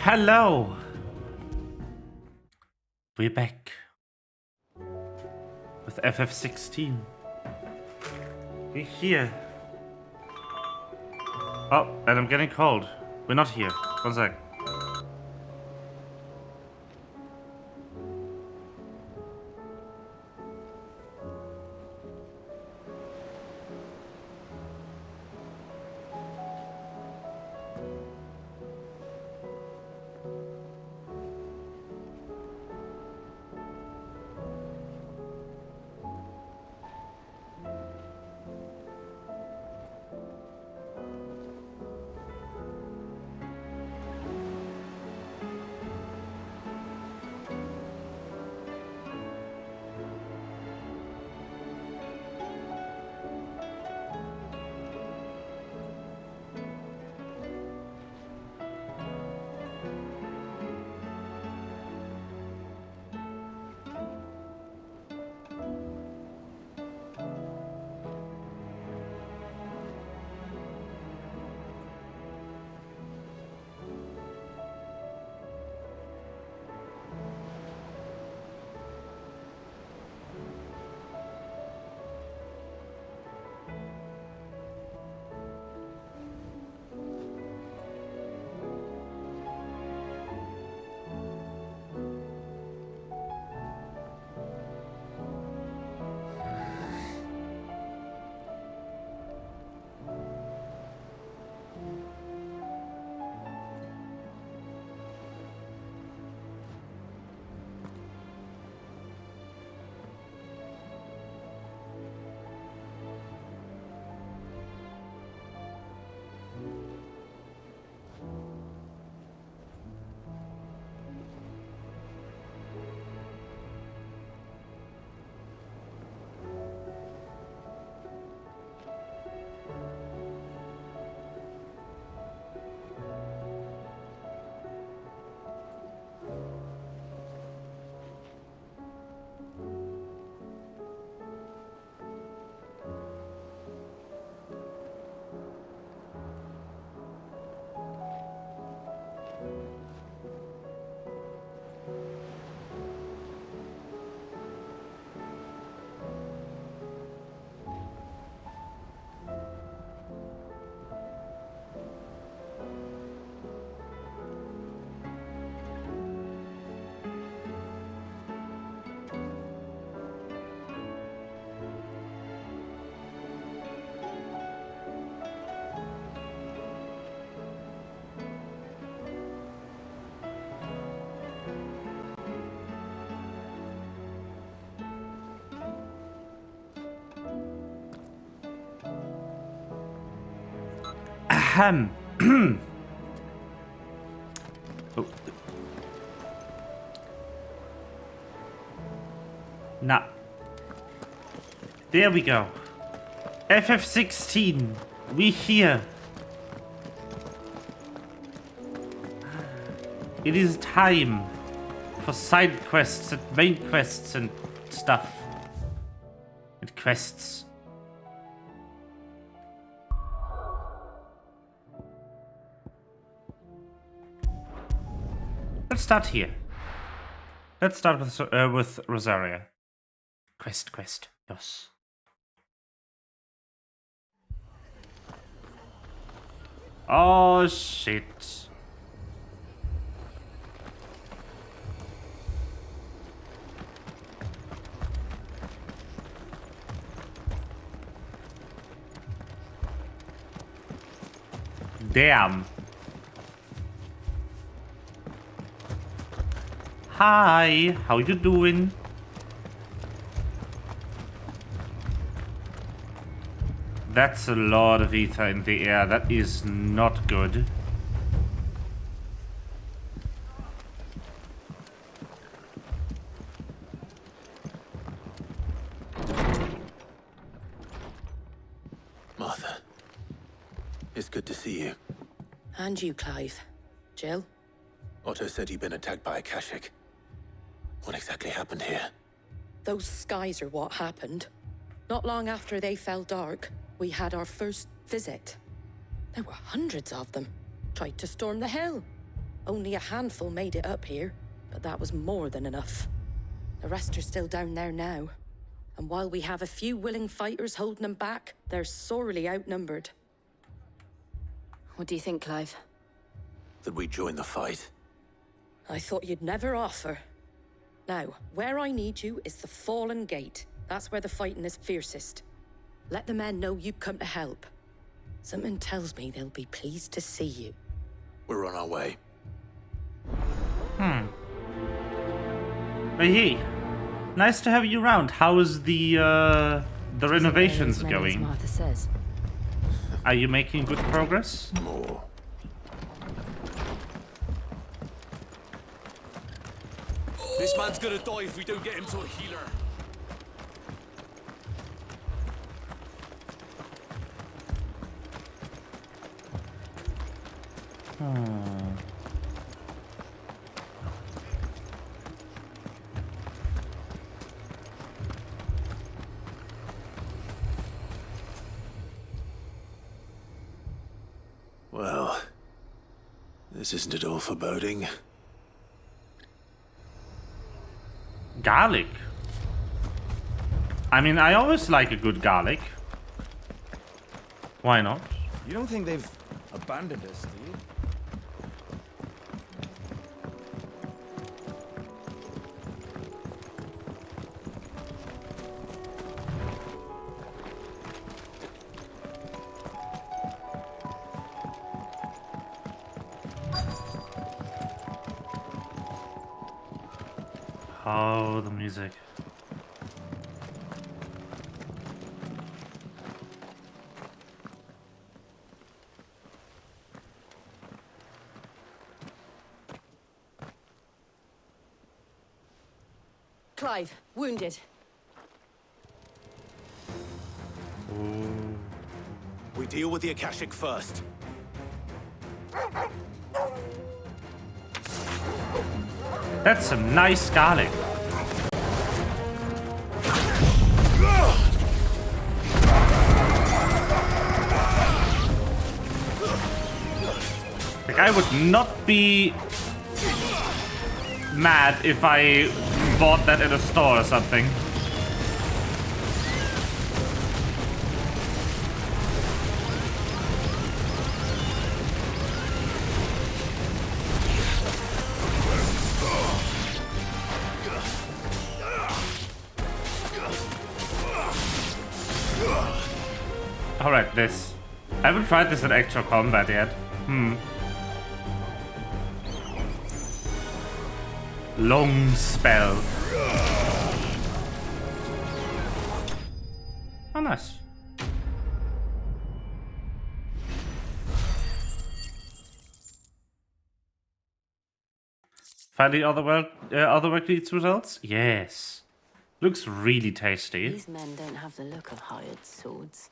Hello! We're back with FF16. We're here. Oh, and I'm getting cold. We're not here. One sec. Ahem. Oh. Nah. There we go. FF16. We here. It is time for side quests and main quests and stuff. And quests. Let's start here. Let's start with Rosaria. Quest. Yes. Oh shit. Damn. Hi, how you doing? That's a lot of ether in the air. That is not good. Martha, it's good to see you. And you, Clive. Jill? Otto said you'd been attacked by a Kashik. What exactly happened here? Those skies are what happened. Not long after they fell dark, we had our first visit. There were hundreds of them. Tried to storm the hill. Only a handful made it up here, but that was more than enough. The rest are still down there now. And while we have a few willing fighters holding them back, they're sorely outnumbered. What do you think, Clive? That we join the fight. I thought you'd never offer. Now, where I need you is the Fallen Gate. That's where the fighting is fiercest. Let the men know you've come to help. Something tells me they'll be pleased to see you. We're on our way. Hey, nice to have you around. How is the renovations As many as going? Martha says. Are you making good progress? More. This man's gonna die if we don't get him to a healer. Well, this isn't at all foreboding. Garlic. I mean, I always like a good garlic. Why not? You don't think they've abandoned us, do you? Oh, the music. Clive, wounded. We deal with the Akashic first. That's some nice garlic. Like, I would not be mad if I bought that at a store or something. Alright, this. I haven't tried this in actual combat yet. Long spell. Oh, nice. Finally, otherworldly eats results? Yes. Looks really tasty. These men don't have the look of hired swords.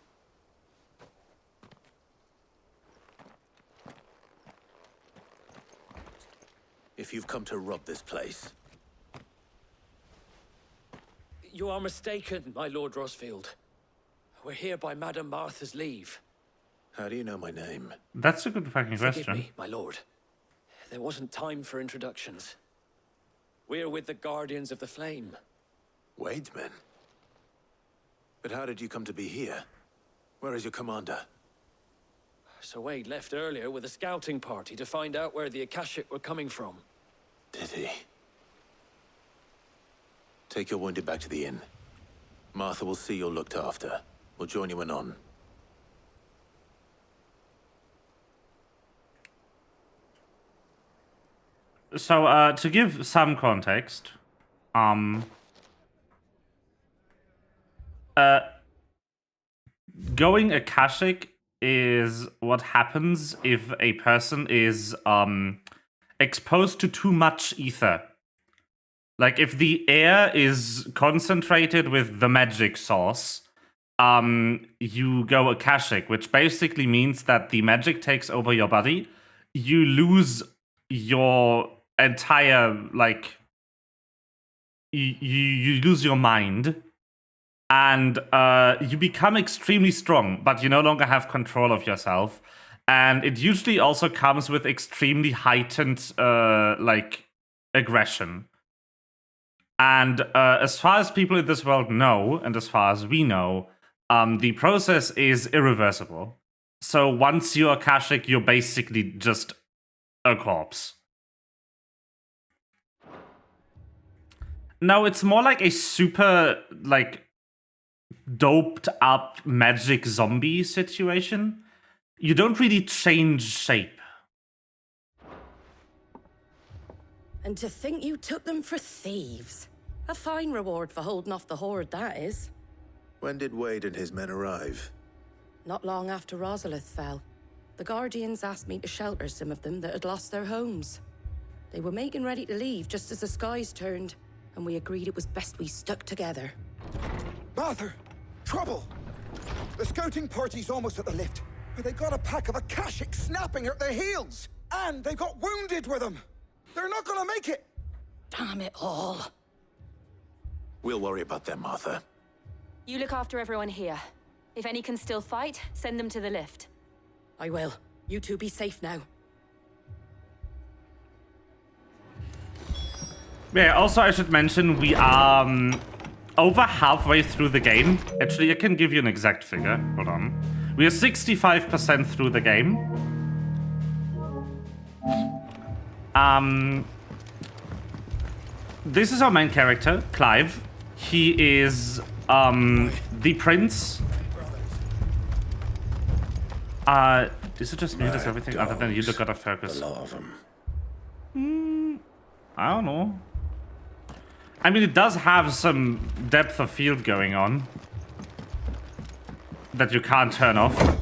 If you've come to rob this place, You are mistaken, my Lord Rosfield. We're here by Madame Martha's leave. how do you know my name? That's a good fucking Forgive question. me, my lord. There wasn't time for introductions. We're with the Guardians of the Flame. Wade's men. But how did you come to be here? Where is your commander? Sir Wade left earlier with a scouting party to find out where the Akashic were coming from. Did he? Take your wounded back to the inn. Martha will see you're looked after. We'll join you anon. So, to give some context, going Akashic is what happens if a person is exposed to too much ether. Like, if the air is concentrated with the magic source, you go Akashic, which basically means that the magic takes over your body. You lose your entire, like, you lose your mind, and you become extremely strong, but you no longer have control of yourself. And it usually also comes with extremely heightened, aggression. And as far as people in this world know, and as far as we know, the process is irreversible. So once you're Akashic, you're basically just a corpse. No, it's more like a super, doped up magic zombie situation. You don't really change shape. And to think you took them for thieves. A fine reward for holding off the horde, that is. When did Wade and his men arrive? Not long after Rosalith fell, the Guardians asked me to shelter some of them that had lost their homes. They were making ready to leave just as the skies turned, and we agreed it was best we stuck together. Martha! Trouble! The scouting party's almost at the lift, but they got a pack of Akashics snapping at their heels! And they got wounded with them! They're not gonna make it! Damn it all. We'll worry about them, Martha. You look after everyone here. If any can still fight, send them to the lift. I will. You two be safe now. Yeah, also I should mention we are over halfway through the game. Actually, I can give you an exact figure. Hold on. We are 65% through the game. This is our main character, Clive. He is the prince. Is it just me? Does everything other than you look out of focus? A lot of them. I don't know. I mean, it does have some depth of field going on that you can't turn off.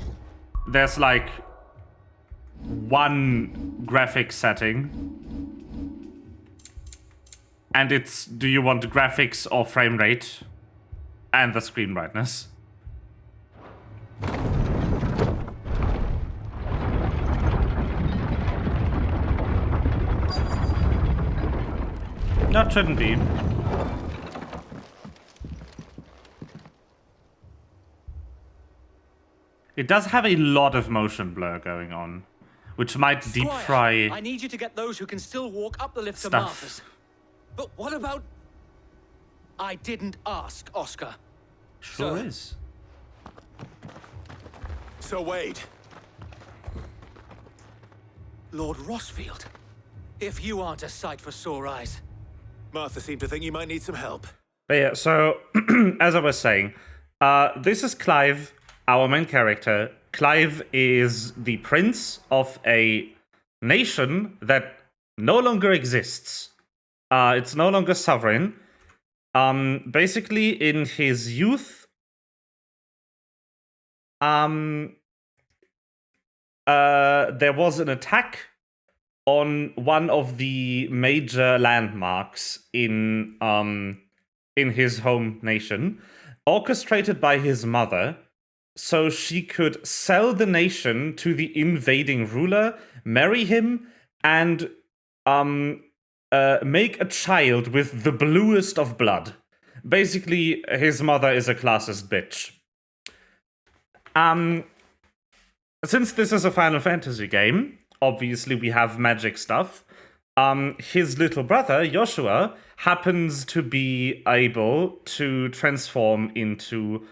There's like one graphic setting, and it's do you want graphics or frame rate and the screen brightness. That shouldn't be. It does have a lot of motion blur going on, which might deep Squire, fry I need you to get those who can still walk up the lift to stuff. Martha's. But what about... I didn't ask, Oscar. Sure Sir. is. So, Wade, Lord Rossfield. If you aren't a sight for sore eyes. Martha seemed to think you might need some help. But yeah, so as I was saying, this is Clive, our main character. Clive is the prince of a nation that no longer exists. It's no longer sovereign. Basically, in his youth, there was an attack on one of the major landmarks in his home nation, orchestrated by his mother, so she could sell the nation to the invading ruler, marry him, and make a child with the bluest of blood. Basically, his mother is a classist bitch. Since this is a Final Fantasy game, obviously we have magic stuff. His little brother, Joshua, happens to be able to transform into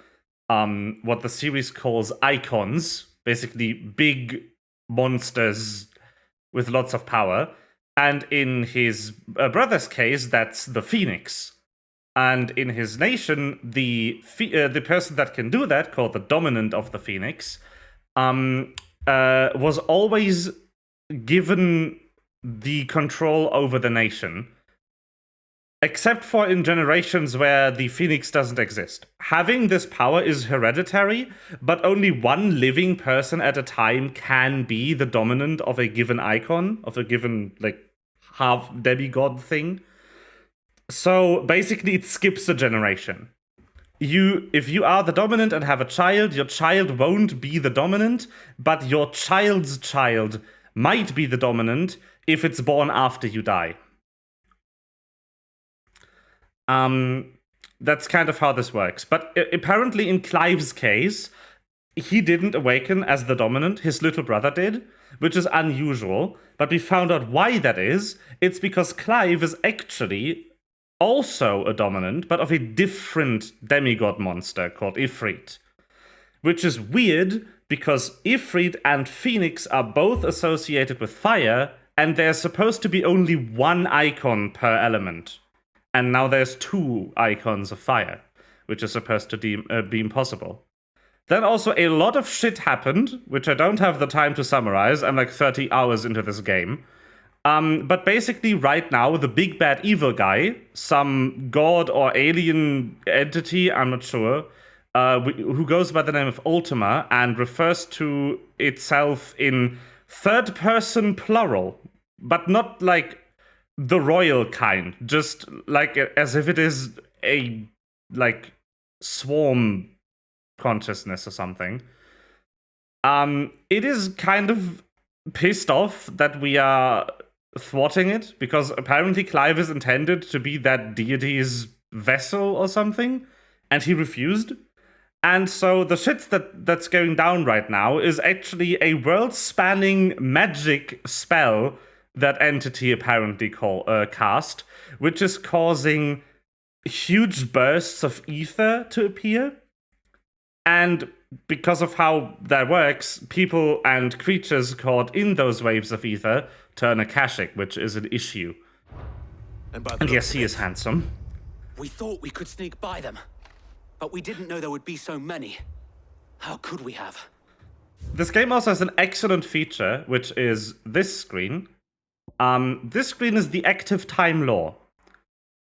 what the series calls icons, basically big monsters with lots of power. And in his brother's case, that's the Phoenix. And in his nation, the person that can do that, called the Dominant of the Phoenix, was always given the control over the nation, except for in generations where the Phoenix doesn't exist. Having this power is hereditary, but only one living person at a time can be the dominant of a given icon, of a given, half demigod thing. So basically it skips a generation. If you are the dominant and have a child, your child won't be the dominant, but your child's child might be the dominant if it's born after you die. That's kind of how this works. But apparently in Clive's case, he didn't awaken as the dominant, his little brother did, which is unusual, but we found out why that is. It's because Clive is actually also a dominant, but of a different demigod monster called Ifrit. Which is weird, because Ifrit and Phoenix are both associated with fire, and there's supposed to be only one icon per element. And now there's 2 icons of fire, which is supposed to be impossible. Then also a lot of shit happened, which I don't have the time to summarize. I'm like 30 hours into this game. But basically right now, the big bad evil guy, some god or alien entity, I'm not sure, who goes by the name of Ultima and refers to itself in third person plural, but not like the royal kind, just like as if it is a like swarm consciousness or something. It is kind of pissed off that we are thwarting it, because apparently Clive is intended to be that deity's vessel or something, and he refused. And so the shit that's going down right now is actually a world-spanning magic spell that entity apparently cast, which is causing huge bursts of ether to appear. And because of how that works, people and creatures caught in those waves of ether turn Akashic, which is an issue. And yes, he is handsome. We thought we could sneak by them, but we didn't know there would be so many. How could we have? This game also has an excellent feature, which is this screen. This screen is the active time lore.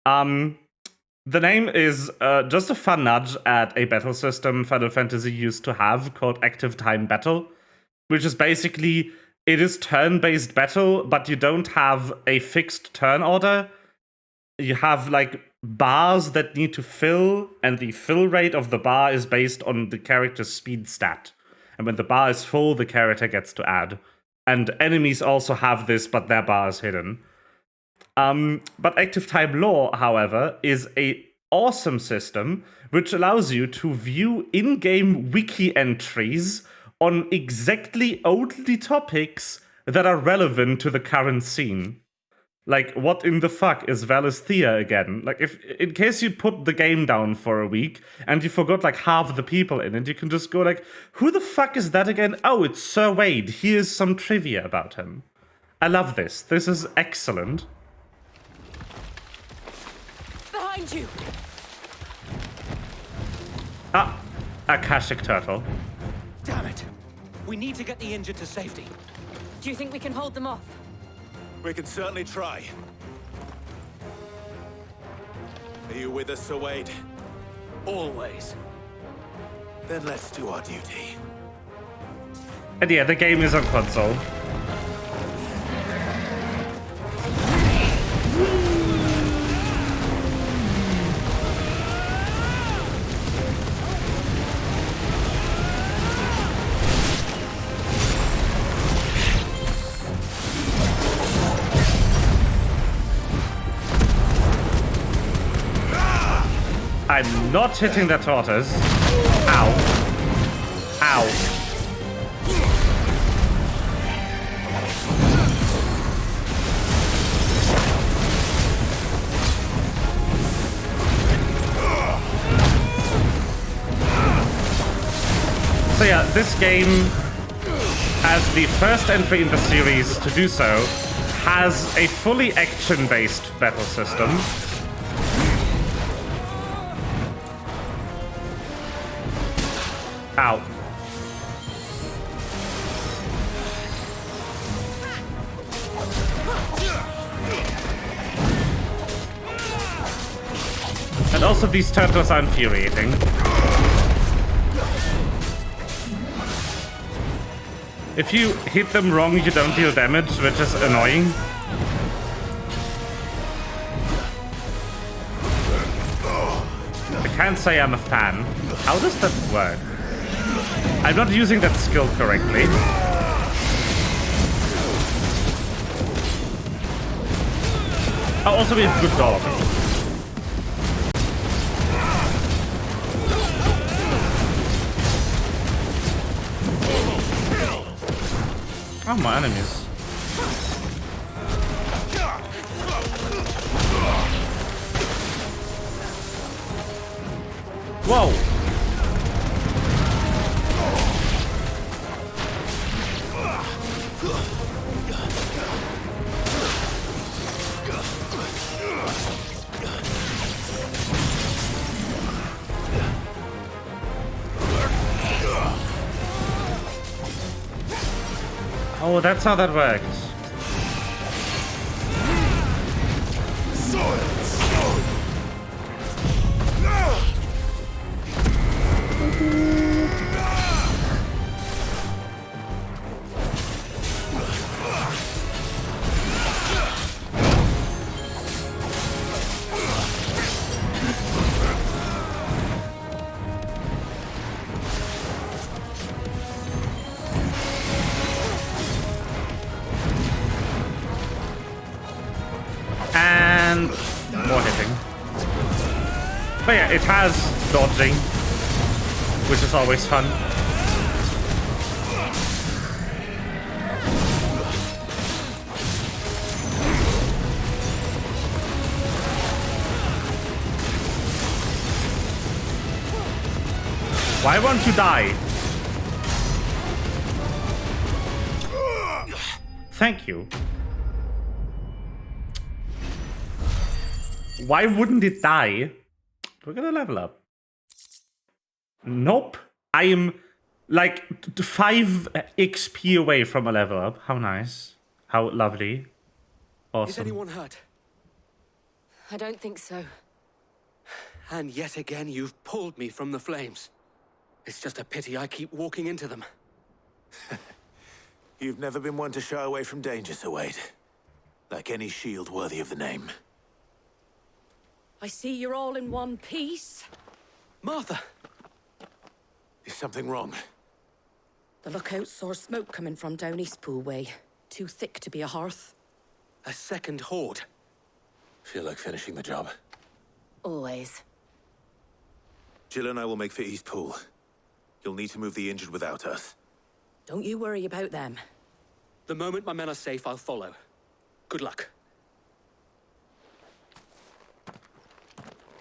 The name is just a fun nudge at a battle system Final Fantasy used to have called Active Time Battle, which is basically, it is turn-based battle, but you don't have a fixed turn order. You have like bars that need to fill, and the fill rate of the bar is based on the character's speed stat. And when the bar is full, the character gets to add. And enemies also have this, but their bar is hidden. But Active Time Lore, however, is a awesome system which allows you to view in-game wiki entries on exactly only topics that are relevant to the current scene. Like, what in the fuck is Valisthea again? Like, if in case you put the game down for a week and you forgot like half the people in it, you can just go like, who the fuck is that again? Oh, it's Sir Wade. Here's some trivia about him. I love this. This is excellent. Behind you! Ah, Akashic Turtle. Damn it! We need to get the injured to safety. Do you think we can hold them off? We can certainly try. Are you with us, Sir Wade? Always. Then let's do our duty. And yeah, the game is on console. I'm not hitting the tortoise. Ow. Ow. So yeah, this game, as the first entry in the series to do so, has a fully action-based battle system. Ow. And also these turtles are infuriating. If you hit them wrong, you don't deal damage, which is annoying. I can't say I'm a fan. How does that work? I'm not using that skill correctly. Oh, also we have good dog. Oh, my enemies. Whoa! Oh, that's how that works. And more hitting. But yeah, it has dodging, which is always fun. Why won't you die? Thank you. Why wouldn't it die? We're gonna level up. Nope. I am like 5 XP away from a level up. How nice. How lovely. Awesome. Is anyone hurt? I don't think so. And yet again, you've pulled me from the flames. It's just a pity I keep walking into them. You've never been one to shy away from danger, Sir Wade. Like any shield worthy of the name. I see you're all in one piece. Martha! Is something wrong? The lookout saw smoke coming from down Eastpool way. Too thick to be a hearth. A second horde. Feel like finishing the job. Always. Jill and I will make for Eastpool. You'll need to move the injured without us. Don't you worry about them. The moment my men are safe, I'll follow. Good luck.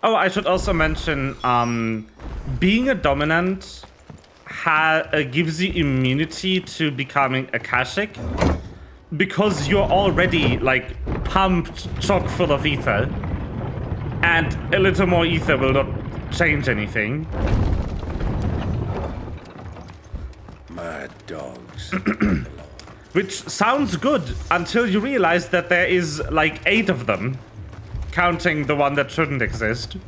Oh, I should also mention, being a dominant gives you immunity to becoming Akashic, because you're already, like, pumped chock full of ether, and a little more ether will not change anything. Mad dogs. Which sounds good until you realize that there is, like, 8 of them. Counting the one that shouldn't exist.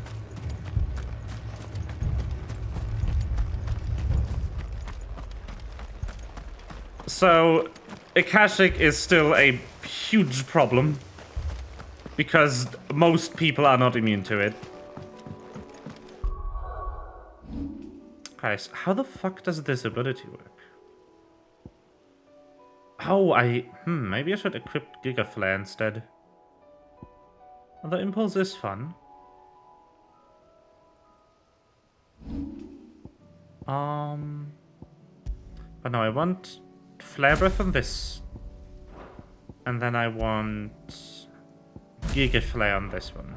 So, Akashic is still a huge problem. Because most people are not immune to it. Guys, how the fuck does this ability work? Oh, maybe I should equip Giga Flare instead. The impulse is fun. But no, I want Flare Breath on this. And then I want Giga Flare on this one.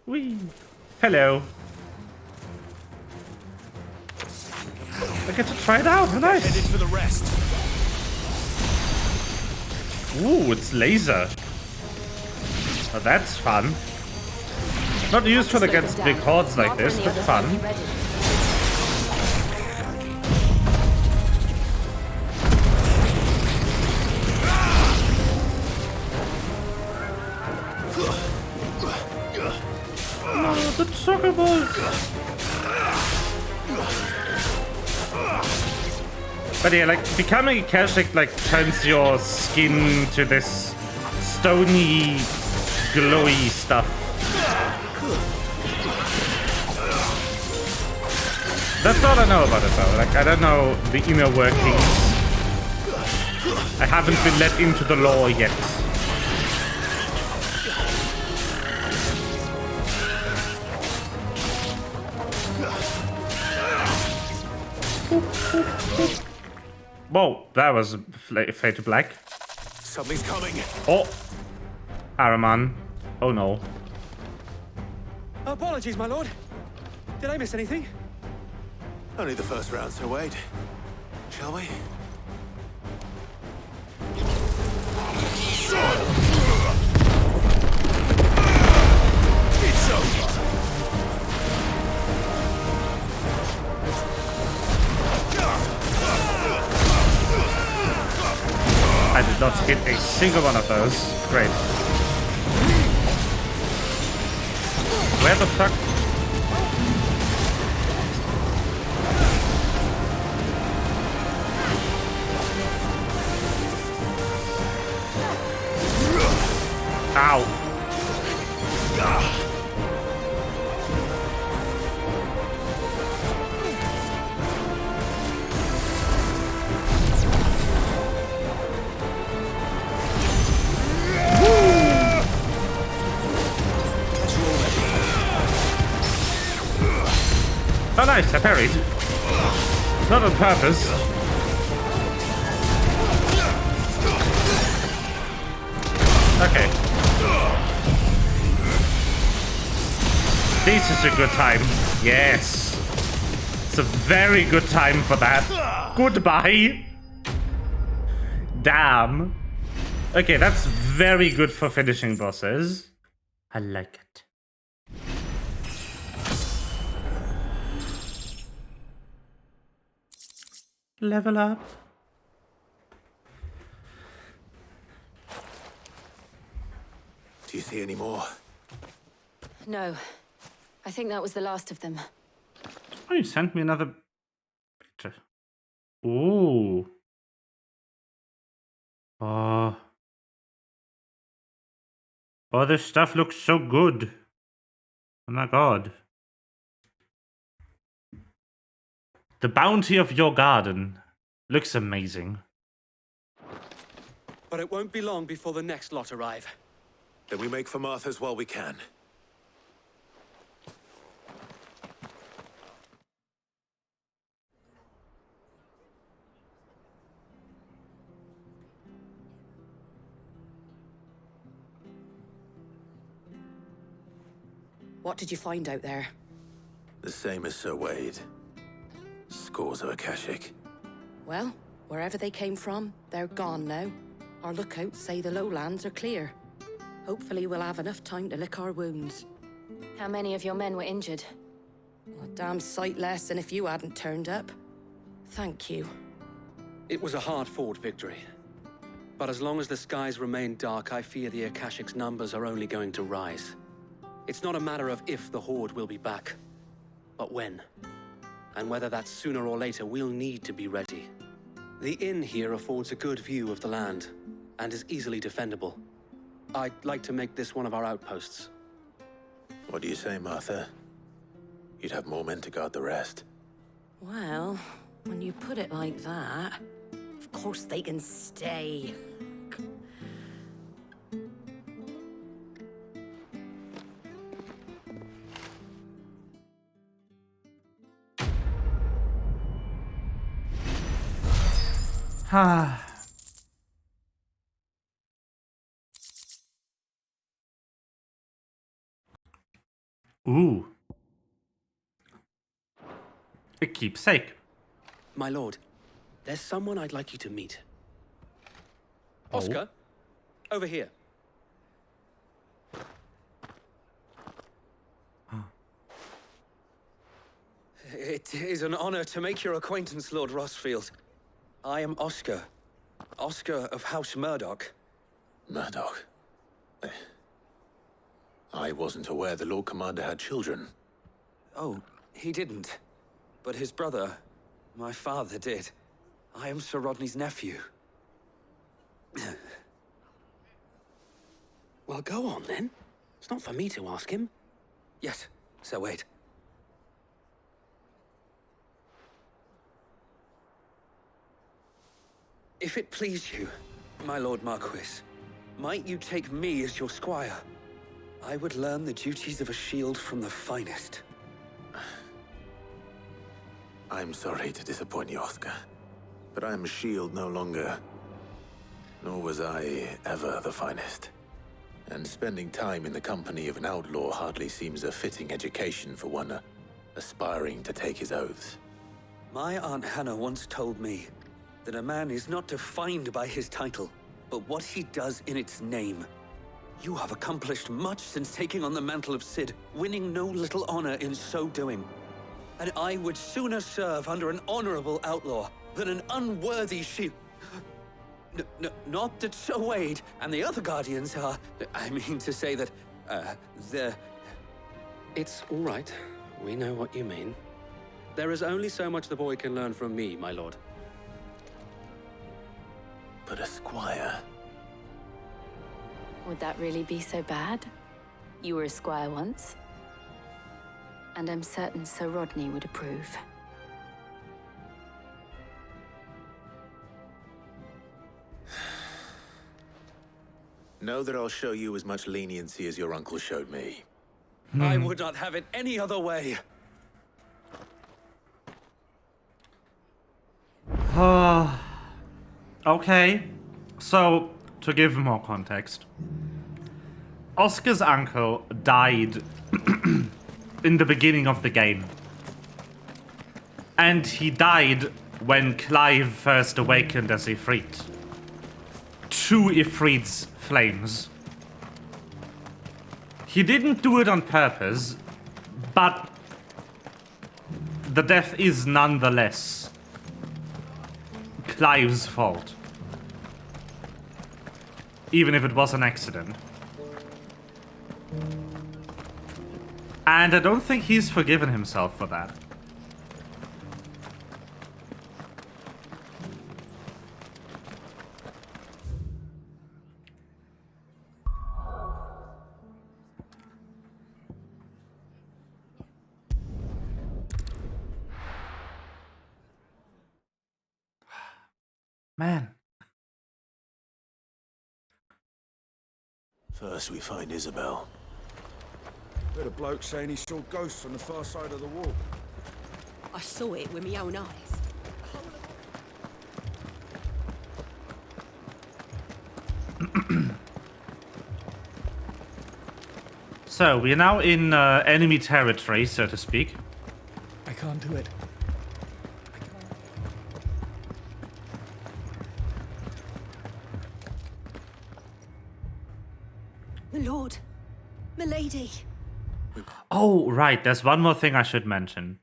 Whee! Hello. I get to try it out. How nice. Headed for the rest. Ooh, it's laser. Oh, that's fun. Not useful against big hordes like this, but fun. Oh, the chocoballs! But yeah, like, becoming Akashic, like, turns your skin to this stony, glowy stuff. That's all I know about it, though. Like, I don't know the inner workings. I haven't been let into the lore yet. Whoa, that was fade to black. Something's coming. Oh, Araman. Oh no. Apologies, my lord. Did I miss anything? Only the first round, so wait. Shall we? It's over. I did not hit a single one of those. Great. Where the fuck? Ow. Oh nice, I parried. Not on purpose. Okay. This is a good time. Yes. It's a very good time for that. Goodbye. Damn. Okay, that's very good for finishing bosses. I like it. Level up. Do you see any more? No. I think that was the last of them. Oh, you sent me another picture. Ooh. Oh. Oh, this stuff looks so good. Oh my god. The bounty of your garden looks amazing. But it won't be long before the next lot arrive. Then we make for Martha's while we can. What did you find out there? The same as Sir Wade. Scores of Akashic. Well, wherever they came from, they're gone now. Our lookouts say the lowlands are clear. Hopefully we'll have enough time to lick our wounds. How many of your men were injured? A damn sight less than if you hadn't turned up. Thank you. It was a hard-fought victory. But as long as the skies remain dark, I fear the Akashic's numbers are only going to rise. It's not a matter of if the Horde will be back, but when. And whether that's sooner or later, we'll need to be ready. The inn here affords a good view of the land, and is easily defendable. I'd like to make this one of our outposts. What do you say, Martha? You'd have more men to guard the rest. Well, when you put it like that, of course they can stay. Ah. Ooh. A keepsake. My lord, there's someone I'd like you to meet. Oh. Oscar, over here. It is an honor to make your acquaintance, Lord Rossfield. I am Oscar. Oscar of House Murdoch. Murdoch. I wasn't aware the Lord Commander had children. Oh, he didn't. But his brother, my father, did. I am Sir Rodney's nephew. Well, go on then. It's not for me to ask him. Yes, Sir Wade. If it please you, my Lord Marquis, might you take me as your squire? I would learn the duties of a shield from the finest. I'm sorry to disappoint you, Oscar. But I am a shield no longer. Nor was I ever the finest. And spending time in the company of an outlaw hardly seems a fitting education for one aspiring to take his oaths. My Aunt Hannah once told me that a man is not defined by his title, but what he does in its name. You have accomplished much since taking on the mantle of Cid, winning no little honor in so doing. And I would sooner serve under an honorable outlaw than an unworthy shield. Not that Sir Wade and the other Guardians are... I mean to say that, they're... It's all right. We know what you mean. There is only so much the boy can learn from me, my lord. But a squire... Would that really be so bad? You were a squire once. And I'm certain Sir Rodney would approve. Know that I'll show you as much leniency as your uncle showed me. I would not have it any other way. Okay, so to give more context, Oscar's uncle died in the beginning of the game. And he died when Clive first awakened as Ifrit. To Ifrit's flames. He didn't do it on purpose, but the death is nonetheless Clive's fault. Even if it was an accident. And I don't think he's forgiven himself for that. Man. First we find Isabel. Heard a bloke saying he saw ghosts on the far side of the wall. I saw it with my own eyes. So, we are now in enemy territory, so to speak. I can't do it. My lord. Milady. Oh, right, there's one more thing I should mention.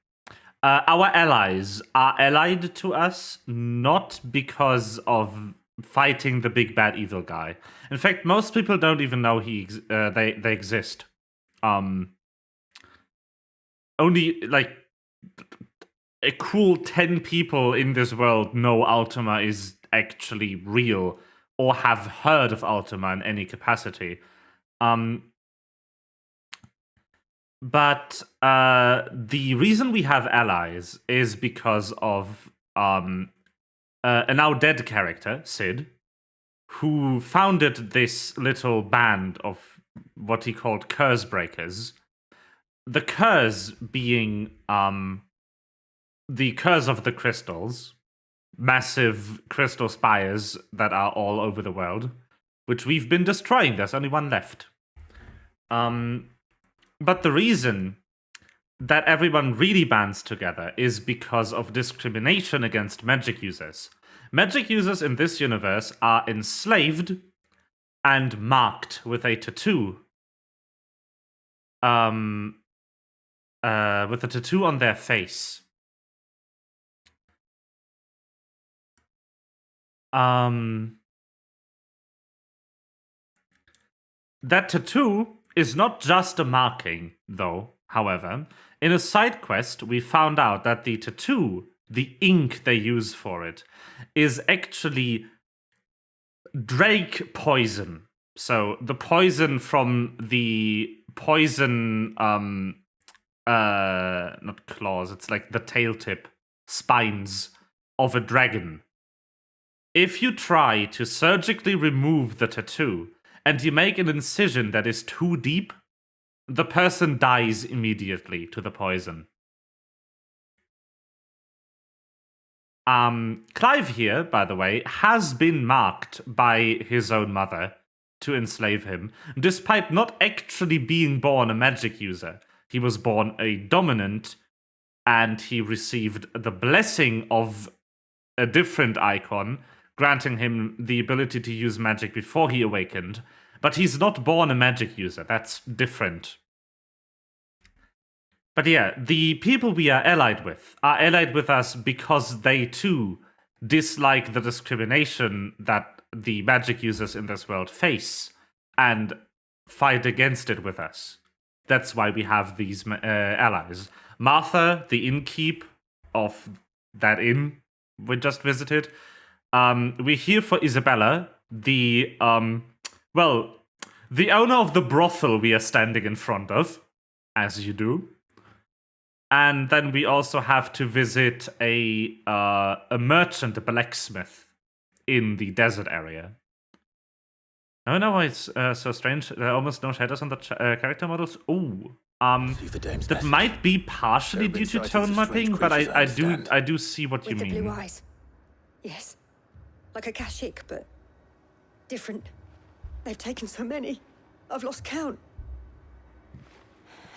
Our allies are allied to us not because of fighting the big bad evil guy. In fact, most people don't even know they exist. Only, like, a cool 10 people in this world know Ultima is actually real or have heard of Ultima in any capacity. But the reason we have allies is because of a now dead character, Cid, who founded this little band of what he called curse breakers. The curse being the curse of the crystals, massive crystal spires that are all over the world, which we've been destroying. There's only one left. But the reason that everyone really bands together is because of discrimination against magic users. Magic users in this universe are enslaved and marked with a tattoo. With a tattoo on their face. That tattoo is not just a marking, though, however. In a side quest, we found out that the tattoo, the ink they use for it, is actually drake poison. So the poison from the poison, not claws, it's like the tail tip, spines of a dragon. If you try to surgically remove the tattoo, and you make an incision that is too deep, the person dies immediately to the poison. Clive here, by the way, has been marked by his own mother to enslave him, despite not actually being born a magic user. He was born a dominant, and he received the blessing of a different icon, granting him the ability to use magic before he awakened. But he's not born a magic user. That's different. But yeah, the people we are allied with us because they too dislike the discrimination that the magic users in this world face and fight against it with us. That's why we have these allies. Martha, the innkeep of that inn we just visited. We're here for Isabella, the the owner of the brothel we are standing in front of, as you do. And then we also have to visit a merchant, a blacksmith, in the desert area. I don't know why it's so strange. There are almost no shadows on the character models. Ooh. That might be partially due to tone mapping, but I do see what you With mean. the blue eyes. Yes. Like a Kashik, but different. They've taken so many. I've lost count.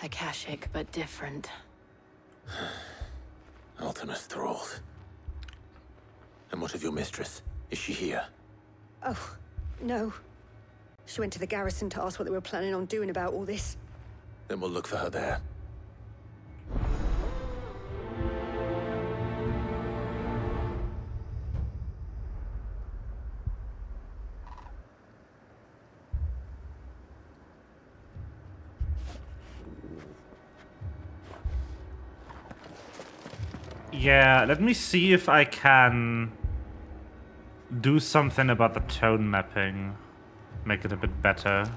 Akashic, but different. Ultimus thralls. And what of your mistress? Is she here? Oh, no. She went to the garrison to ask what they were planning on doing about all this. Then we'll look for her there. Yeah, let me see if I can do something about the tone mapping. Make it a bit better.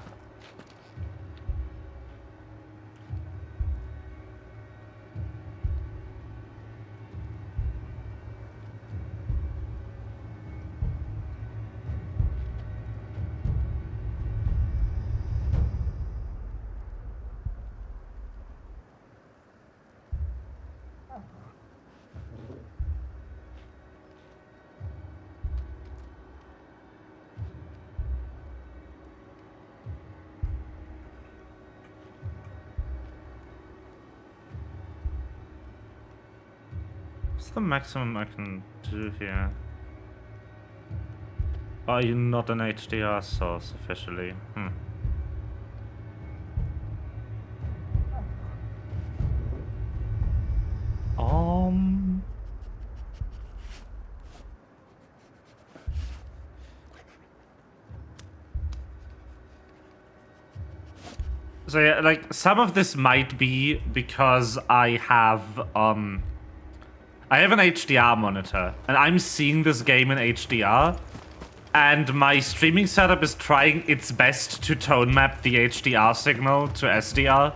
What's the maximum I can do here? Are you not an HDR source officially? So yeah, like some of this might be because I have an HDR monitor and I'm seeing this game in HDR, and my streaming setup is trying its best to tone map the HDR signal to SDR.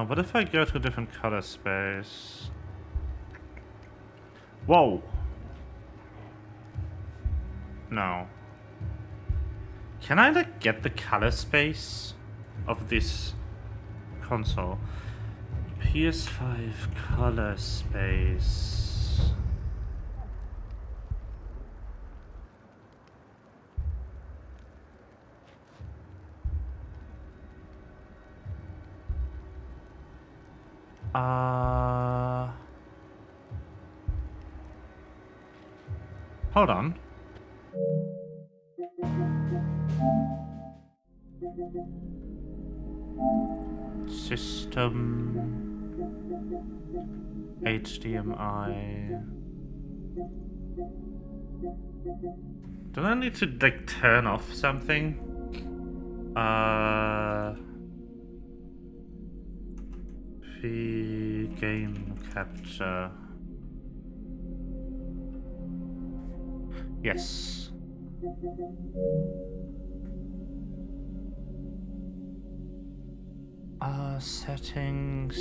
What if I go to a different color space? Whoa. No. Can I like get the color space of this console? PS5 color space. Hold on. System HDMI. Don't I need to like turn off something? The game capture. Yes. Settings,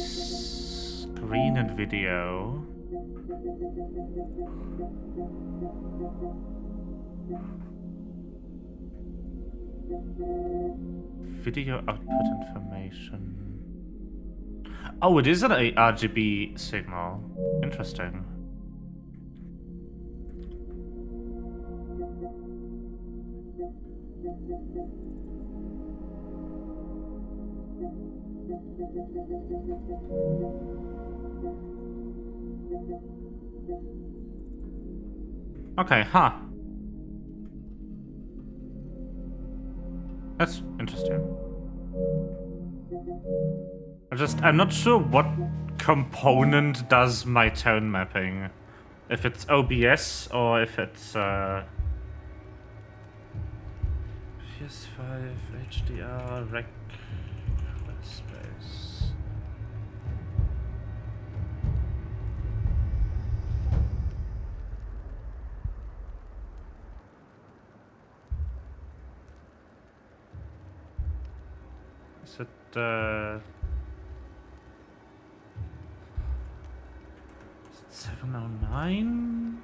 screen and video. Video output information. Oh, it is an RGB signal. Interesting. Okay, huh. That's interesting. I'm not sure what component does my tone mapping. If it's OBS or if it's PS5 HDR rec space. Is it 709?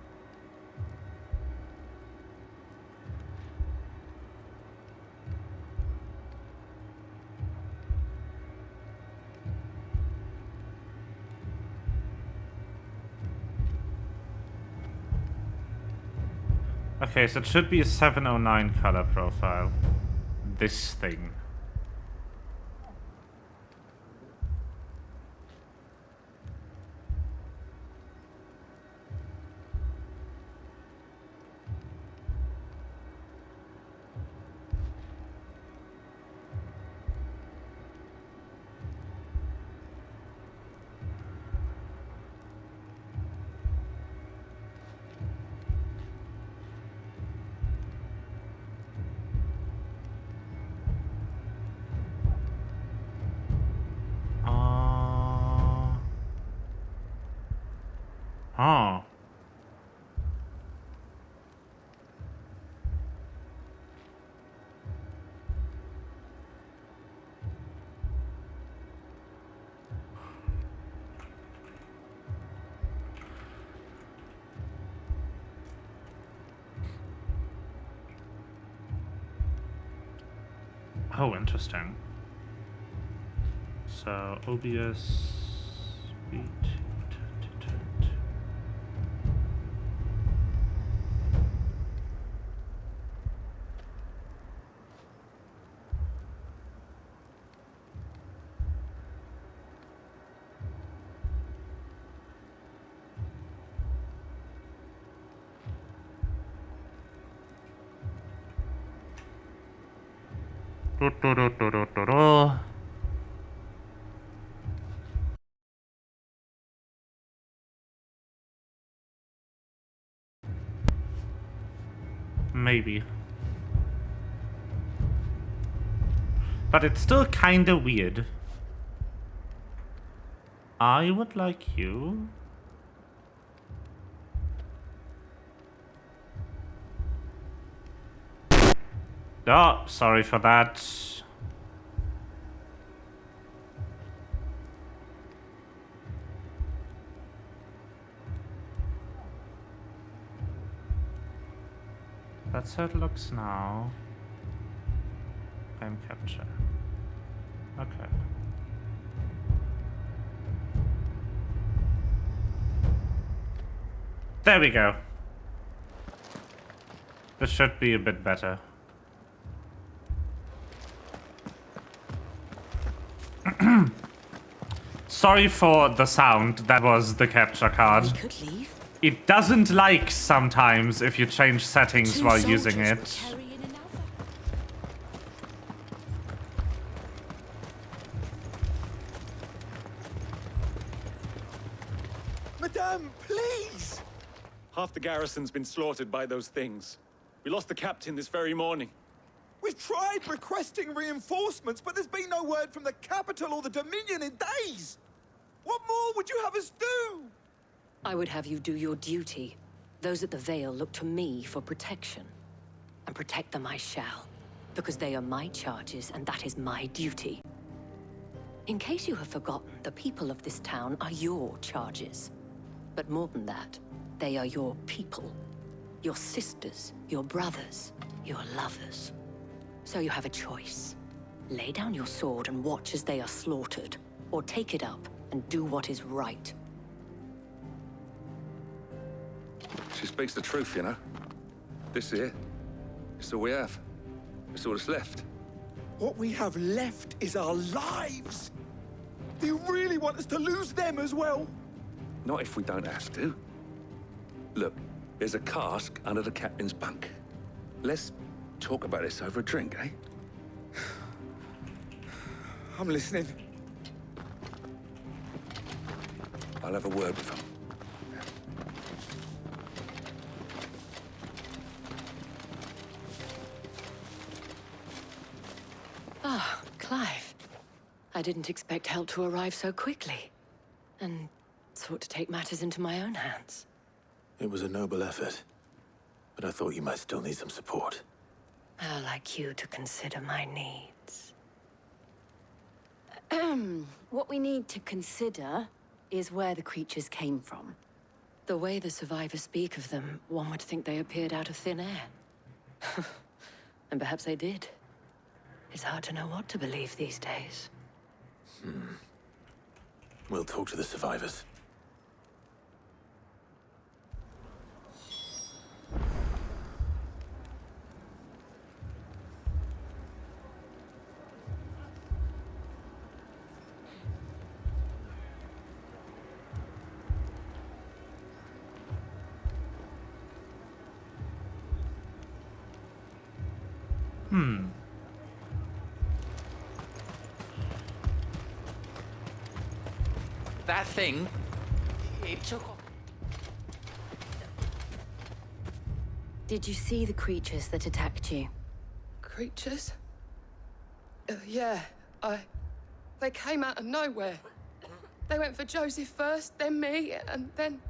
Okay, so it should be a 709 color profile. This thing. Huh. Oh, interesting. So, OBS... beat... Maybe. But it's still kinda weird. I would like you... Oh, sorry for that. That's how it looks now. Frame capture. Okay. There we go. This should be a bit better. Sorry for the sound. That was the capture card. We could leave. It doesn't like sometimes if you change settings while using it. Madame, please! Half the garrison's been slaughtered by those things. We lost the captain this very morning. We've tried requesting reinforcements, but there's been no word from the capital or the Dominion in days! What more would you have us do? I would have you do your duty. Those at the Vale look to me for protection. And protect them I shall. Because they are my charges, and that is my duty. In case you have forgotten, the people of this town are your charges. But more than that, they are your people. Your sisters, your brothers, your lovers. So you have a choice. Lay down your sword and watch as they are slaughtered, or take it up and do what is right. She speaks the truth, you know. This here, it's all we have. It's all that's left. What we have left is our lives. Do you really want us to lose them as well? Not if we don't have to. Look, there's a cask under the captain's bunk. Let's talk about this over a drink, eh? I'm listening. I'll have a word with him. Ah, Clive. I didn't expect help to arrive so quickly. And sought to take matters into my own hands. It was a noble effort, but I thought you might still need some support. I'd like you to consider my needs. What we need to consider is where the creatures came from. The way the survivors speak of them, one would think they appeared out of thin air. And perhaps they did. It's hard to know what to believe these days. We'll talk to the survivors. That thing, it took off. Did you see the creatures that attacked you? Creatures? Yeah, They came out of nowhere. They went for Joseph first, then me, and then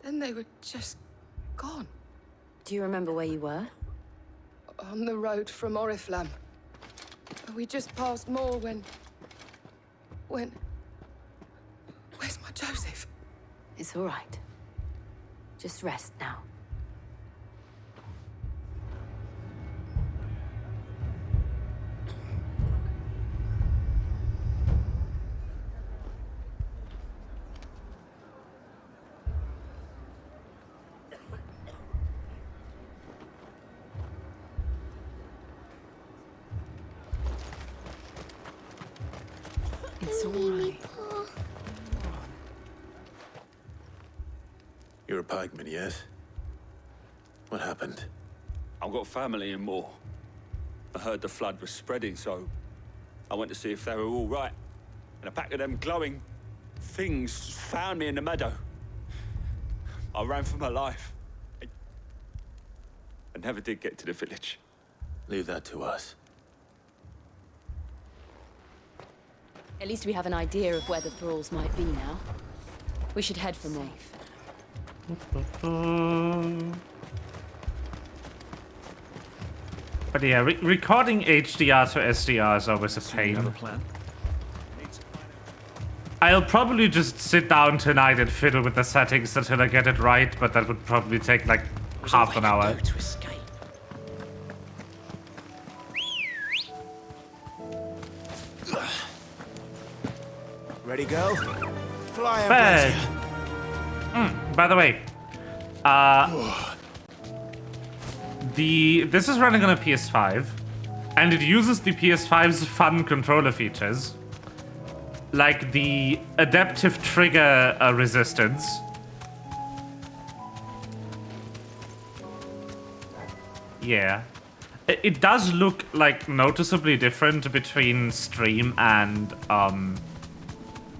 they were just gone. Do you remember where you were? On the road from Oriflamme. We just passed Moor when... Where's my Joseph? It's all right. Just rest now. It's all right. You're a pikeman, yes? What happened? I've got family in Moor. I heard the flood was spreading, so I went to see if they were all right. And a pack of them glowing things found me in the meadow. I ran for my life. I never did get to the village. Leave that to us. At least we have an idea of where the thralls might be now. We should head for Moor. But yeah, recording HDR to SDR is always a pain. Have a plan? I'll probably just sit down tonight and fiddle with the settings until I get it right, but that would probably take like half an hour. To escape. Ready, go? Fly, Bad. By the way, this is running on a PS5, and it uses the PS5's fun controller features, like the adaptive trigger resistance. Yeah. It does look like noticeably different between stream and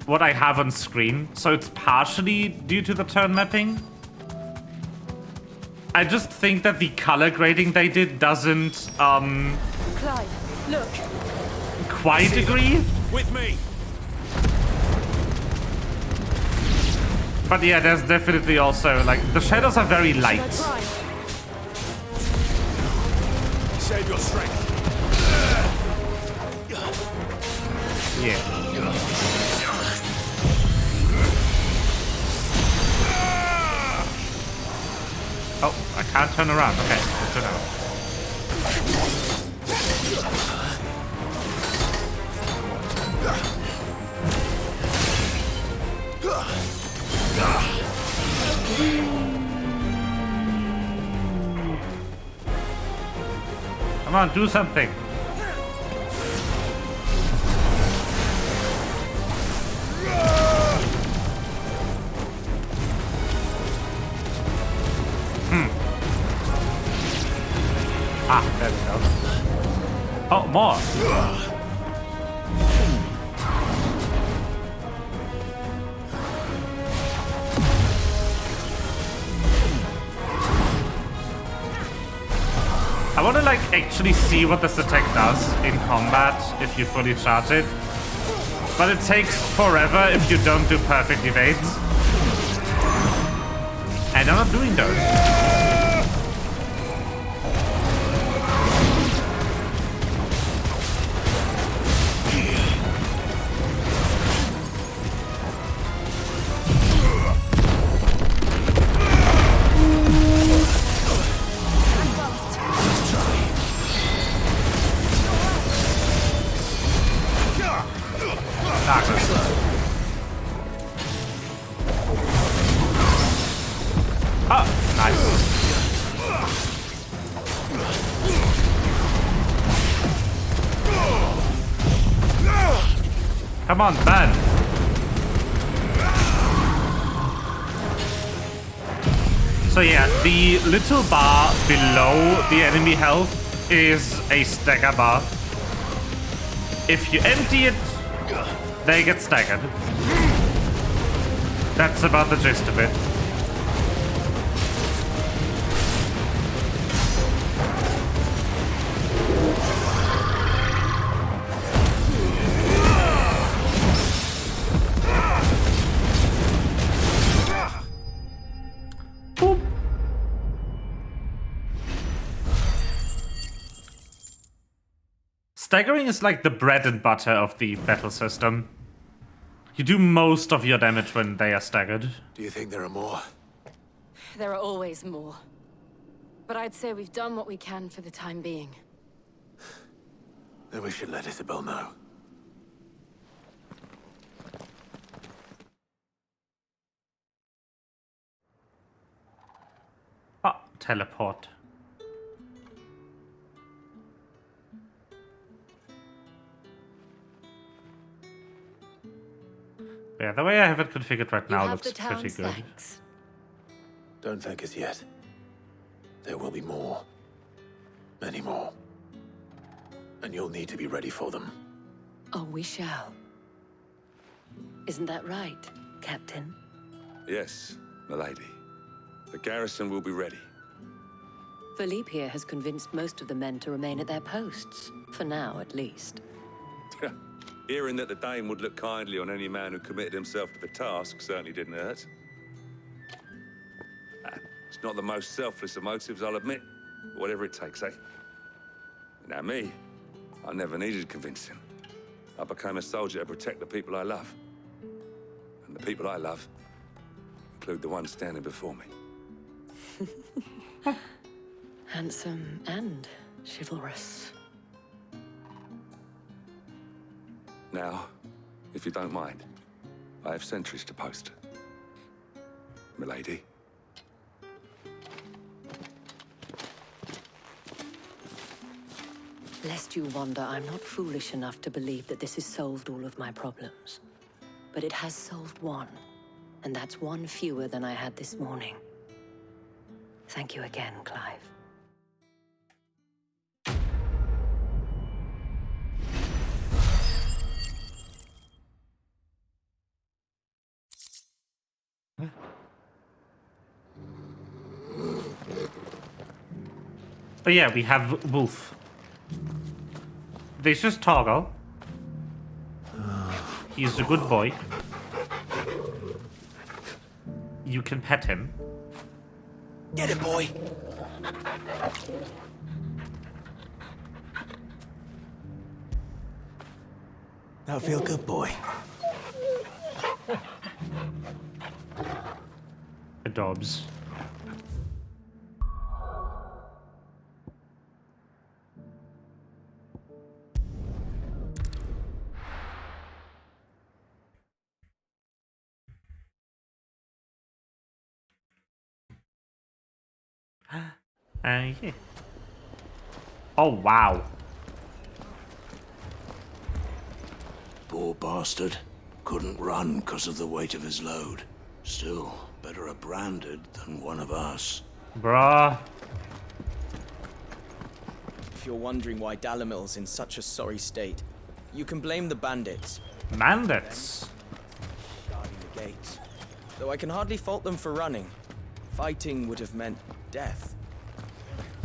what I have on screen, so it's partially due to the turn mapping. I just think that the color grading they did doesn't Clive, look. quite agree. With me. But yeah, there's definitely also like the shadows are very light. Save your strength. Yeah. Oh, I can't turn around. Okay, let's turn around. Come on, do something. Ah, there we go. Oh, more. I want to like actually see what this attack does in combat if you fully charge it. But it takes forever if you don't do perfect evades. And I'm not doing those. Oh, nice. Come on, burn. So yeah, the little bar below the enemy health is a stagger bar. If you empty it, they get staggered. That's about the gist of it. Boop. Staggering is like the bread and butter of the battle system. You do most of your damage when they are staggered. Do you think there are more? There are always more. But I'd say we've done what we can for the time being. Then we should let Isabel know. Oh, teleport. Yeah, the way I have it configured right now looks pretty good. Thanks. Don't thank us yet. There will be more. Many more. And you'll need to be ready for them. Oh, we shall. Isn't that right, Captain? Yes, milady. The garrison will be ready. Philippe here has convinced most of the men to remain at their posts. For now, at least. Hearing that the Dane would look kindly on any man who committed himself to the task certainly didn't hurt. It's not the most selfless of motives, I'll admit. But whatever it takes, eh? Now me, I never needed convincing. I became a soldier to protect the people I love. And the people I love include the one standing before me. Handsome and chivalrous. Now, if you don't mind, I have sentries to post. Milady. Lest you wonder, I'm not foolish enough to believe that this has solved all of my problems. But it has solved one, and that's one fewer than I had this morning. Thank you again, Clive. Oh yeah, we have Wolf. They just toggle. He's a good boy. You can pet him. Get it, boy! That'll feel good, boy. Dobbs. Yeah. Oh, wow. Poor bastard. Couldn't run because of the weight of his load. Still, better a branded than one of us. Bruh. If you're wondering why Dalimil's in such a sorry state, you can blame the bandits. Bandits? Guarding the gates. Though I can hardly fault them for running. Fighting would have meant death.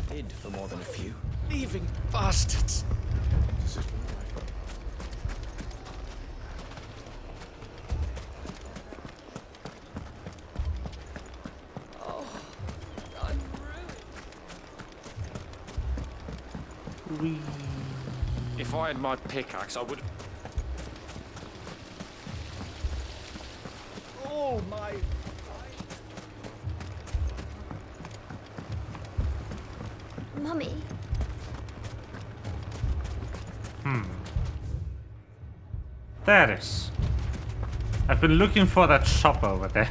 Did for more than a few. Leaving bastards. If I had my pickaxe, I would. Oh my! Mummy. There it is. I've been looking for that shop over there.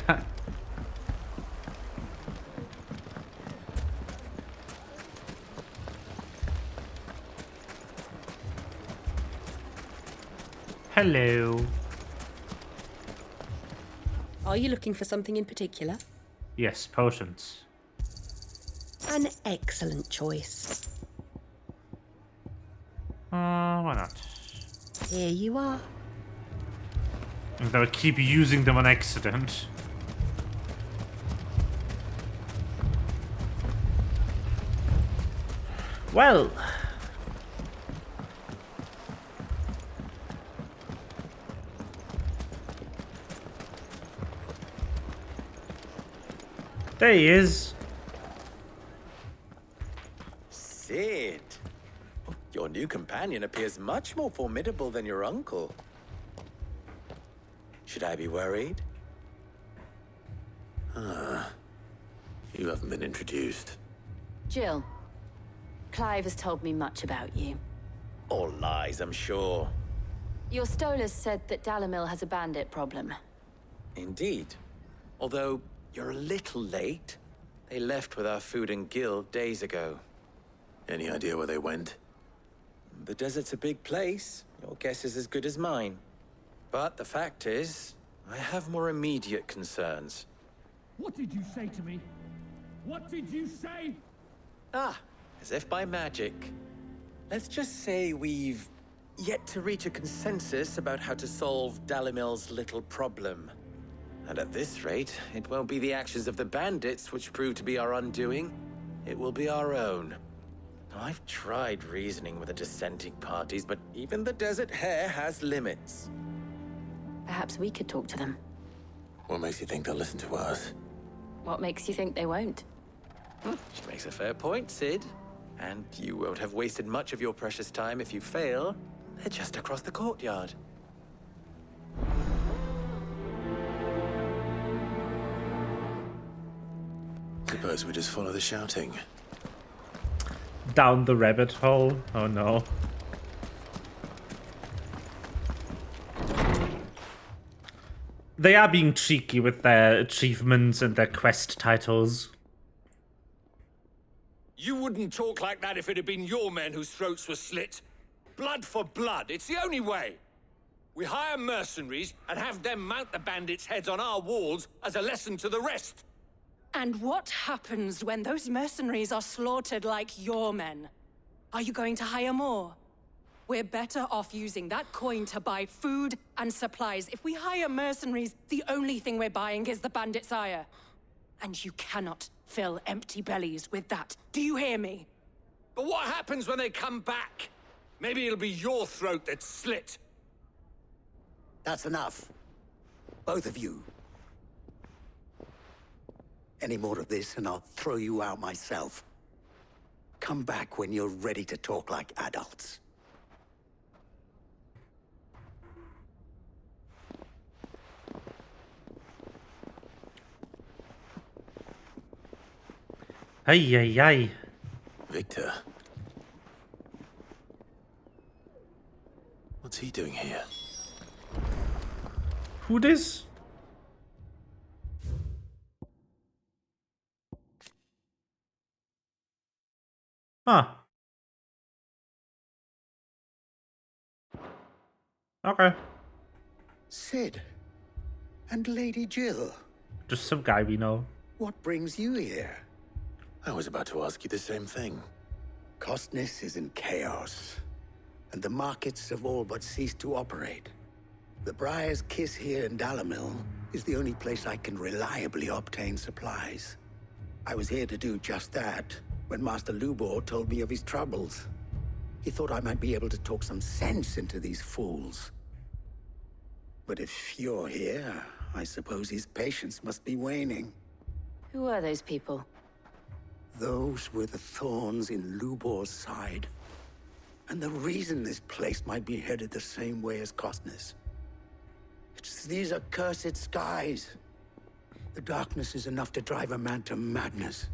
Hello. Are you looking for something in particular? Yes, potions. An excellent choice. Why not? Here you are. I'm gonna keep using them on accident. Well. There he is. Sid. Your new companion appears much more formidable than your uncle. Should I be worried? You haven't been introduced. Jill, Clive has told me much about you. All lies, I'm sure. Your Stolas said that Dalimil has a bandit problem. Indeed. Although, you're a little late. They left with our food and guild days ago. Any idea where they went? The desert's a big place. Your guess is as good as mine. But the fact is, I have more immediate concerns. What did you say to me? What did you say? Ah, as if by magic. Let's just say we've yet to reach a consensus about how to solve Dalimil's little problem. And at this rate, it won't be the actions of the bandits which prove to be our undoing. It will be our own. Now, I've tried reasoning with the dissenting parties, but even the Desert Hare has limits. Perhaps we could talk to them. What makes you think they'll listen to us? What makes you think they won't? She makes a fair point, Sid. And you won't have wasted much of your precious time if you fail. They're just across the courtyard. Suppose we just follow the shouting. Down the rabbit hole. Oh no. They are being cheeky with their achievements and their quest titles. You wouldn't talk like that if it had been your men whose throats were slit. Blood for blood, it's the only way. We hire mercenaries and have them mount the bandits' heads on our walls as a lesson to the rest. And what happens when those mercenaries are slaughtered like your men? Are you going to hire more? We're better off using that coin to buy food and supplies. If we hire mercenaries, the only thing we're buying is the bandit's ire. And you cannot fill empty bellies with that. Do you hear me? But what happens when they come back? Maybe it'll be your throat that's slit. That's enough. Both of you. Any more of this and I'll throw you out myself. Come back when you're ready to talk like adults. Ay, ay, ay. Victor. What's he doing here? Who this? Huh. Okay. Sid. And Lady Jill. Just some guy we know. What brings you here? I was about to ask you the same thing. Costness is in chaos, and the markets have all but ceased to operate. The Briar's Kiss here in Dalamil is the only place I can reliably obtain supplies. I was here to do just that when Master Lubor told me of his troubles. He thought I might be able to talk some sense into these fools. But if you're here, I suppose his patience must be waning. Who are those people? Those were the thorns in Lubor's side. And the reason this place might be headed the same way as Costness. It's these accursed skies. The darkness is enough to drive a man to madness.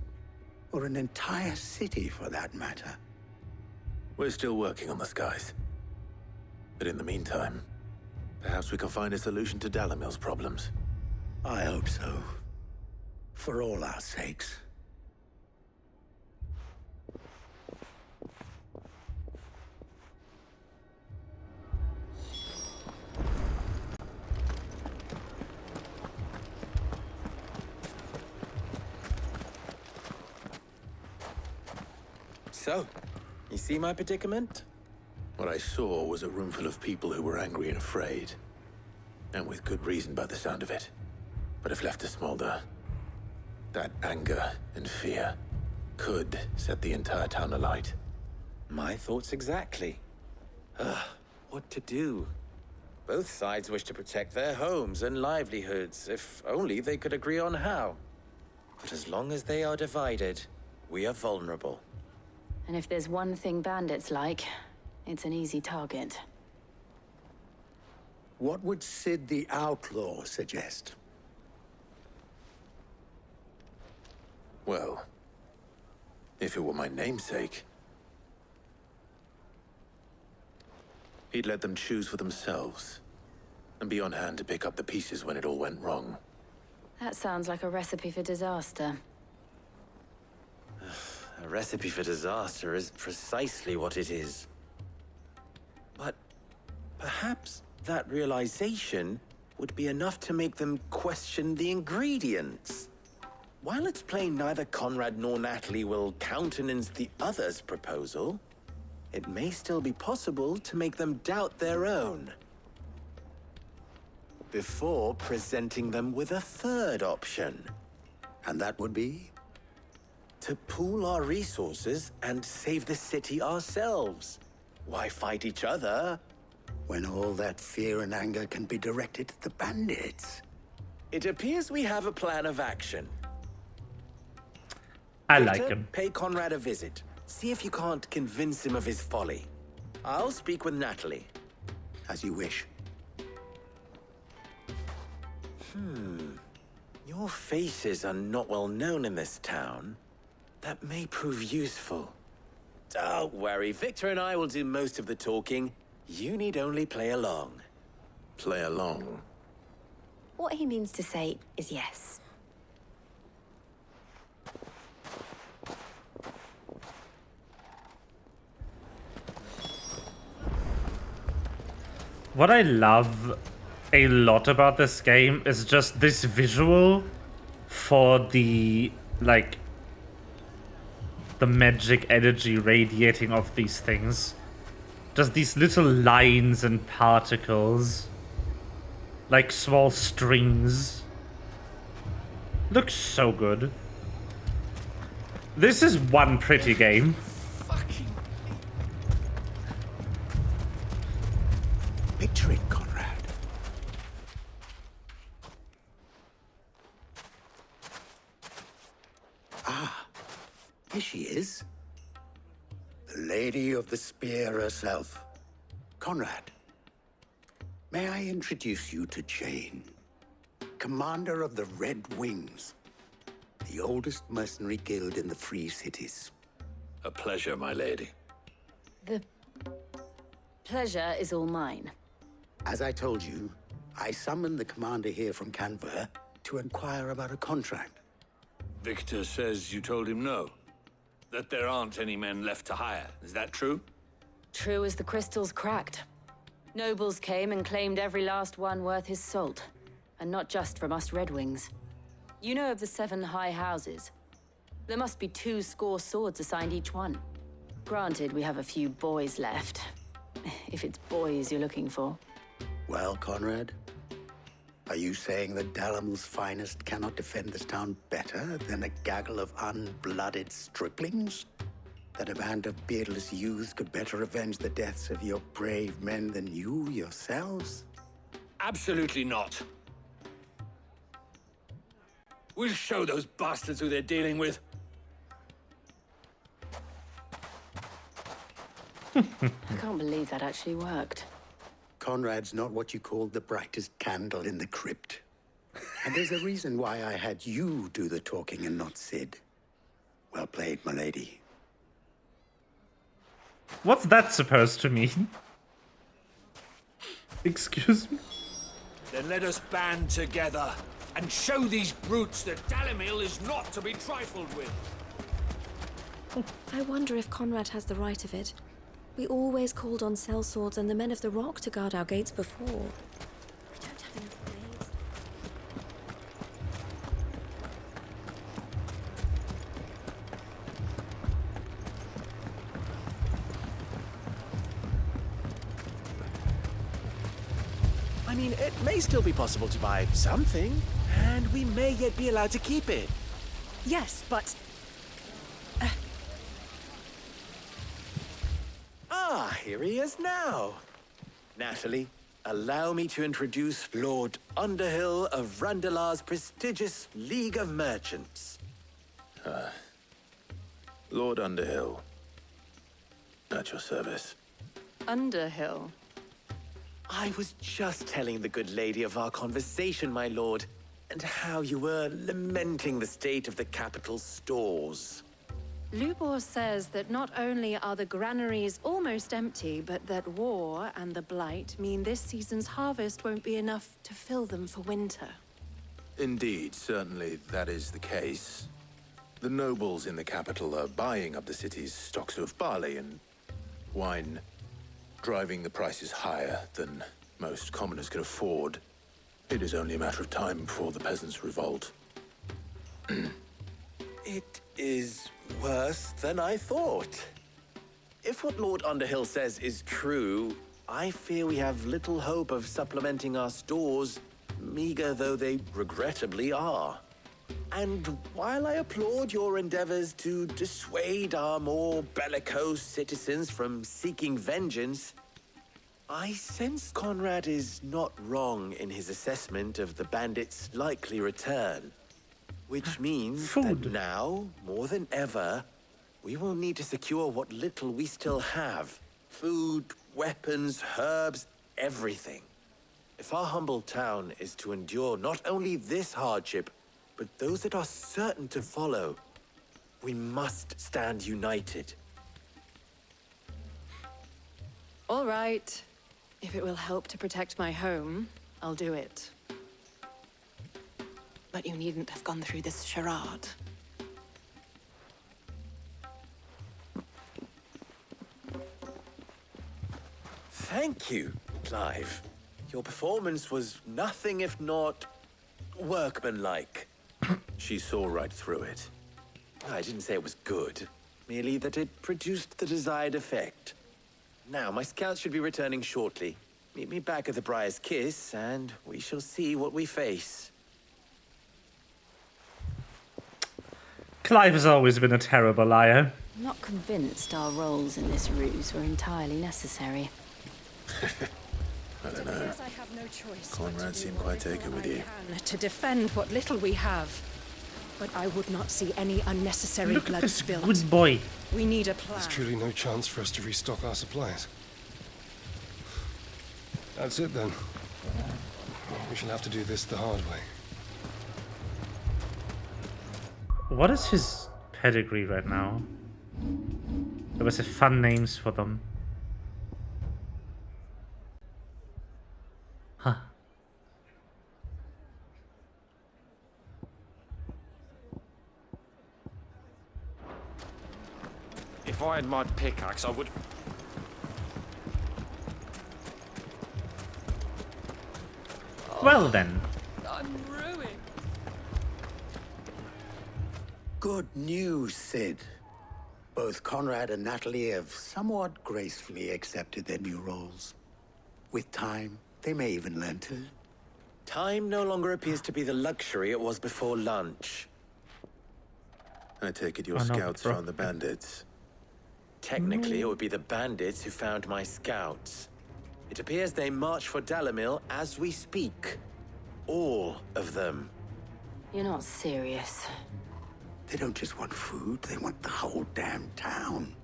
Or an entire city, for that matter. We're still working on the skies. But in the meantime, perhaps we can find a solution to Dalamil's problems. I hope so. For all our sakes. So, you see my predicament? What I saw was a room full of people who were angry and afraid. And with good reason by the sound of it. But if left to smolder, that anger and fear could set the entire town alight. My thoughts exactly. What to do? Both sides wish to protect their homes and livelihoods, if only they could agree on how. But as long as they are divided, we are vulnerable. And if there's one thing bandits like, it's an easy target. What would Sid the Outlaw suggest? Well, if it were my namesake, he'd let them choose for themselves, and be on hand to pick up the pieces when it all went wrong. That sounds like a recipe for disaster. A recipe for disaster is precisely what it is. But perhaps that realization would be enough to make them question the ingredients. While it's plain neither Conrad nor Natalie will countenance the other's proposal, it may still be possible to make them doubt their own. Before presenting them with a third option. And that would be? To pool our resources and save the city ourselves. Why fight each other? When all that fear and anger can be directed at the bandits. It appears we have a plan of action. I Victor, like him. Pay Conrad a visit. See if you can't convince him of his folly. I'll speak with Natalie. As you wish. Your faces are not well known in this town. That may prove useful. Don't worry, Victor and I will do most of the talking. You need only play along. Play along? What he means to say is yes. What I love a lot about this game is just this visual for the, like, the magic energy radiating off these things. Just these little lines and particles. Like small strings. Looks so good. This is one pretty game. Picture it, Conrad. Ah, here she is. The Lady of the Spear herself. Conrad, may I introduce you to Jane, commander of the Red Wings. the oldest mercenary guild in the Free Cities. A pleasure, my lady. The pleasure is all mine. As I told you, I summoned the commander here from Canver to inquire about a contract. Victor says you told him no. That there aren't any men left to hire. Is that true? True as the crystals cracked. Nobles came and claimed every last one worth his salt. And not just from us Red Wings. You know of the 7 high houses. There must be 2 swords assigned each one. Granted, we have a few boys left. If it's boys you're looking for. Well, Conrad, are you saying that Dalamil's finest cannot defend this town better than a gaggle of unblooded striplings? That a band of beardless youths could better avenge the deaths of your brave men than you yourselves? Absolutely not. We'll show those bastards who they're dealing with. I can't believe that actually worked. Conrad's not what you called the brightest candle in the crypt. And there's a reason why I had you do the talking and not Sid. Well played, my lady. What's that supposed to mean? Excuse me? Then let us band together and show these brutes that Dalimil is not to be trifled with. I wonder if Conrad has the right of it. We always called on sellswords and the men of the Rock to guard our gates before. We don't have enough blades. I mean, it may still be possible to buy something, and we may yet be allowed to keep it. Yes, but... Ah, here he is now. Natalie, allow me to introduce Lord Underhill of Randalar's prestigious League of Merchants. Lord Underhill. At your service. Underhill? I was just telling the good lady of our conversation, my lord, and how you were lamenting the state of the capital's stores. Lubor says that not only are the granaries almost empty, but that war and the Blight mean this season's harvest won't be enough to fill them for winter. Indeed, certainly that is the case. The nobles in the capital are buying up the city's stocks of barley and wine, driving the prices higher than most commoners can afford. It is only a matter of time before the peasants revolt. It is worse than I thought. If what Lord Underhill says is true, I fear we have little hope of supplementing our stores, meager though they regrettably are. And while I applaud your endeavors to dissuade our more bellicose citizens from seeking vengeance, I sense Conrad is not wrong in his assessment of the bandits' likely return. Which means that now, more than ever, we will need to secure what little we still have. Food, weapons, herbs, everything. If our humble town is to endure not only this hardship, but those that are certain to follow, we must stand united. All right. If it will help to protect my home, I'll do it. But you needn't have gone through this charade. Thank you, Clive. Your performance was nothing if not workmanlike. She saw right through it. I didn't say it was good, merely that it produced the desired effect. Now, my scouts should be returning shortly. Meet me back at the Briar's Kiss, and we shall see what we face. Clive has always been a terrible liar. I'm not convinced our roles in this ruse were entirely necessary. I don't know. I have no choice Conrad seemed quite taken with you. to defend what little we have. But I would not see any unnecessary Look at blood this spilled. good boy. We need a plan. There's truly no chance for us to restock our supplies. That's it then. We shall have to do this the hard way. What is his pedigree right now? There was a fun names for them. Huh. If I had my pickaxe, I would... Well then. I'm ruined. Good news, Sid. Both Conrad and Natalie have somewhat gracefully accepted their new roles. With time, they may even learn to. Time no longer appears to be the luxury it was before lunch. I take it your Oh, no, scouts bro. found the bandits. Technically, it would be the bandits who found my scouts. It appears they march for Dalimil as we speak. All of them. You're not serious. They don't just want food, they want the whole damn town.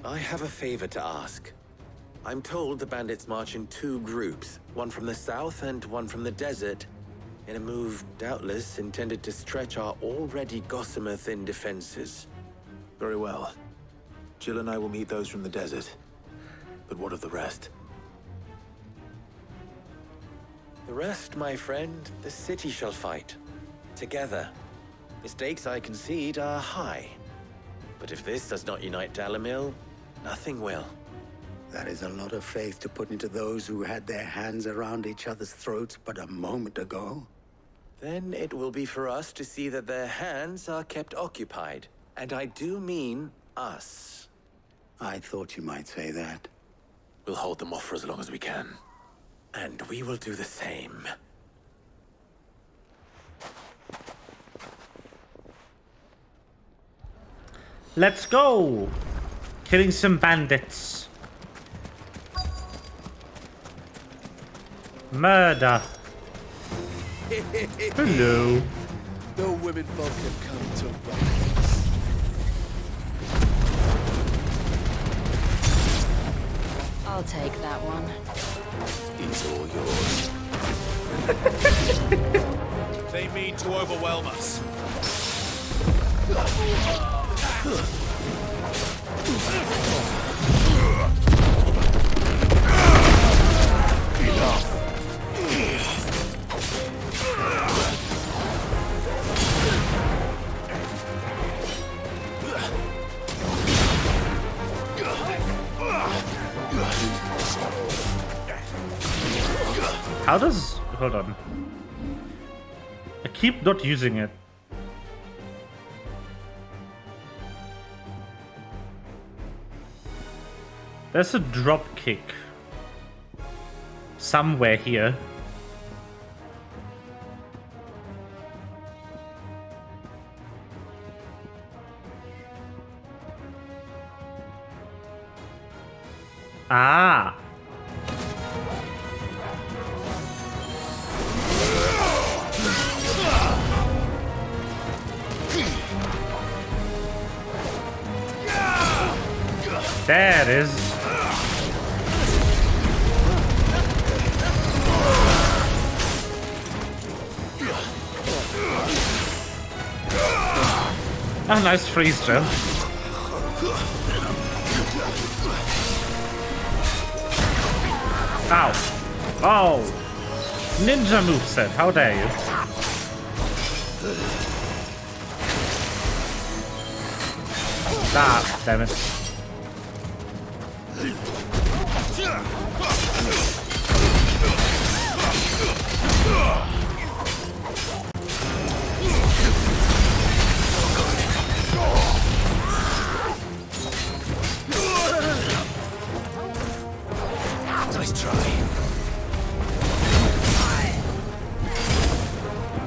I have a favor to ask. I'm told the bandits march in 2 groups, one from the south and one from the desert, in a move doubtless intended to stretch our already gossamer-thin defenses. Very well. Jill and I will meet those from the desert. But what of the rest? The rest, my friend, the city shall fight. Together. The stakes, I concede, are high. But if this does not unite Dalimil, nothing will. That is a lot of faith to put into those who had their hands around each other's throats but a moment ago. Then it will be for us to see that their hands are kept occupied. And I do mean us. I thought you might say that. We'll hold them off for as long as we can. And we will do the same. Let's go! Killing some bandits. Murder. Hello. The women folk have come to rise. I'll take that one. He's all yours. They mean to overwhelm us. Enough. How does... Hold on. I keep not using it. There's a drop kick. Somewhere here. Ah. There it is. Oh, nice freeze jump. Ow. Oh. Ninja moveset, how dare you. Ah, damn it. Nice try.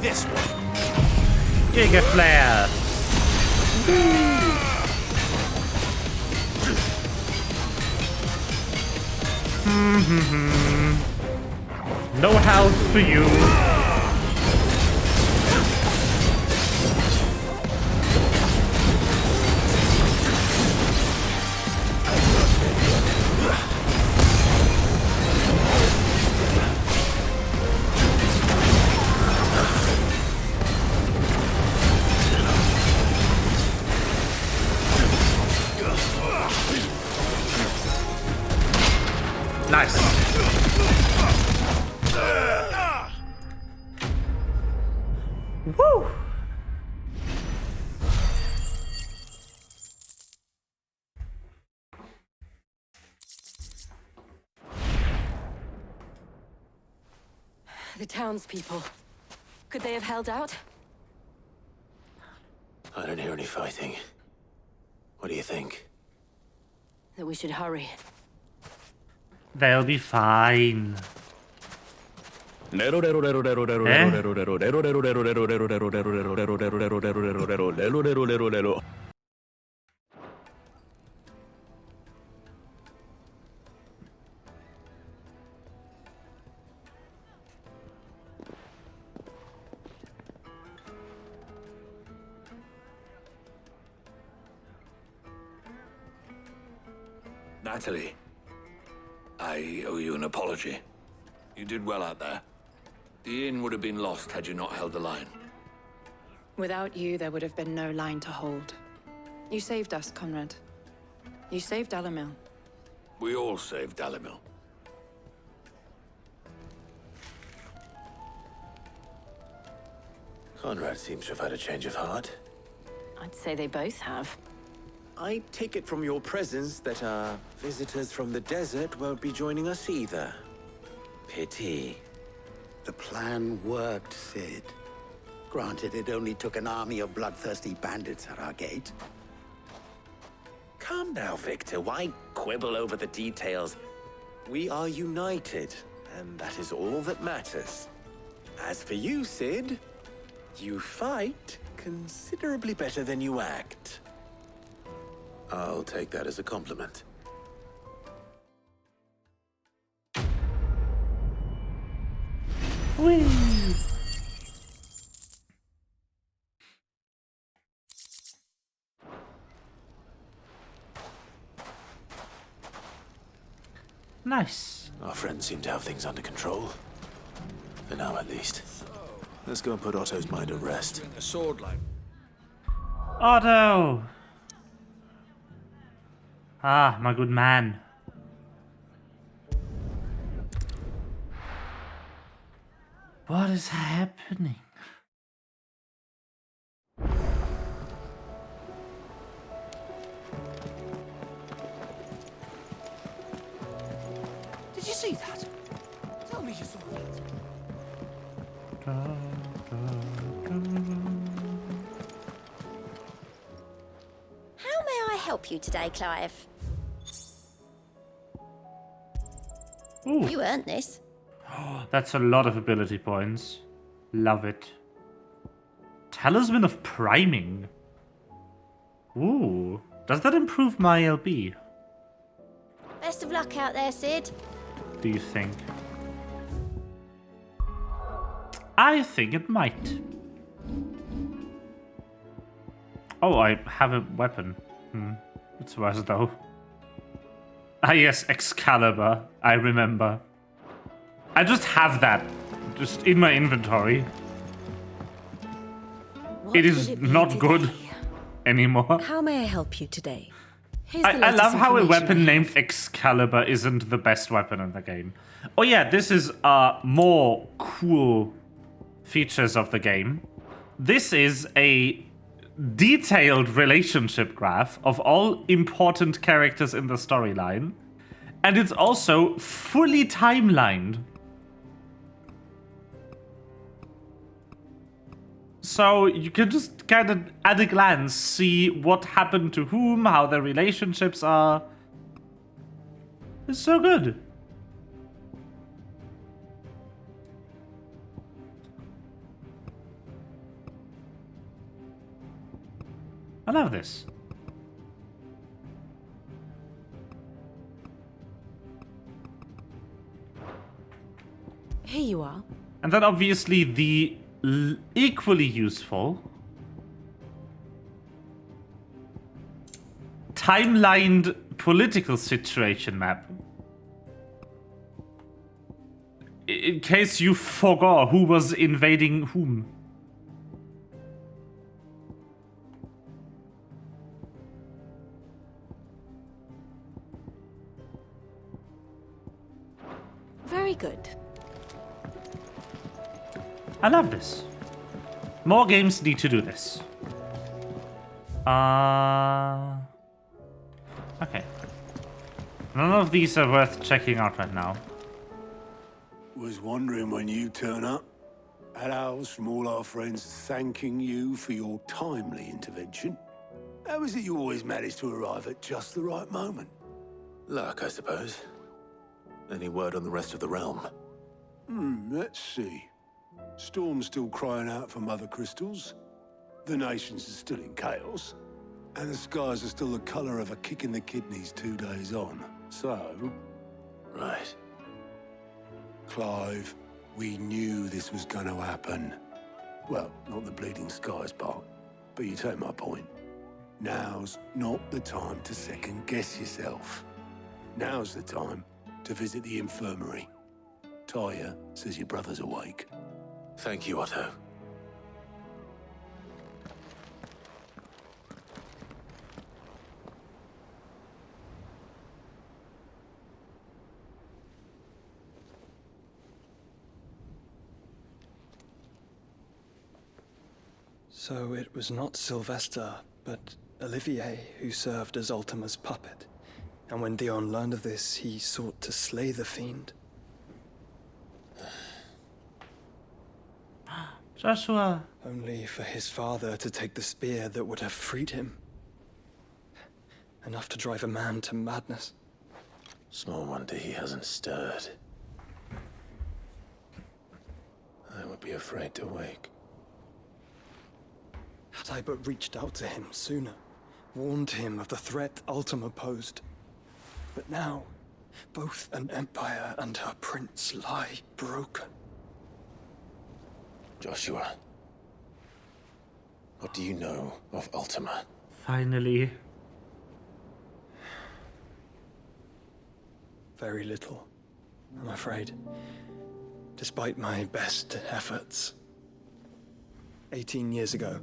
This one. Giga Flare. No health for you. Nice. Woo! The townspeople. Could they have held out? I don't hear any fighting. What do you think? That we should hurry. They'll be fine. Natalie, I owe you an apology. You did well out there. The inn would have been lost had you not held the line. Without you, there would have been no line to hold. You saved us, Conrad. You saved Dalimil. We all saved Dalimil. Conrad seems to have had a change of heart. I'd say they both have. I take it from your presence that our visitors from the desert won't be joining us either. Pity. The plan worked, Sid. Granted, it only took an army of bloodthirsty bandits at our gate. Calm now, Victor. Why quibble over the details? We are united, and that is all that matters. As for you, Sid, you fight considerably better than you act. I'll take that as a compliment. Whee! Nice. Our friends seem to have things under control. For now, at least. Let's go and put Otto's mind at rest. A sword like. Otto! Ah, my good man. What is happening? Did you see that? Tell me you saw that. How may I help you today, Clive? Ooh. You earned this. That's a lot of ability points. Love it. Talisman of Priming. Ooh. Does that improve my LB? Best of luck out there, Sid. Do you think? I think it might. Oh, I have a weapon. It's worse though. Ah yes, Excalibur. I remember. I just have that. Just in my inventory. It is not good anymore. How may I help you today? I love how a weapon named Excalibur isn't the best weapon in the game. Oh yeah, this is more cool features of the game. This is a detailed relationship graph of all important characters in the storyline. And it's also fully timelined. So you can just kind of, at a glance, see what happened to whom, how their relationships are. It's so good. I love this. Here you are. And then obviously the equally useful timelined political situation map. In case you forgot who was invading whom. good. I love this. More games need to do this. Okay. None of these are worth checking out right now. Was wondering when you turn up. Had owls from all our friends thanking you for your timely intervention. How is it you always manage to arrive at just the right moment? Luck, I suppose. Any word on the rest of the realm? Let's see. Storm's still crying out for mother crystals. The nations are still in chaos. And the skies are still the colour of a kick in the kidneys 2 days on. So... Right. Clive, we knew this was going to happen. Well, not the bleeding skies part, but you take my point. Now's not the time to second-guess yourself. Now's the time to visit the infirmary. Tyre says your brother's awake. Thank you, Otto. So it was not Sylvester, but Olivier who served as Ultima's puppet. And when Dion learned of this, he sought to slay the fiend. Joshua. Only for his father to take the spear that would have freed him. Enough to drive a man to madness. Small wonder he hasn't stirred. I would be afraid to wake. Had I but reached out to him sooner, warned him of the threat Ultima posed. But now, both an empire and her prince lie broken. Joshua, what do you know of Ultima? Finally. Very little, I'm afraid. Despite my best efforts. 18 years ago,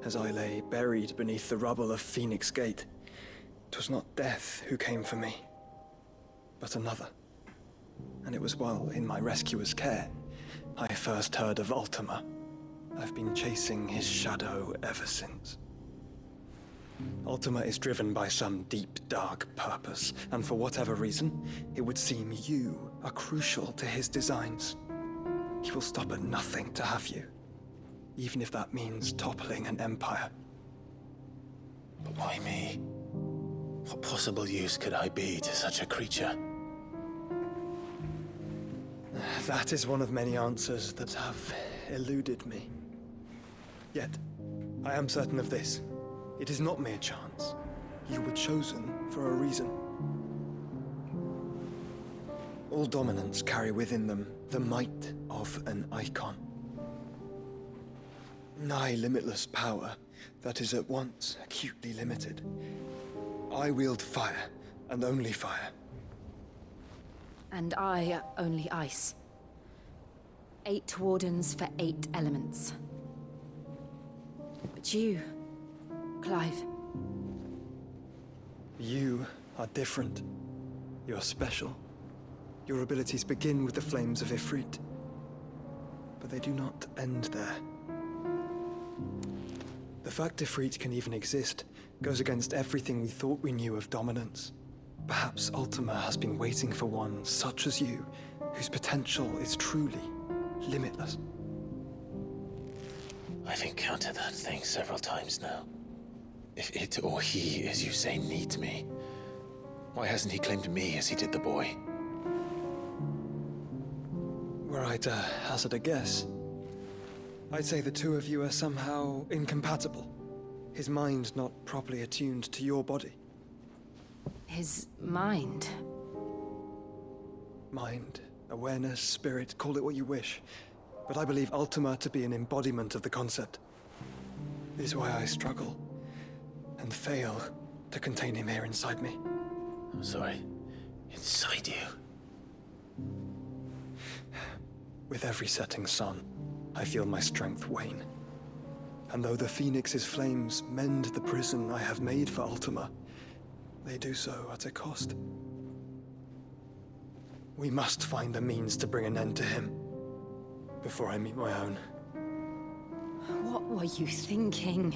as I lay buried beneath the rubble of Phoenix Gate, 'twas not death who came for me, but another. And it was while in my rescuer's care I first heard of Ultima. I've been chasing his shadow ever since. Ultima is driven by some deep, dark purpose, and for whatever reason, it would seem you are crucial to his designs. He will stop at nothing to have you, even if that means toppling an empire. But why me? What possible use could I be to such a creature? That is one of many answers that have eluded me. Yet, I am certain of this. It is not mere chance. You were chosen for a reason. All dominants carry within them the might of an icon. Nigh limitless power that is at once acutely limited. I wield fire, and only fire. And I only ice. 8 wardens for 8 elements. But you, Clive. You are different. You're special. Your abilities begin with the flames of Ifrit. But they do not end there. The fact Ifrit can even exist goes against everything we thought we knew of dominance. Perhaps Ultima has been waiting for one such as you, whose potential is truly limitless. I've encountered that thing several times now. If it or he, as you say, needs me, why hasn't he claimed me as he did the boy? Were I to hazard a guess, I'd say the two of you are somehow incompatible. His mind not properly attuned to your body. His mind? Mind, awareness, spirit, call it what you wish. But I believe Ultima to be an embodiment of the concept. This is why I struggle and fail to contain him here inside me. I'm sorry. Inside you? With every setting sun, I feel my strength wane. And though the Phoenix's flames mend the prison I have made for Ultima, they do so at a cost. We must find a means to bring an end to him before I meet my own. What were you thinking?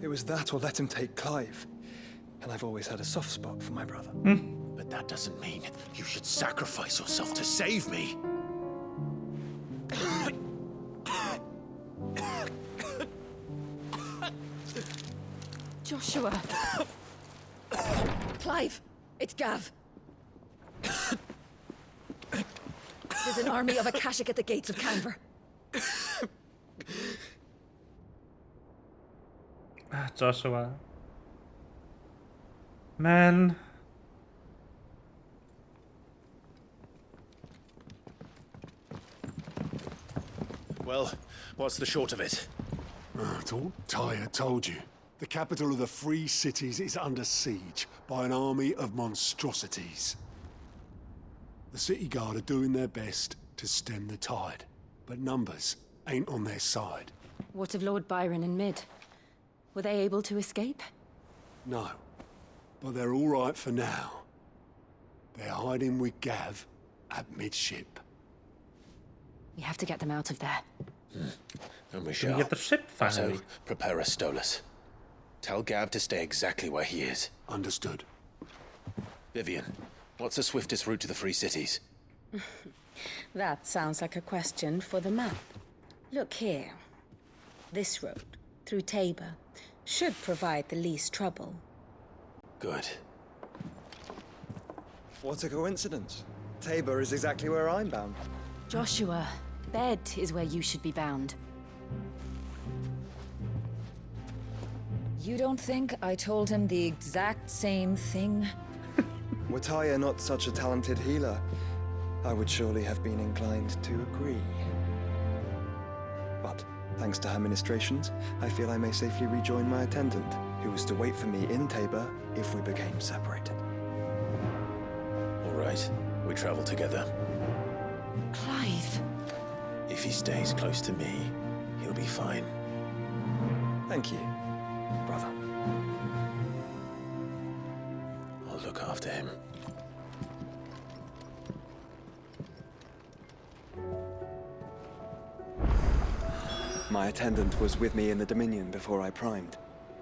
It was that or let him take Clive. And I've always had a soft spot for my brother. But that doesn't mean you should sacrifice yourself to save me. Joshua. Clive, it's Gav. There's an army of Akashic at the gates of Canver. Joshua. Man. Well, what's the short of it? It's all Tyre told you. The capital of the Free Cities is under siege by an army of monstrosities. The city guard are doing their best to stem the tide, but numbers ain't on their side. What of Lord Byron and Mid? Were they able to escape? No, but they're all right for now. They're hiding with Gav at midship. We have to get them out of there. And we Can shall. we get the ship finally? Otto, prepare us, Stolas. Tell Gav to stay exactly where he is. Understood. Vivian, what's the swiftest route to the Free Cities? That sounds like a question for the map. Look here. This road, through Tabor, should provide the least trouble. Good. What a coincidence. Tabor is exactly where I'm bound. Joshua, bed is where you should be bound. You don't think I told him the exact same thing? Were Tyre not such a talented healer, I would surely have been inclined to agree. But, thanks to her ministrations, I feel I may safely rejoin my attendant, who was to wait for me in Tabor if we became separated. All right, we travel together. Clive. If he stays close to me, he'll be fine. Thank you, brother. I'll look after him. My attendant was with me in the Dominion before I primed.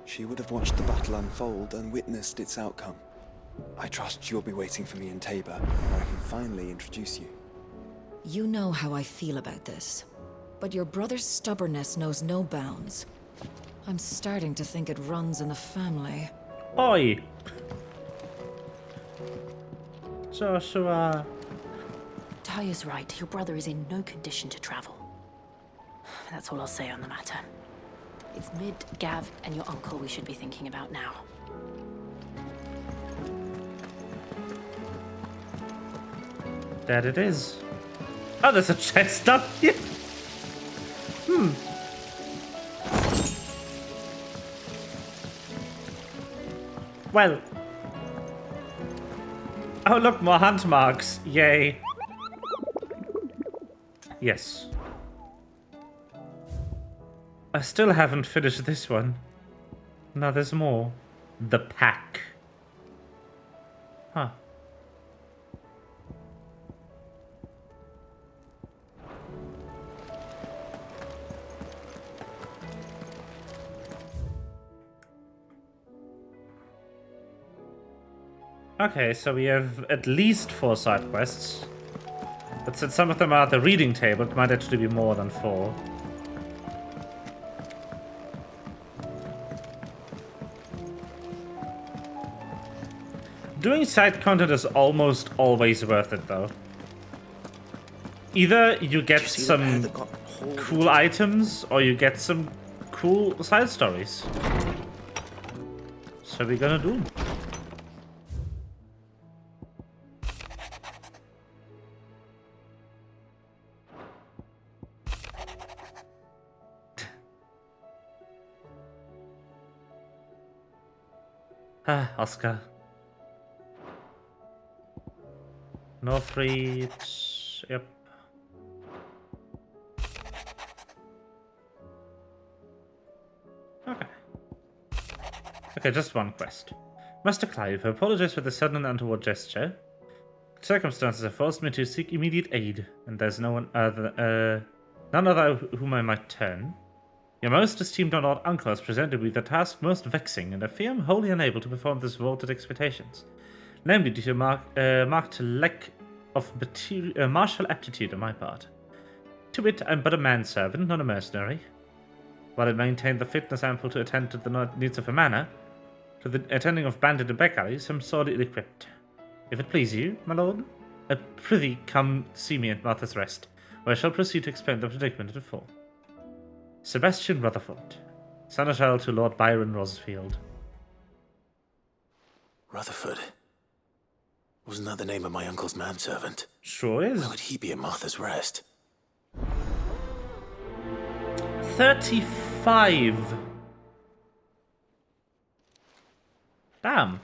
She would have watched the battle unfold and witnessed its outcome. I trust you'll be waiting for me in Tabor, where I can finally introduce you. You know how I feel about this, but your brother's stubbornness knows no bounds. I'm starting to think it runs in the family. Oi! Joshua. Tyre's right. Your brother is in no condition to travel. That's all I'll say on the matter. It's Mid, Gav, and your uncle we should be thinking about now. There it is. Oh, there's a chest up here. Well. Oh, look, more hunt marks. Yay. Yes. I still haven't finished this one. No, there's more. The pack. Huh. Okay, so we have at least 4 side quests. But since some of them are at the reading table, it might actually be more than 4. Doing side content is almost always worth it, though. Either you get some cool items, or you get some cool side stories. So we're gonna do. Ah, Oscar. Northreach. Yep. Okay. Okay, just one quest. Master Clive, I apologize for the sudden and untoward gesture. Circumstances have forced me to seek immediate aid, and there's none other whom I might turn. Your most esteemed Lord Uncle has presented me the task most vexing, and I fear I'm wholly unable to perform this vaulted expectations. Namely, due to marked lack of martial aptitude on my part. To wit, I'm but a manservant, not a mercenary. While I maintain the fitness ample to attend to the needs of a manor, to the attending of bandit and back alleys, I'm sorely ill-equipped. If it please you, my lord, I prithee come see me at Martha's Rest, where I shall proceed to explain the predicament in full. Sebastian Rutherford, seneschal to Lord Byron Rosfield. Rutherford? Wasn't that the name of my uncle's manservant? Sure is. Why would he be at Martha's Rest? 35. Damn.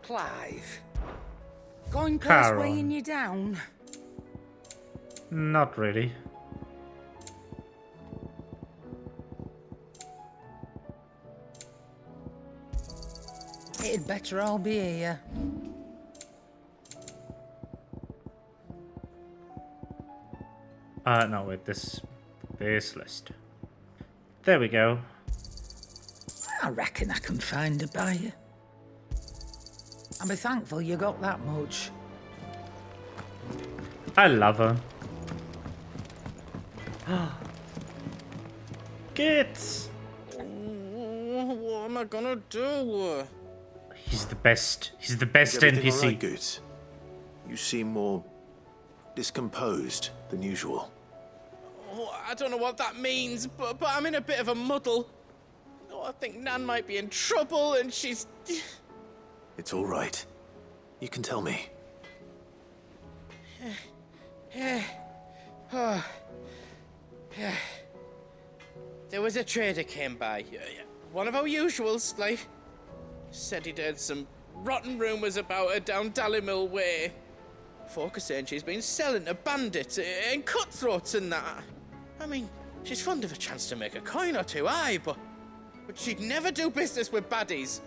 Clive. Going close Carol. weighing you down? Not really. It'd better all be here. No, wait, this list. There we go. I reckon I can find a buyer. I'll be thankful you got that much. I love her. Gits! What am I gonna do? He's the best. He's the best Is everything NPC. all right, Goots? You seem more discomposed than usual. Oh, I don't know what that means, but I'm in a bit of a muddle. Oh, I think Nan might be in trouble, and she's... It's all right. You can tell me. There was a trader came by. One of our usuals, like. Said he'd heard some rotten rumours about her down Dallimil Way. Folk are saying she's been selling to bandits and cutthroats and that. I mean, she's fond of a chance to make a coin or two, aye, but she'd never do business with baddies.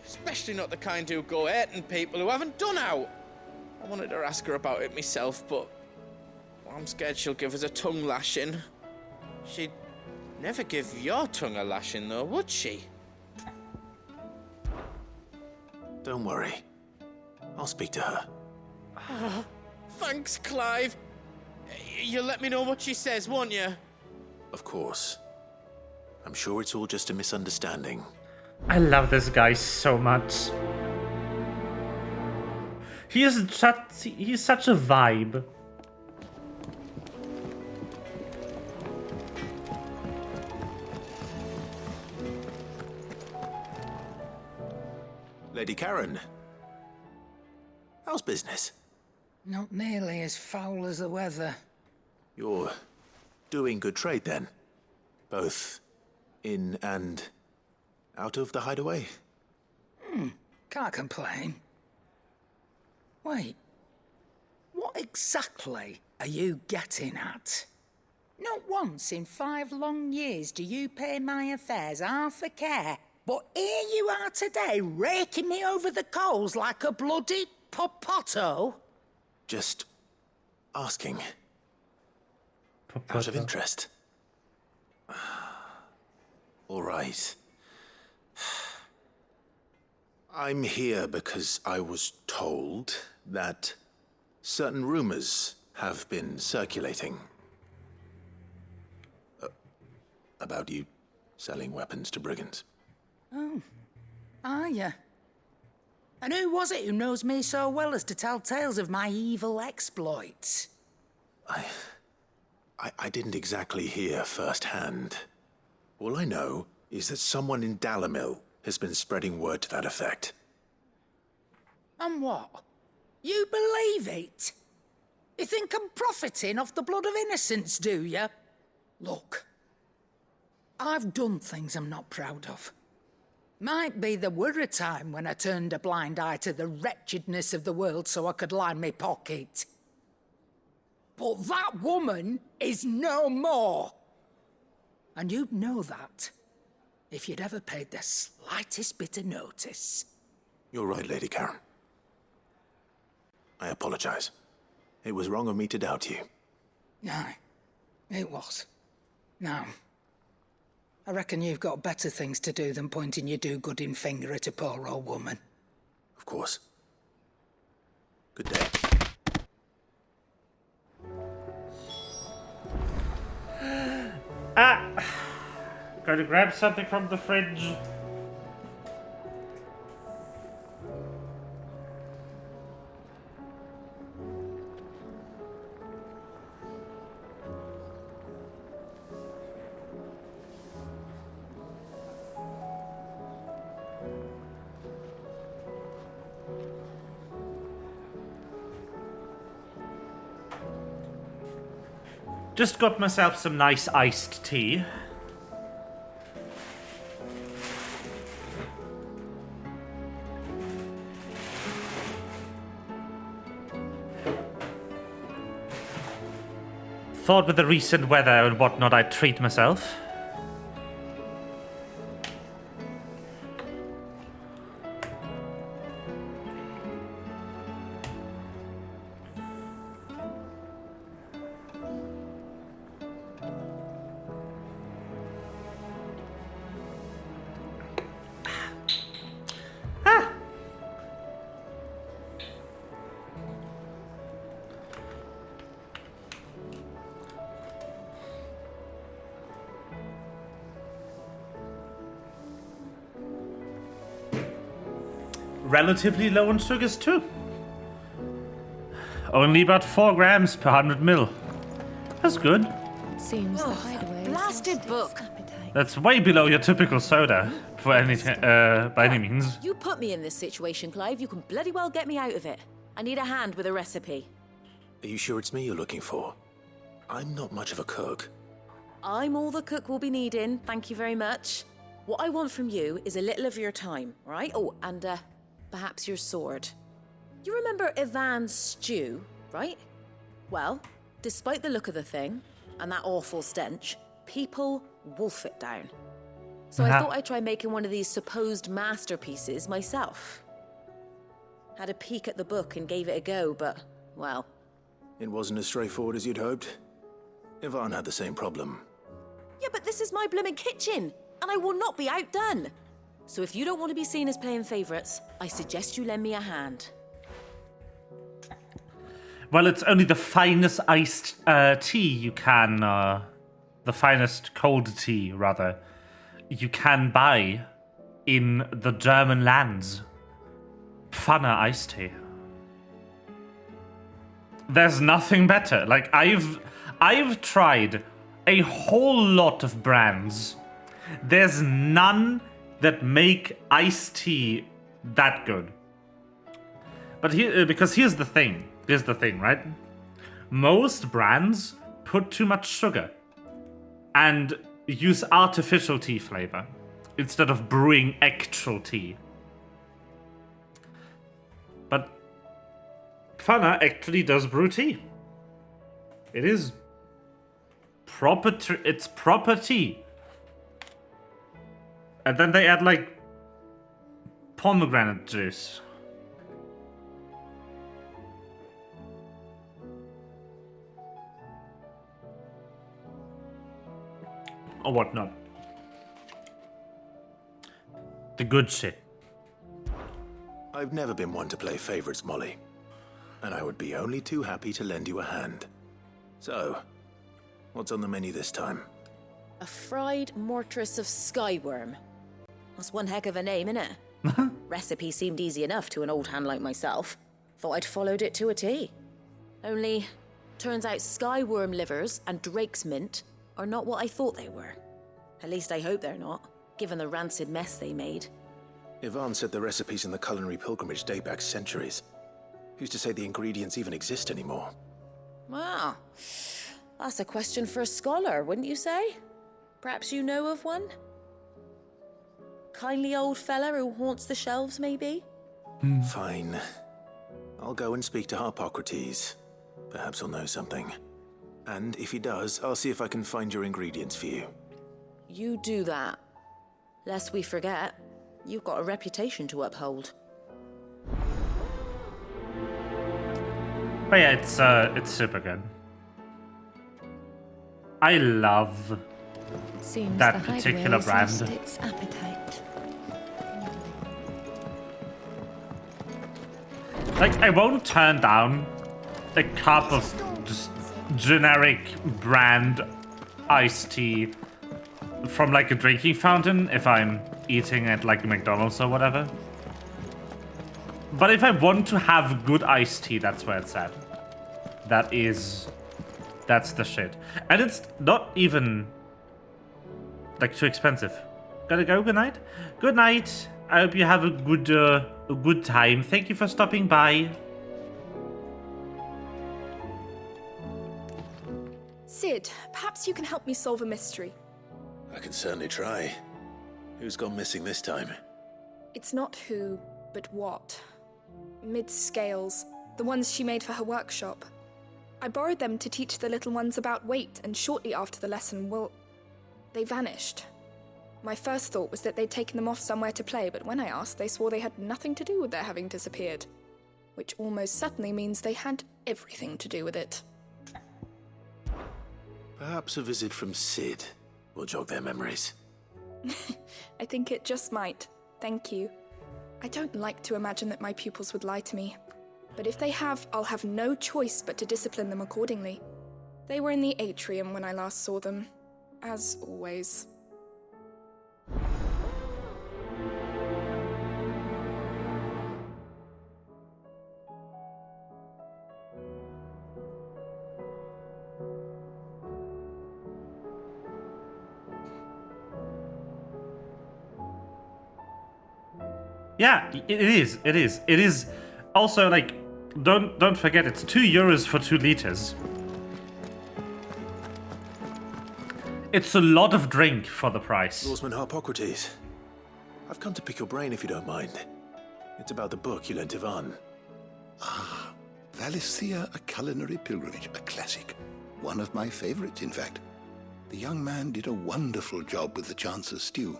Especially not the kind who go hurting people who haven't done out. I wanted to ask her about it myself, but I'm scared she'll give us a tongue lashing. She'd never give your tongue a lashing, though, would she? Don't worry. I'll speak to her. Oh, thanks, Clive. You'll let me know what she says, won't you? Of course. I'm sure it's all just a misunderstanding. I love this guy so much. He's such a vibe. Lady Karen. How's business? Not nearly as foul as the weather. You're doing good trade then? Both in and out of the hideaway? Can't complain. Wait. What exactly are you getting at? Not once in 5 long years do you pay my affairs half a care. But here you are today, raking me over the coals like a bloody popoto. Just asking. Out of interest. All right. I'm here because I was told that certain rumors have been circulating about you selling weapons to brigands. Oh, are ya? And who was it who knows me so well as to tell tales of my evil exploits? I didn't exactly hear firsthand. All I know is that someone in Dallimil has been spreading word to that effect. And what? You believe it? You think I'm profiting off the blood of innocents, do you? Look, I've done things I'm not proud of. Might be there were a time when I turned a blind eye to the wretchedness of the world so I could line my pocket. But that woman is no more. And you'd know that if you'd ever paid the slightest bit of notice. You're right, Lady Karen. I apologize. It was wrong of me to doubt you. No, it was. Now, I reckon you've got better things to do than pointing your do-gooding finger at a poor old woman. Of course. Good day. Gotta grab something from the fridge. Just got myself some nice iced tea. Thought with the recent weather and whatnot I'd treat myself. Relatively low on sugars too. Only about 4 grams per 100 ml. That's good. Seems the hideaway. Blasted book. That's way below your typical soda for any by any means. You put me in this situation, Clive. You can bloody well get me out of it. I need a hand with a recipe. Are you sure it's me you're looking for? I'm not much of a cook. I'm all the cook will be needing. Thank you very much. What I want from you is a little of your time, right? Oh, and perhaps your sword. You remember Ivan's stew, right? Well, despite the look of the thing and that awful stench, people wolf it down. So I thought I'd try making one of these supposed masterpieces myself. Had a peek at the book and gave it a go, but, well... It wasn't as straightforward as you'd hoped. Ivan had the same problem. Yeah, but this is my blimmin' kitchen, and I will not be outdone. So if you don't want to be seen as playing favourites, I suggest you lend me a hand. Well, it's only the finest iced tea you can, the finest cold tea, rather, you can buy in the German lands. Pfanne iced tea. There's nothing better. Like, I've tried a whole lot of brands. There's none that make iced tea that good. But because here's the thing, right? Most brands put too much sugar and use artificial tea flavor instead of brewing actual tea. But Pfanne actually does brew tea. It is proper. It's proper tea. And then they add, like, pomegranate juice. Or whatnot. The good shit. I've never been one to play favorites, Molly. And I would be only too happy to lend you a hand. So, what's on the menu this time? A fried mortress of skyworm. That's one heck of a name, innit? Recipe seemed easy enough to an old hand like myself. Thought I'd followed it to a T. Only, turns out skyworm livers and drake's mint are not what I thought they were. At least I hope they're not, given the rancid mess they made. Ivan said the recipes in the culinary pilgrimage date back centuries. Who's to say the ingredients even exist anymore? Wow. That's a question for a scholar, wouldn't you say? Perhaps you know of one? Kindly old fella who haunts the shelves, maybe? Fine. I'll go and speak to Harpocrates. Perhaps he'll know something. And if he does, I'll see if I can find your ingredients for you. You do that. Lest we forget, you've got a reputation to uphold. But yeah, it's super good. I love Seems that the particular hideaway's brand. lost its appetite. Like, I won't turn down a cup of just generic brand iced tea from like a drinking fountain if I'm eating at like a McDonald's or whatever. But if I want to have good iced tea, that's where it's at. That's the shit. And it's not even like too expensive. Gotta go, good night? Good night. I hope you have a good time. Thank you for stopping by. Sid, perhaps you can help me solve a mystery. I can certainly try. Who's gone missing this time? It's not who, but what. Mid-scales, the ones she made for her workshop. I borrowed them to teach the little ones about weight, and shortly after the lesson, they vanished. My first thought was that they'd taken them off somewhere to play, but when I asked, they swore they had nothing to do with their having disappeared. Which almost certainly means they had everything to do with it. Perhaps a visit from Sid will jog their memories. I think it just might. Thank you. I don't like to imagine that my pupils would lie to me. But if they have, I'll have no choice but to discipline them accordingly. They were in the atrium when I last saw them. As always. Yeah, it is. It is also like, don't forget, it's €2 for 2 liters. It's a lot of drink for the price. Lawsman Harpocrates, I've come to pick your brain if you don't mind. It's about the book you lent Ivan. Ah, Valisthea, A Culinary Pilgrimage, a classic. One of my favorites, in fact. The young man did a wonderful job with the Chance's stew.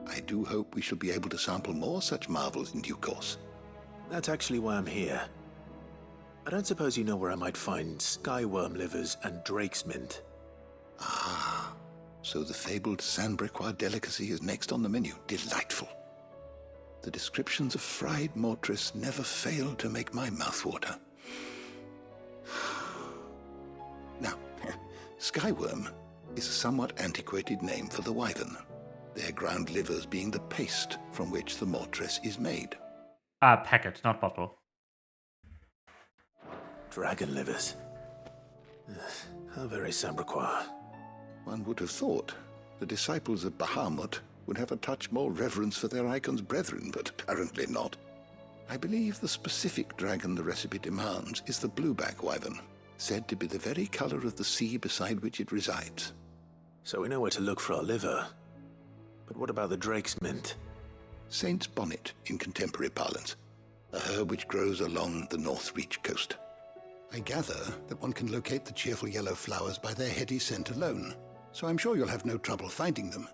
I do hope we shall be able to sample more such marvels in due course. That's actually why I'm here. I don't suppose you know where I might find skyworm livers and drake's mint. Ah, so the fabled Sanbriquois delicacy is next on the menu. Delightful. The descriptions of fried mortress never fail to make my mouth water. Now, skyworm is a somewhat antiquated name for the wyvern, their ground livers being the paste from which the mortress is made. Packet, not bottle. Dragon livers. How very Sambriquois. One would have thought the disciples of Bahamut would have a touch more reverence for their icon's brethren, but apparently not. I believe the specific dragon the recipe demands is the blueback wyvern, said to be the very color of the sea beside which it resides. So we know where to look for our liver. But what about the drake's mint? Saint's bonnet in contemporary parlance, a herb which grows along the North Reach coast. I gather that one can locate the cheerful yellow flowers by their heady scent alone, so I'm sure you'll have no trouble finding them.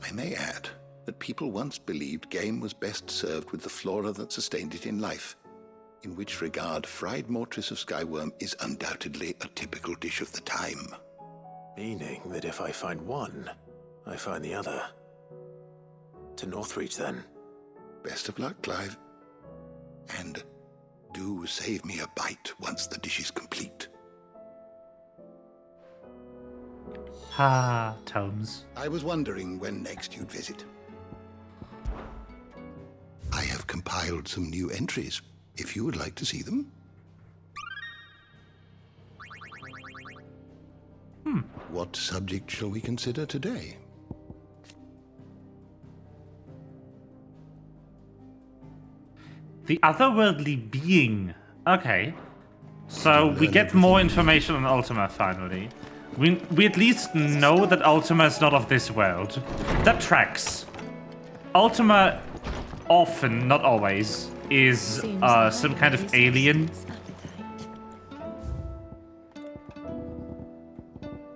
I may add that people once believed game was best served with the flora that sustained it in life, in which regard fried mortress of skyworm is undoubtedly a typical dish of the time. Meaning that if I find one, I find the other. To Northreach, then. Best of luck, Clive. And do save me a bite once the dish is complete. Ah, tomes. I was wondering when next you'd visit. I have compiled some new entries, if you would like to see them. What subject shall we consider today? The otherworldly being. Okay. So we get more information on Ultima finally. We at least know that Ultima is not of this world. That tracks. Ultima often, not always, is some kind of alien.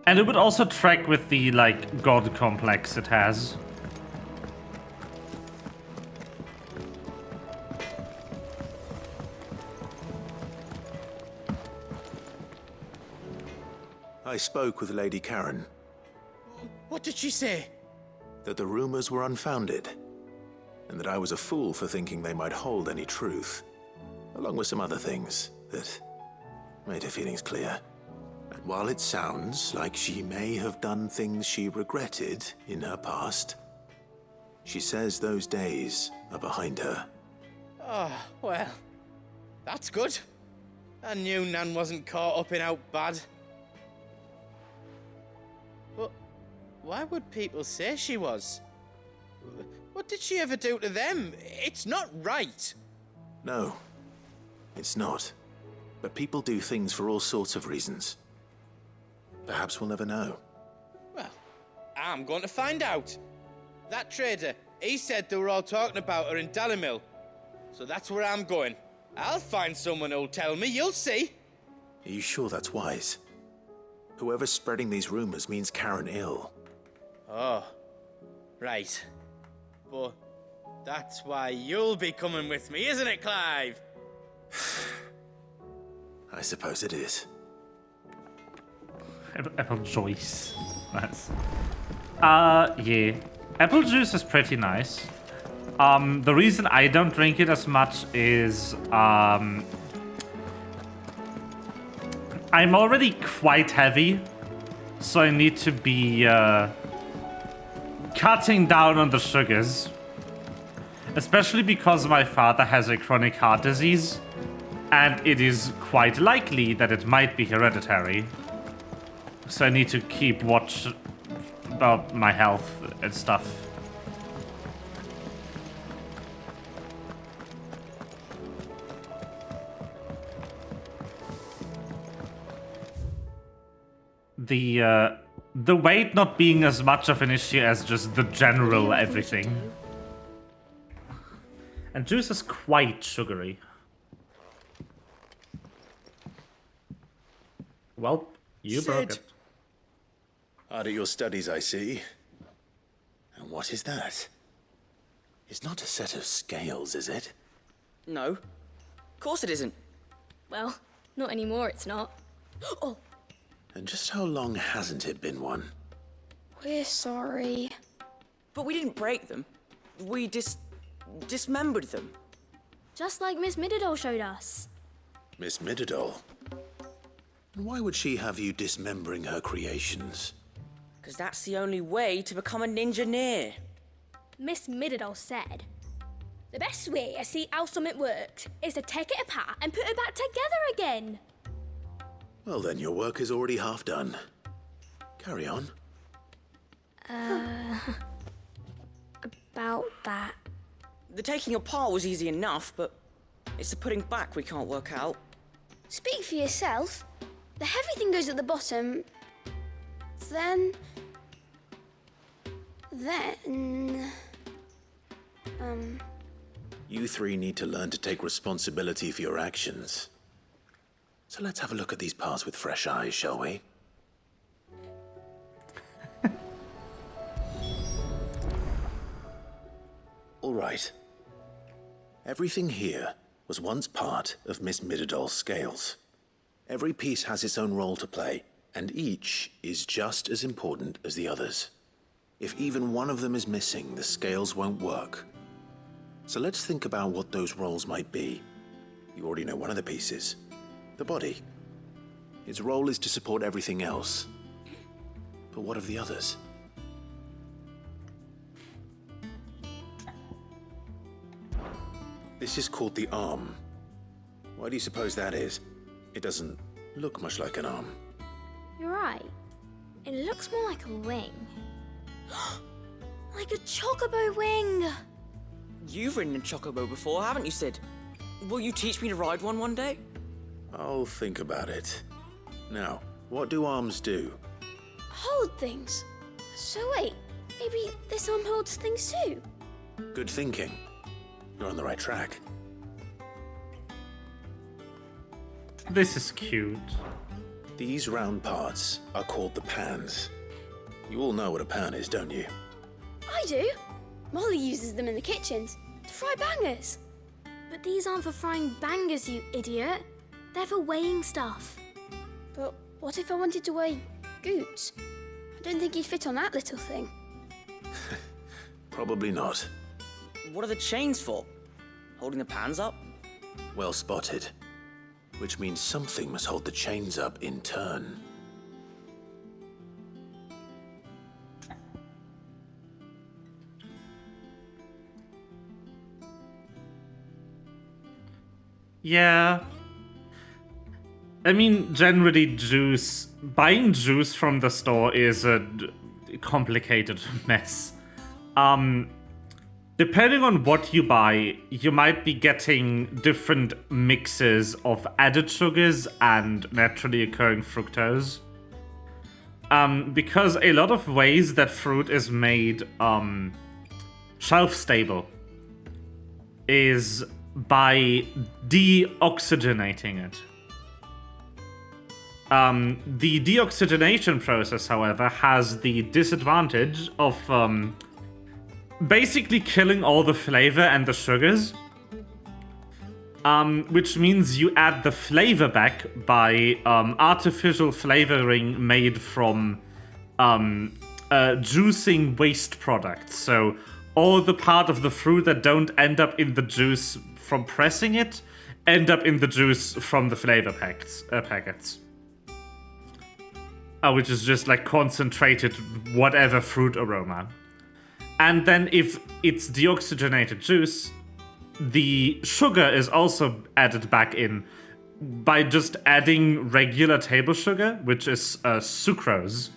And it would also track with the, like, god complex it has. I spoke with Lady Karen. What did she say? That the rumors were unfounded, and that I was a fool for thinking they might hold any truth, along with some other things that made her feelings clear. And while it sounds like she may have done things she regretted in her past, she says those days are behind her. Oh, well, that's good. I knew Nan wasn't caught up in out bad. But why would people say she was? What did she ever do to them? It's not right. No, it's not. But people do things for all sorts of reasons. Perhaps we'll never know. Well, I'm going to find out. That trader, he said they were all talking about her in Dalimil. So that's where I'm going. I'll find someone who'll tell me, you'll see. Are you sure that's wise? Whoever's spreading these rumors means Karen ill. Oh, right. But that's why you'll be coming with me, isn't it, Clive? I suppose it is. Apple juice. Nice. Yeah. Apple juice is pretty nice. The reason I don't drink it as much is, I'm already quite heavy, so I need to be, cutting down on the sugars. Especially because my father has a chronic heart disease, and it is quite likely that it might be hereditary. So I need to keep watch about my health and stuff. The weight not being as much of an issue as just the general everything. And juice is quite sugary. Well, you broke it. Hard at your studies, I see. And what is that? It's not a set of scales, is it? No. Of course it isn't. Well, not anymore, it's not. Oh! And just how long hasn't it been one? We're sorry. But we didn't break them. We dismembered them. Just like Miss Mididol showed us. Miss Mididol? Why would she have you dismembering her creations? Because that's the only way to become a ninja-neer. Miss Mididol said, the best way to see how something works is to take it apart and put it back together again. Well then, your work is already half done. Carry on. About that. The taking apart was easy enough, but it's the putting back we can't work out. Speak for yourself. The heavy thing goes at the bottom. Then... You three need to learn to take responsibility for your actions. So let's have a look at these parts with fresh eyes, shall we? All right. Everything here was once part of Miss Mididol's scales. Every piece has its own role to play, and each is just as important as the others. If even one of them is missing, the scales won't work. So let's think about what those roles might be. You already know one of the pieces. The body. Its role is to support everything else. But what of the others? This is called the arm. Why do you suppose that is? It doesn't look much like an arm. You're right. It looks more like a wing. Like a chocobo wing! You've ridden a chocobo before, haven't you, Sid? Will you teach me to ride one day? I'll think about it. Now, what do arms do? Hold things. So wait, maybe this arm holds things too? Good thinking. You're on the right track. This is cute. These round parts are called the pans. You all know what a pan is, don't you? I do. Molly uses them in the kitchens to fry bangers. But these aren't for frying bangers, you idiot. They're for weighing stuff. But what if I wanted to weigh goots? I don't think he'd fit on that little thing. Probably not. What are the chains for? Holding the pans up? Well spotted. Which means something must hold the chains up in turn. Yeah. I mean, generally buying juice from the store is a complicated mess. Depending on what you buy, you might be getting different mixes of added sugars and naturally occurring fructose. Because a lot of ways that fruit is made shelf stable is by deoxygenating it. The deoxygenation process, however, has the disadvantage of basically killing all the flavor and the sugars, which means you add the flavor back by artificial flavoring made from juicing waste products. So all the part of the fruit that don't end up in the juice from pressing it end up in the juice from the flavor packets. Which is just like concentrated whatever fruit aroma. And then if it's deoxygenated juice, the sugar is also added back in by just adding regular table sugar, which is sucrose.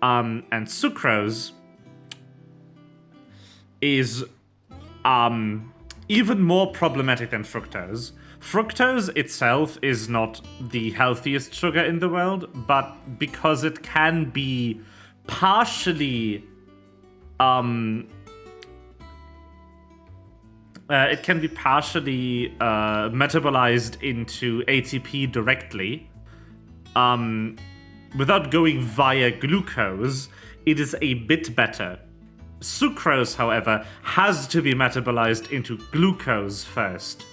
And sucrose is even more problematic than fructose. Fructose itself is not the healthiest sugar in the world, but because it can be partially metabolized into ATP directly, without going via glucose, it is a bit better. Sucrose, however, has to be metabolized into glucose first.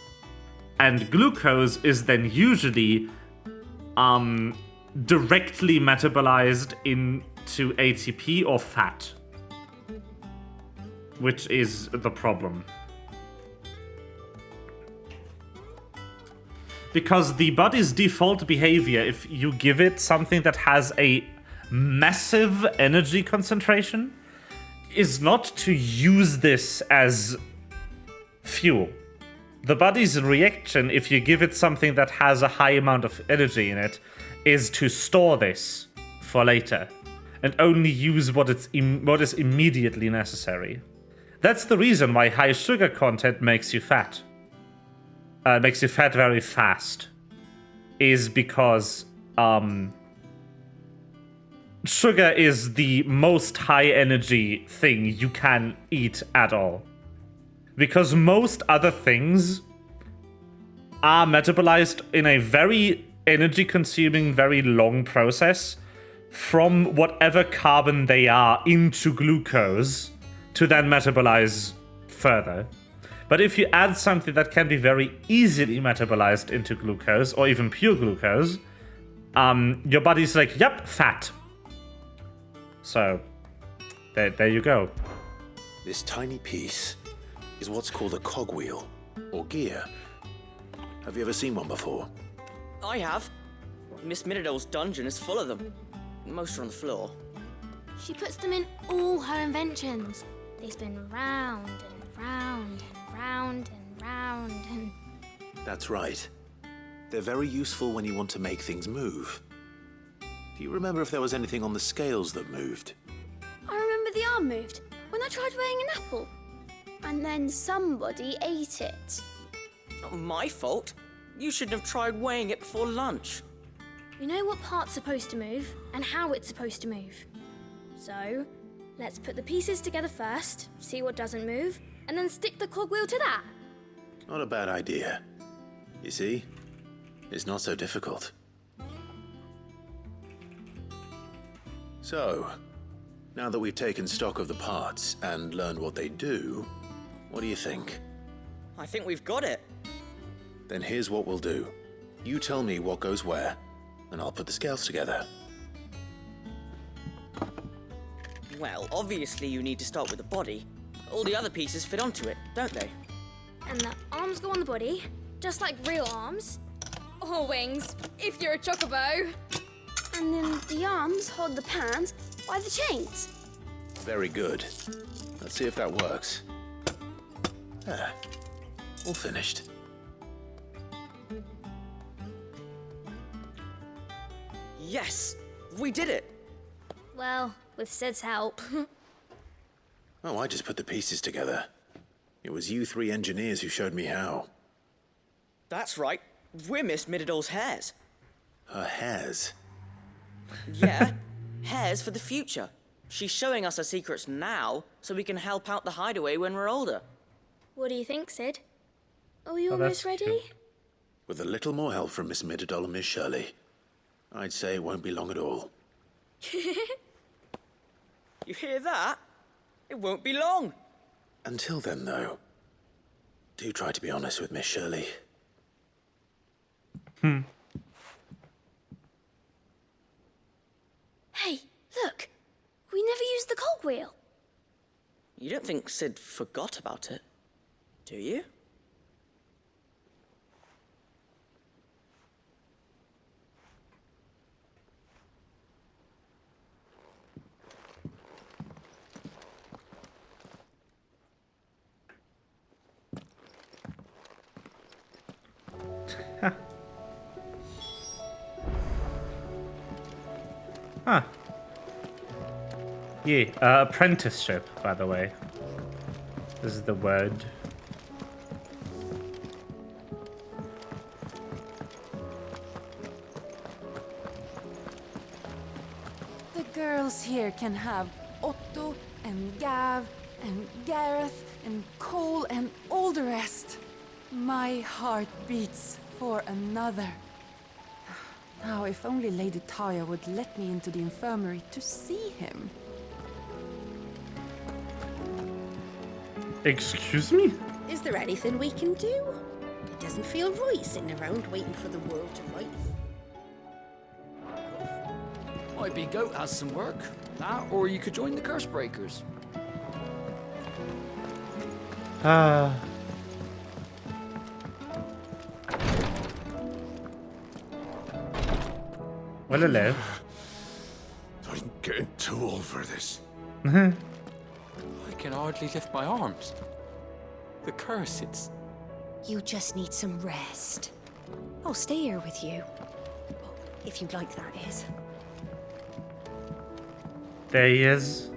And glucose is then usually directly metabolized into ATP or fat, which is the problem. Because the body's default behavior, if you give it something that has a massive energy concentration, is not to use this as fuel. The body's reaction, if you give it something that has a high amount of energy in it, is to store this for later and only use what is immediately necessary. That's the reason why high sugar content makes you fat. Makes you fat very fast. Is because sugar is the most high energy thing you can eat at all. Because most other things are metabolized in a very energy consuming, very long process from whatever carbon they are into glucose to then metabolize further. But if you add something that can be very easily metabolized into glucose or even pure glucose, your body's like, yep, fat. So, there you go. This tiny piece is what's called a cogwheel, or gear. Have you ever seen one before? I have. Miss Miradol's dungeon is full of them. Most are on the floor. She puts them in all her inventions. They spin round and round and round and round and... That's right. They're very useful when you want to make things move. Do you remember if there was anything on the scales that moved? I remember the arm moved when I tried weighing an apple. And then somebody ate it. Not my fault. You shouldn't have tried weighing it before lunch. We know what part's supposed to move and how it's supposed to move. So, let's put the pieces together first, see what doesn't move, and then stick the cogwheel to that. Not a bad idea. You see? It's not so difficult. So, now that we've taken stock of the parts and learned what they do, what do you think? I think we've got it. Then here's what we'll do. You tell me what goes where, and I'll put the scales together. Well, obviously you need to start with the body. All the other pieces fit onto it, don't they? And the arms go on the body, just like real arms. Or wings, if you're a chocobo. And then the arms hold the pans by the chains. Very good. Let's see if that works. There. All finished. Yes! We did it! Well, with Sid's help. Oh, I just put the pieces together. It was you three engineers who showed me how. That's right. We're Miss Mididol's hairs. Her hairs? Yeah, hairs for the future. She's showing us her secrets now, so we can help out the hideaway when we're older. What do you think, Sid? Are we Oh, almost that's ready? With a little more help from Miss Mididol and Miss Shirley, I'd say it won't be long at all. You hear that? It won't be long. Until then, though, do try to be honest with Miss Shirley. Hey, look! We never used the cogwheel. You don't think Sid forgot about it, do you? Huh. Yeah, apprenticeship, by the way. This is the word. The girls here can have Otto and Gav and Gareth and Cole and all the rest. My heart beats for another. Now, if only Lady Taya would let me into the infirmary to see him. Excuse me? Is there anything we can do? It doesn't feel right sitting around waiting for the world to right. Might be Goat has some work. That, or you could join the Curse Breakers. Ah. Well, hello. I'm getting too old for this. I can hardly lift my arms. The curse, it's... You just need some rest. I'll stay here with you. If you'd like, that is. There he is.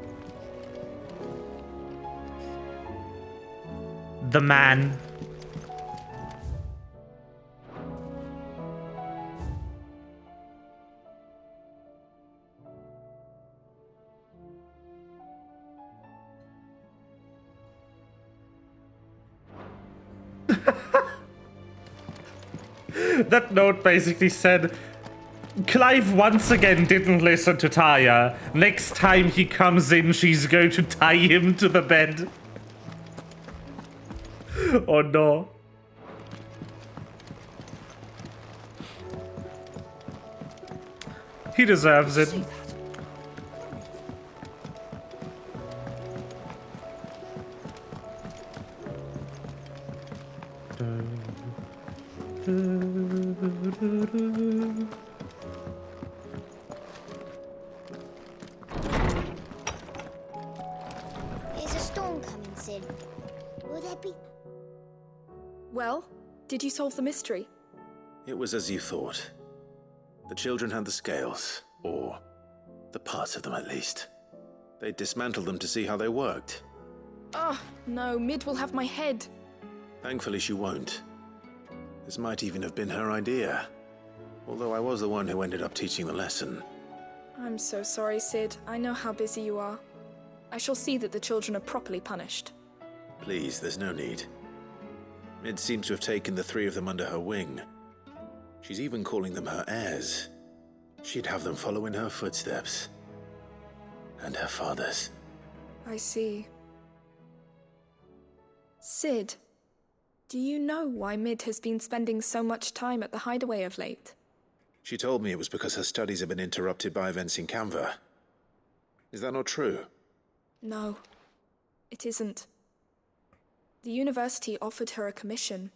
The man. That note basically said, Clive once again didn't listen to Taya. Next time he comes in, she's going to tie him to the bed. Oh no. He deserves it. There's a storm coming, Sid. Will there be... Well, did you solve the mystery? It was as you thought. The children had the scales, or the parts of them at least. They dismantled them to see how they worked. Oh, no, Mid will have my head. Thankfully she won't. This might even have been her idea. Although I was the one who ended up teaching the lesson. I'm so sorry, Sid. I know how busy you are. I shall see that the children are properly punished. Please, there's no need. Mid seems to have taken the three of them under her wing. She's even calling them her heirs. She'd have them follow in her footsteps. And her father's. I see. Sid, do you know why Mid has been spending so much time at the hideaway of late? She told me it was because her studies have been interrupted by events in Canva. Is that not true? No, it isn't. The university offered her a commission.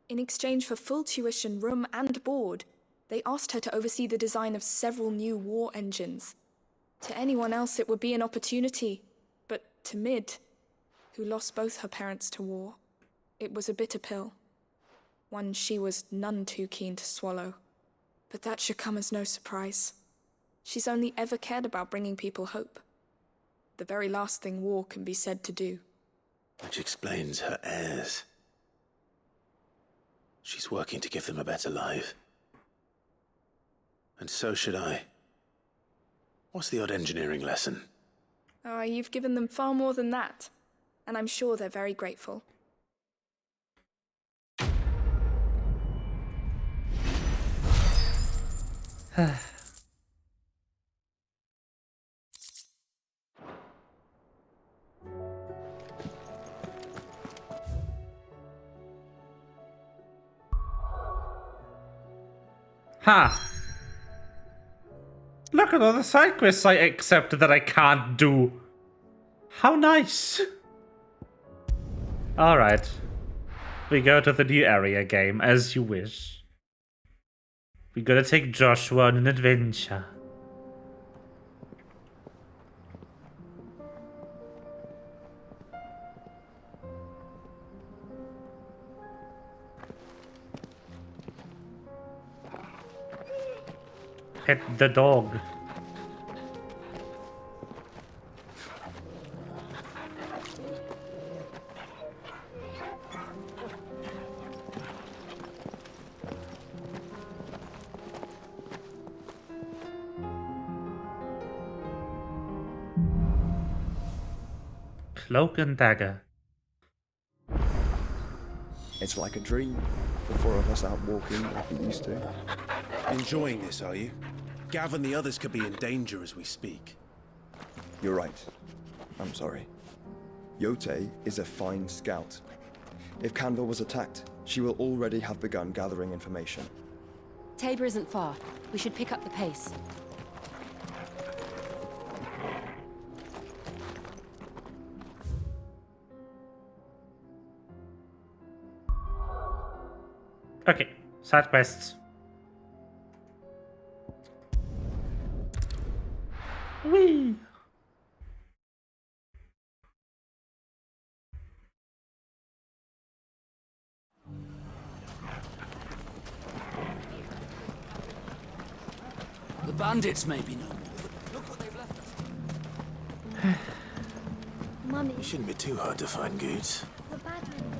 In exchange for full tuition, room, and board, they asked her to oversee the design of several new war engines. To anyone else, it would be an opportunity, but to Mid, who lost both her parents to war, it was a bitter pill. One she was none too keen to swallow. But that should come as no surprise. She's only ever cared about bringing people hope. The very last thing war can be said to do. Which explains her heirs. She's working to give them a better life. And so should I. What's the odd engineering lesson? Oh, you've given them far more than that. And I'm sure they're very grateful. Ha! Look at all the side quests I accepted that I can't do. How nice! Alright. We go to the new area game, as you wish. We gotta take Joshua on an adventure. Pet the dog. Cloak and dagger. It's like a dream. The four of us out walking like we used to. Enjoying this, are you? Gav and the others could be in danger as we speak. You're right. I'm sorry. Yote is a fine scout. If Canva was attacked, she will already have begun gathering information. Tabor isn't far. We should pick up the pace. Okay, side quests. Whee! The bandits may be no more, but look what they've left us. Mummy. It shouldn't be too hard to find goods. The bad men.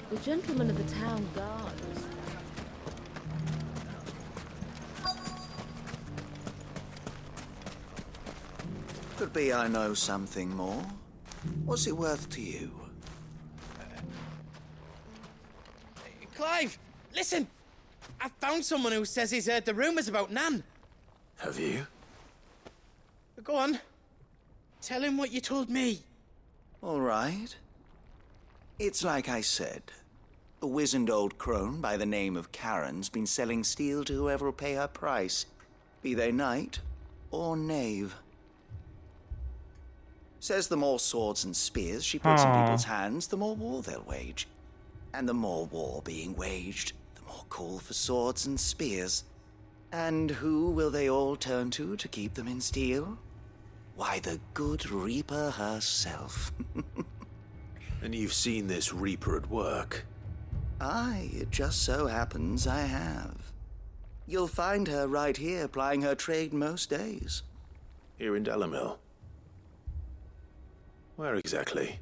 The gentlemen of the town guards. Could be I know something more. What's it worth to you? Clive, listen! I found someone who says he's heard the rumors about Nan. Have you? Go on. Tell him what you told me. All right. It's like I said. A wizened old crone by the name of Karen's been selling steel to whoever will pay her price, be they knight or knave. Says the more swords and spears she puts in people's hands, the more war they'll wage. And the more war being waged, the more call for swords and spears. And who will they all turn to keep them in steel? Why, the good Reaper herself. And you've seen this Reaper at work? Aye, it just so happens I have. You'll find her right here plying her trade most days. Here in Delamil? Where exactly?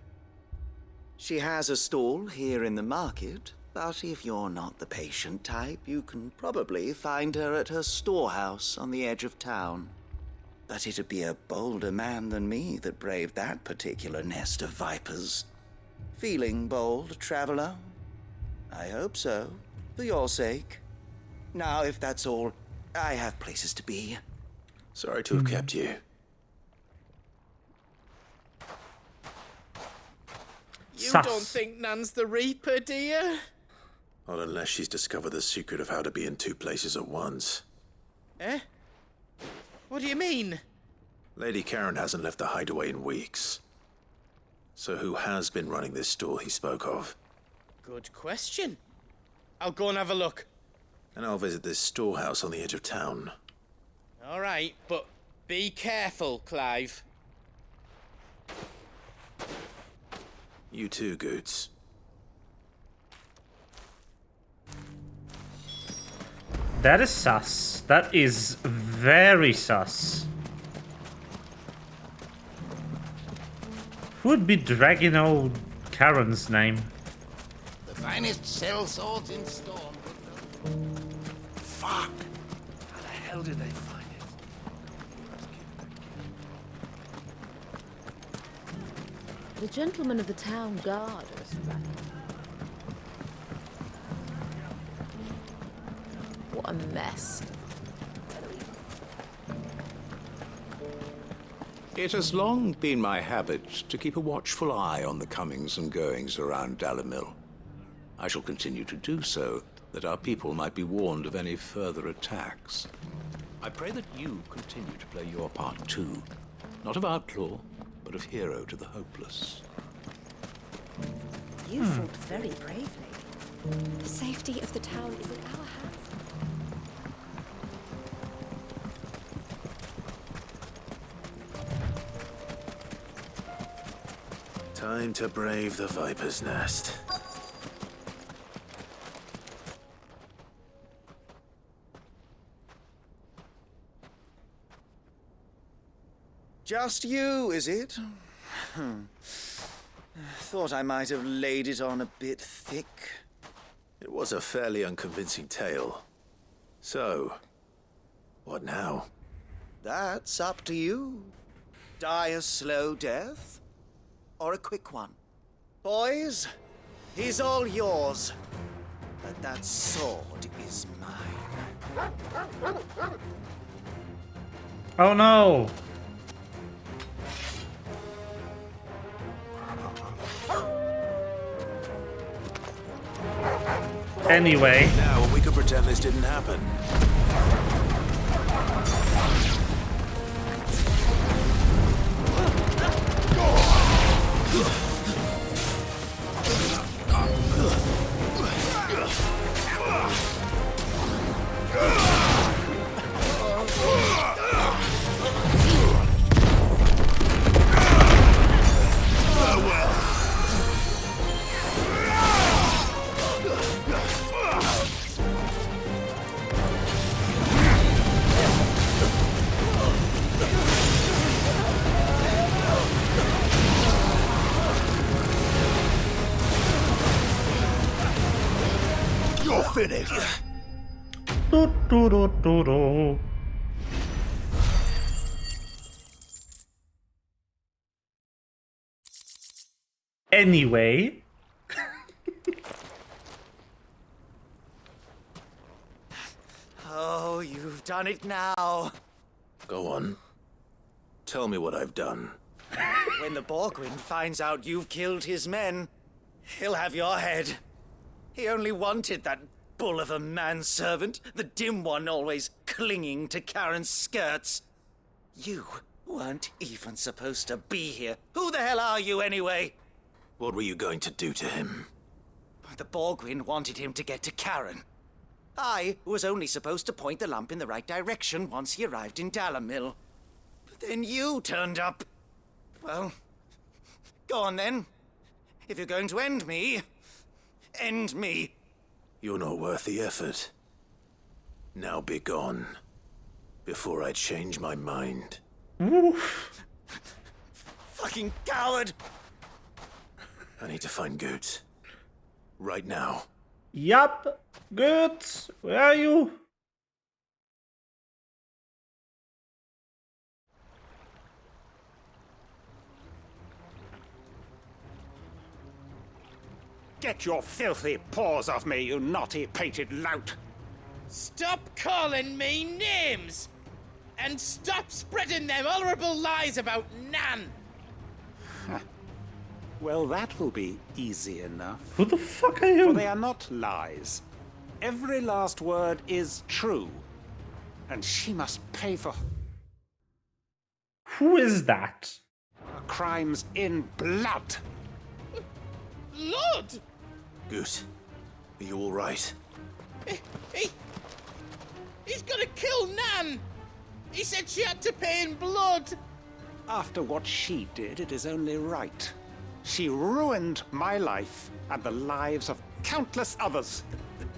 She has a stall here in the market, but if you're not the patient type, you can probably find her at her storehouse on the edge of town. But it'd be a bolder man than me that braved that particular nest of vipers. Feeling bold, traveler? I hope so, for your sake. Now, if that's all, I have places to be. Sorry to have kept you. sus. don't think Nan's the Reaper, do you? Not unless she's discovered the secret of how to be in two places at once. Eh? What do you mean? Lady Karen hasn't left the hideaway in weeks. So who has been running this store he spoke of? Good question. I'll go and have a look. And I'll visit this storehouse on the edge of town. All right, but be careful, Clive. You too, Goots. That is sus. That is very sus. Who would be dragging old Karen's name? The finest cell swords in Storm. Fuck! How the hell did they find it? The gentlemen of the town guard are surrounded. What a mess. It has long been my habit to keep a watchful eye on the comings and goings around Dalimil. I shall continue to do so, that our people might be warned of any further attacks. I pray that you continue to play your part too, not of outlaw, but of hero to the hopeless. You fought very bravely. The safety of the town is in our hands. Time to brave the Viper's Nest. Just you, is it? Thought I might have laid it on a bit thick. It was a fairly unconvincing tale. So, what now? That's up to you. Die a slow death, or a quick one. Boys, he's all yours. But that sword is mine. Oh no! Anyway. Now we could pretend this didn't happen. You're finished. Do, do, do, do, do. Anyway. Oh, you've done it now. Go on. Tell me what I've done. When the Borgwyn finds out you've killed his men, he'll have your head. He only wanted that bull of a manservant, the dim one always clinging to Karen's skirts. You weren't even supposed to be here. Who the hell are you anyway? What were you going to do to him? The Borgwyn wanted him to get to Karen. I was only supposed to point the lamp in the right direction once he arrived in Dalimil. But then you turned up. Well, go on then. If you're going to end me, end me. You're not worth the effort. Now be gone. Before I change my mind. Oof. Fucking coward! I need to find Goots. Right now. Yup. Good. Where are you? Get your filthy paws off me, you naughty-pated lout! Stop calling me names! And stop spreading them horrible lies about Nan! Well, that will be easy enough. Who the fuck are you? For they are not lies. Every last word is true. And she must pay for Who is that? her crimes in blood. Blood? Goose, are you all right? He's gonna kill Nan! He said she had to pay in blood! After what she did, it is only right. She ruined my life and the lives of countless others.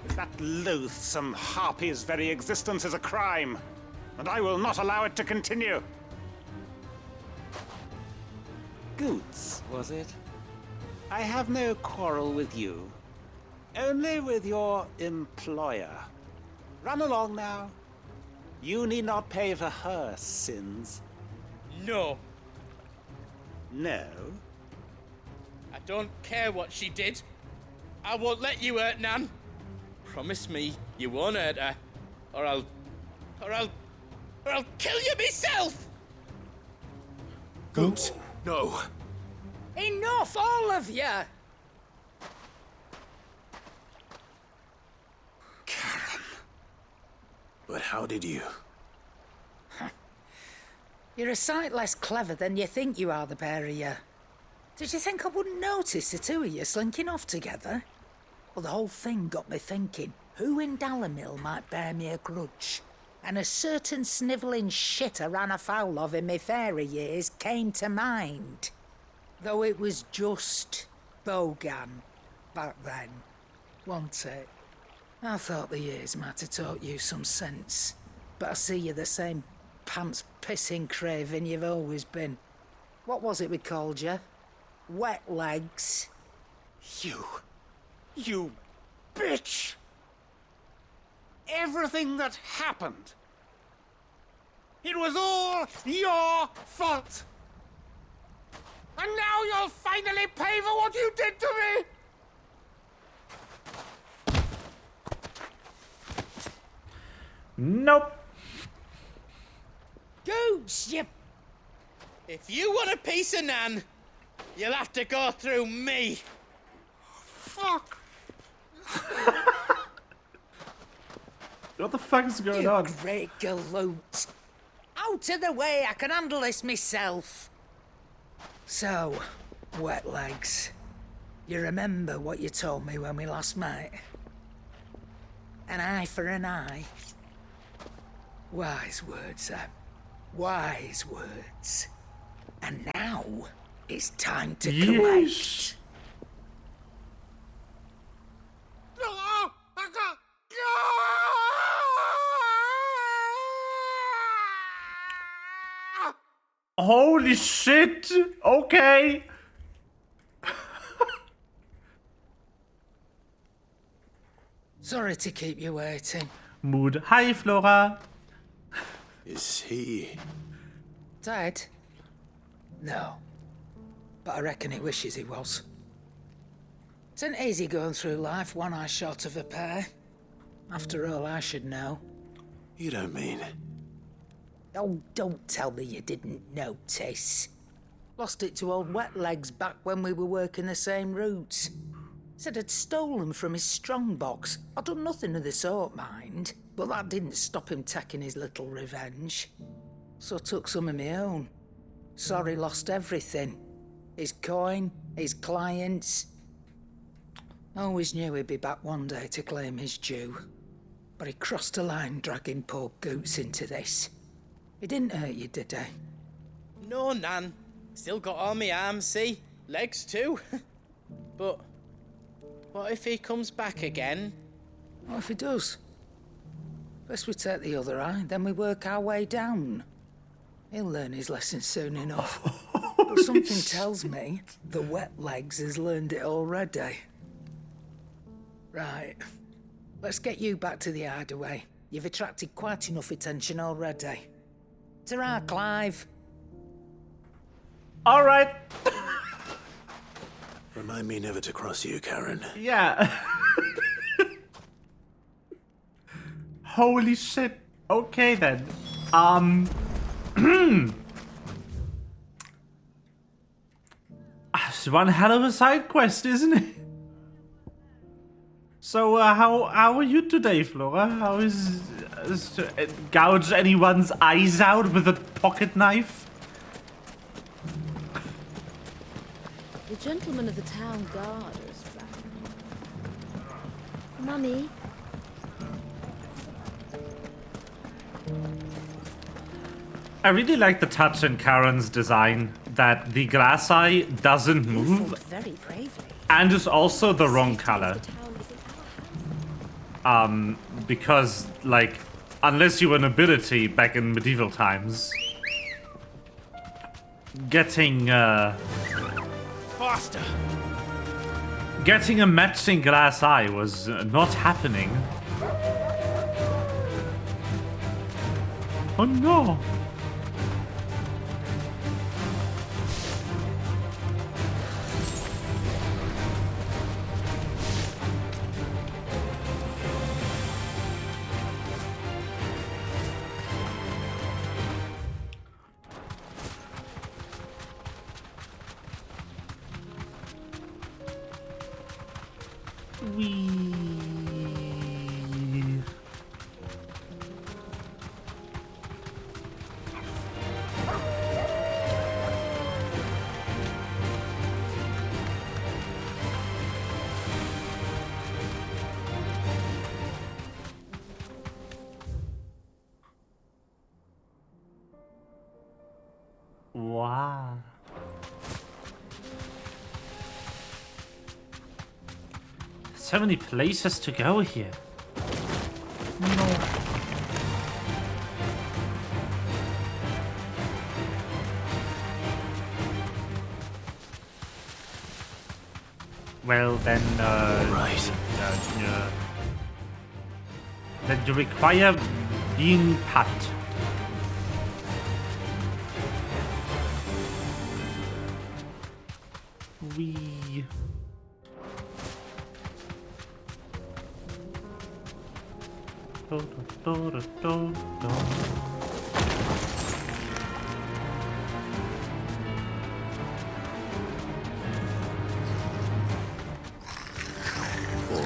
That loathsome harpy's very existence is a crime, and I will not allow it to continue. Goots, was it? I have no quarrel with you. Only with your employer. Run along now. You need not pay for her sins. No. No? I don't care what she did. I won't let you hurt Nan. Promise me you won't hurt her, or I'll kill you myself! Goots, no. Enough, all of you! But how did you? You're a sight less clever than you think you are, the pair of you. Did you think I wouldn't notice the two of you slinking off together? Well, the whole thing got me thinking, who in Dalimil might bear me a grudge? And a certain snivelling shit I ran afoul of in my fairy years came to mind. Though it was just Bogan back then, wasn't it? I thought the years might have taught you some sense, but I see you're the same pants-pissing craven you've always been. What was it we called you? Wet legs? You bitch! Everything that happened, it was all your fault! And now you'll finally pay for what you did to me! Nope. Goose, you... If you want a piece of Nan, you'll have to go through me. Fuck! What the fuck is going on? Great galoot. Out of the way, I can handle this myself. So, wet legs. You remember what you told me when we last met? An eye for an eye. Wise words, Sam. Wise words. And now it's time to collect. Holy shit! Okay. Sorry to keep you waiting. Mood. Hi, Flora. Is he... Dead? No. But I reckon he wishes he was. It ain't easy going through life one eye short of a pair. After all, I should know. You don't mean... Oh, don't tell me you didn't notice. Lost it to old Wet Legs back when we were working the same routes. Said I'd stolen from his strongbox. I'd done nothing of the sort, mind. But that didn't stop him taking his little revenge. So I took some of my own. Sorry, lost everything. His coin, his clients. Always knew he'd be back one day to claim his due. But he crossed a line dragging poor Goots into this. He didn't hurt you, did he? No, Nan. Still got all my arms, see? Legs too. But what if he comes back again? What if he does? First we take the other eye, then we work our way down. He'll learn his lesson soon enough. But something tells me the Wet Legs has learned it already. Right. Let's get you back to the hideaway. You've attracted quite enough attention already. Ta-ra, Clive. All right. Remind me never to cross you, Karen. Yeah. Holy shit. Okay then. It's one hell of a side quest, isn't it? So, how are you today, Flora? How is gouge anyone's eyes out with a pocket knife? The gentleman of the town guard is back. Mummy. I really like the touch in Karen's design that the glass eye doesn't move Very bravely. and is also the wrong color. Because, like, unless you were nobility back in medieval times, getting Faster. getting a matching glass eye was not happening. Oh no! Wow. So many places to go here. No. Well, then, Right. Then you require being pat. We. All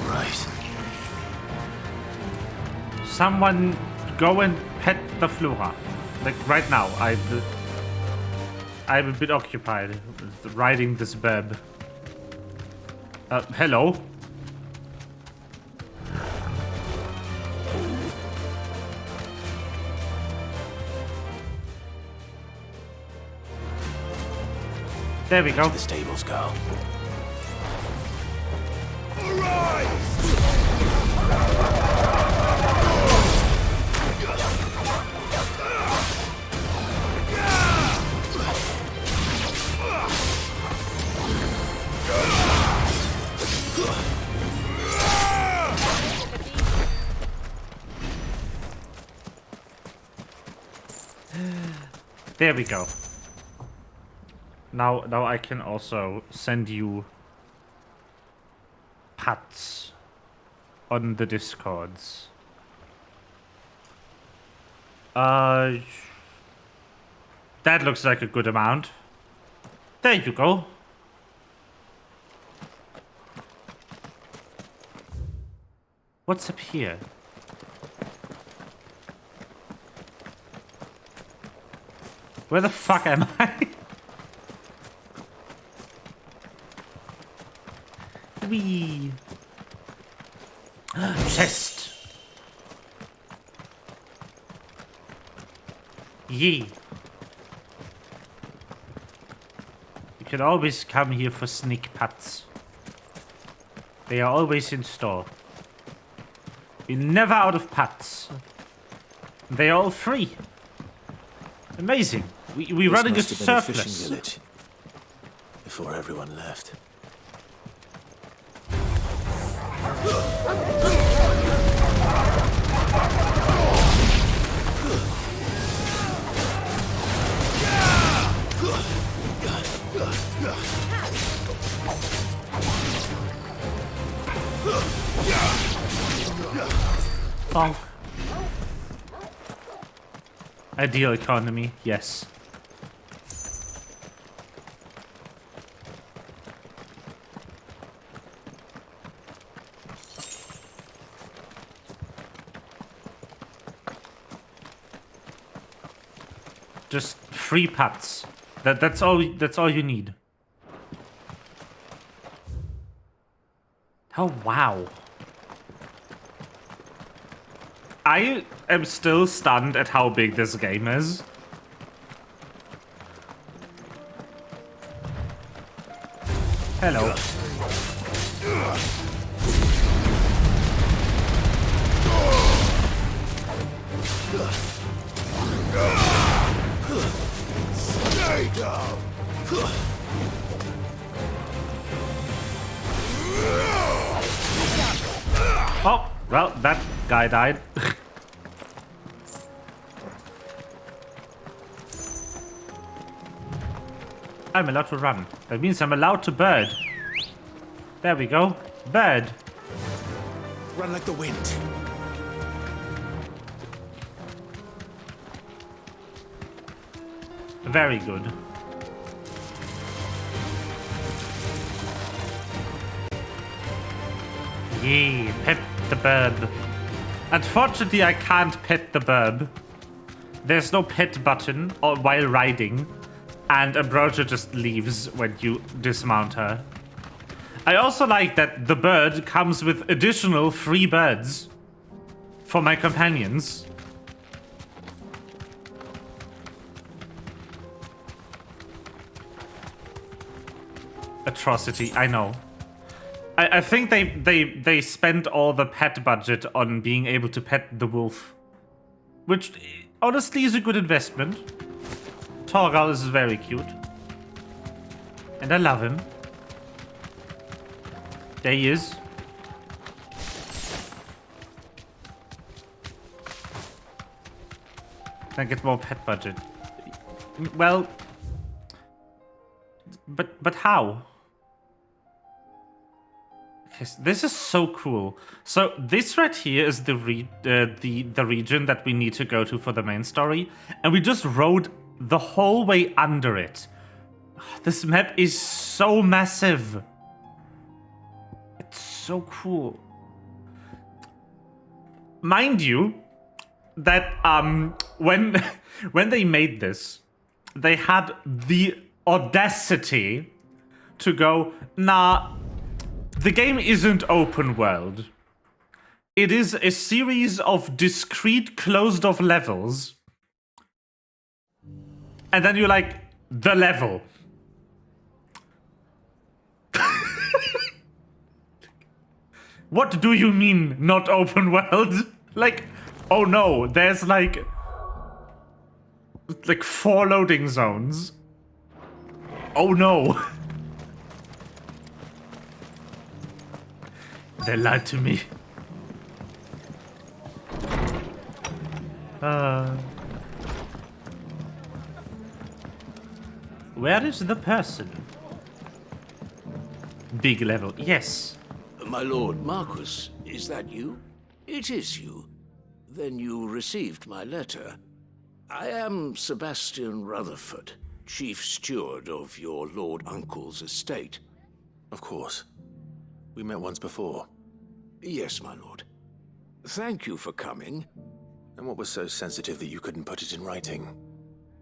right. Someone go and pet the Flora. Like right now. I'm a bit occupied with riding this beb. Hello. There we go. The stables go. There we go. Now I can also send you pats on the Discords. That looks like a good amount. There you go. What's up here? Where the fuck am I? Wee. Chest. Yee. You can always come here for sneak pats. They are always in store. You're never out of pats. They are all free. Amazing. We're running a surplus. Fishing village before everyone left. Oh. Ideal economy, yes. Just 3 putts. That's all you need. Oh wow. I am still stunned at how big this game is. Hello. Stay down. Oh, well, that guy died. I'm allowed to run. That means I'm allowed to bird. There we go. Bird. Run like the wind. Very good. Yee, pet the bird. Unfortunately, I can't pet the bird. There's no pet button or while riding, and Ambrosia just leaves when you dismount her. I also like that the bird comes with additional free birds for my companions. Atrocity, I know. I think they spent all the pet budget on being able to pet the wolf, which honestly is a good investment. Torgal is very cute, and I love him. There he is. Then get more pet budget. Well, but how? This is so cool. So this right here is the region that we need to go to for the main story, and we just rode the whole way under it. This map is so massive. It's so cool. Mind you, that when they made this, they had the audacity to go, nah. The game isn't open world. It is a series of discrete closed-off levels. And then you're like, the level. What do you mean, not open world? Like, oh no, there's like 4 loading zones. Oh no. They lied to me. Where is the person? Big level, yes. My lord Marquis, is that you? It is you. Then you received my letter. I am Sebastian Rutherford, chief steward of your lord uncle's estate. Of course. We met once before. Yes, my lord. Thank you for coming. And what was so sensitive that you couldn't put it in writing?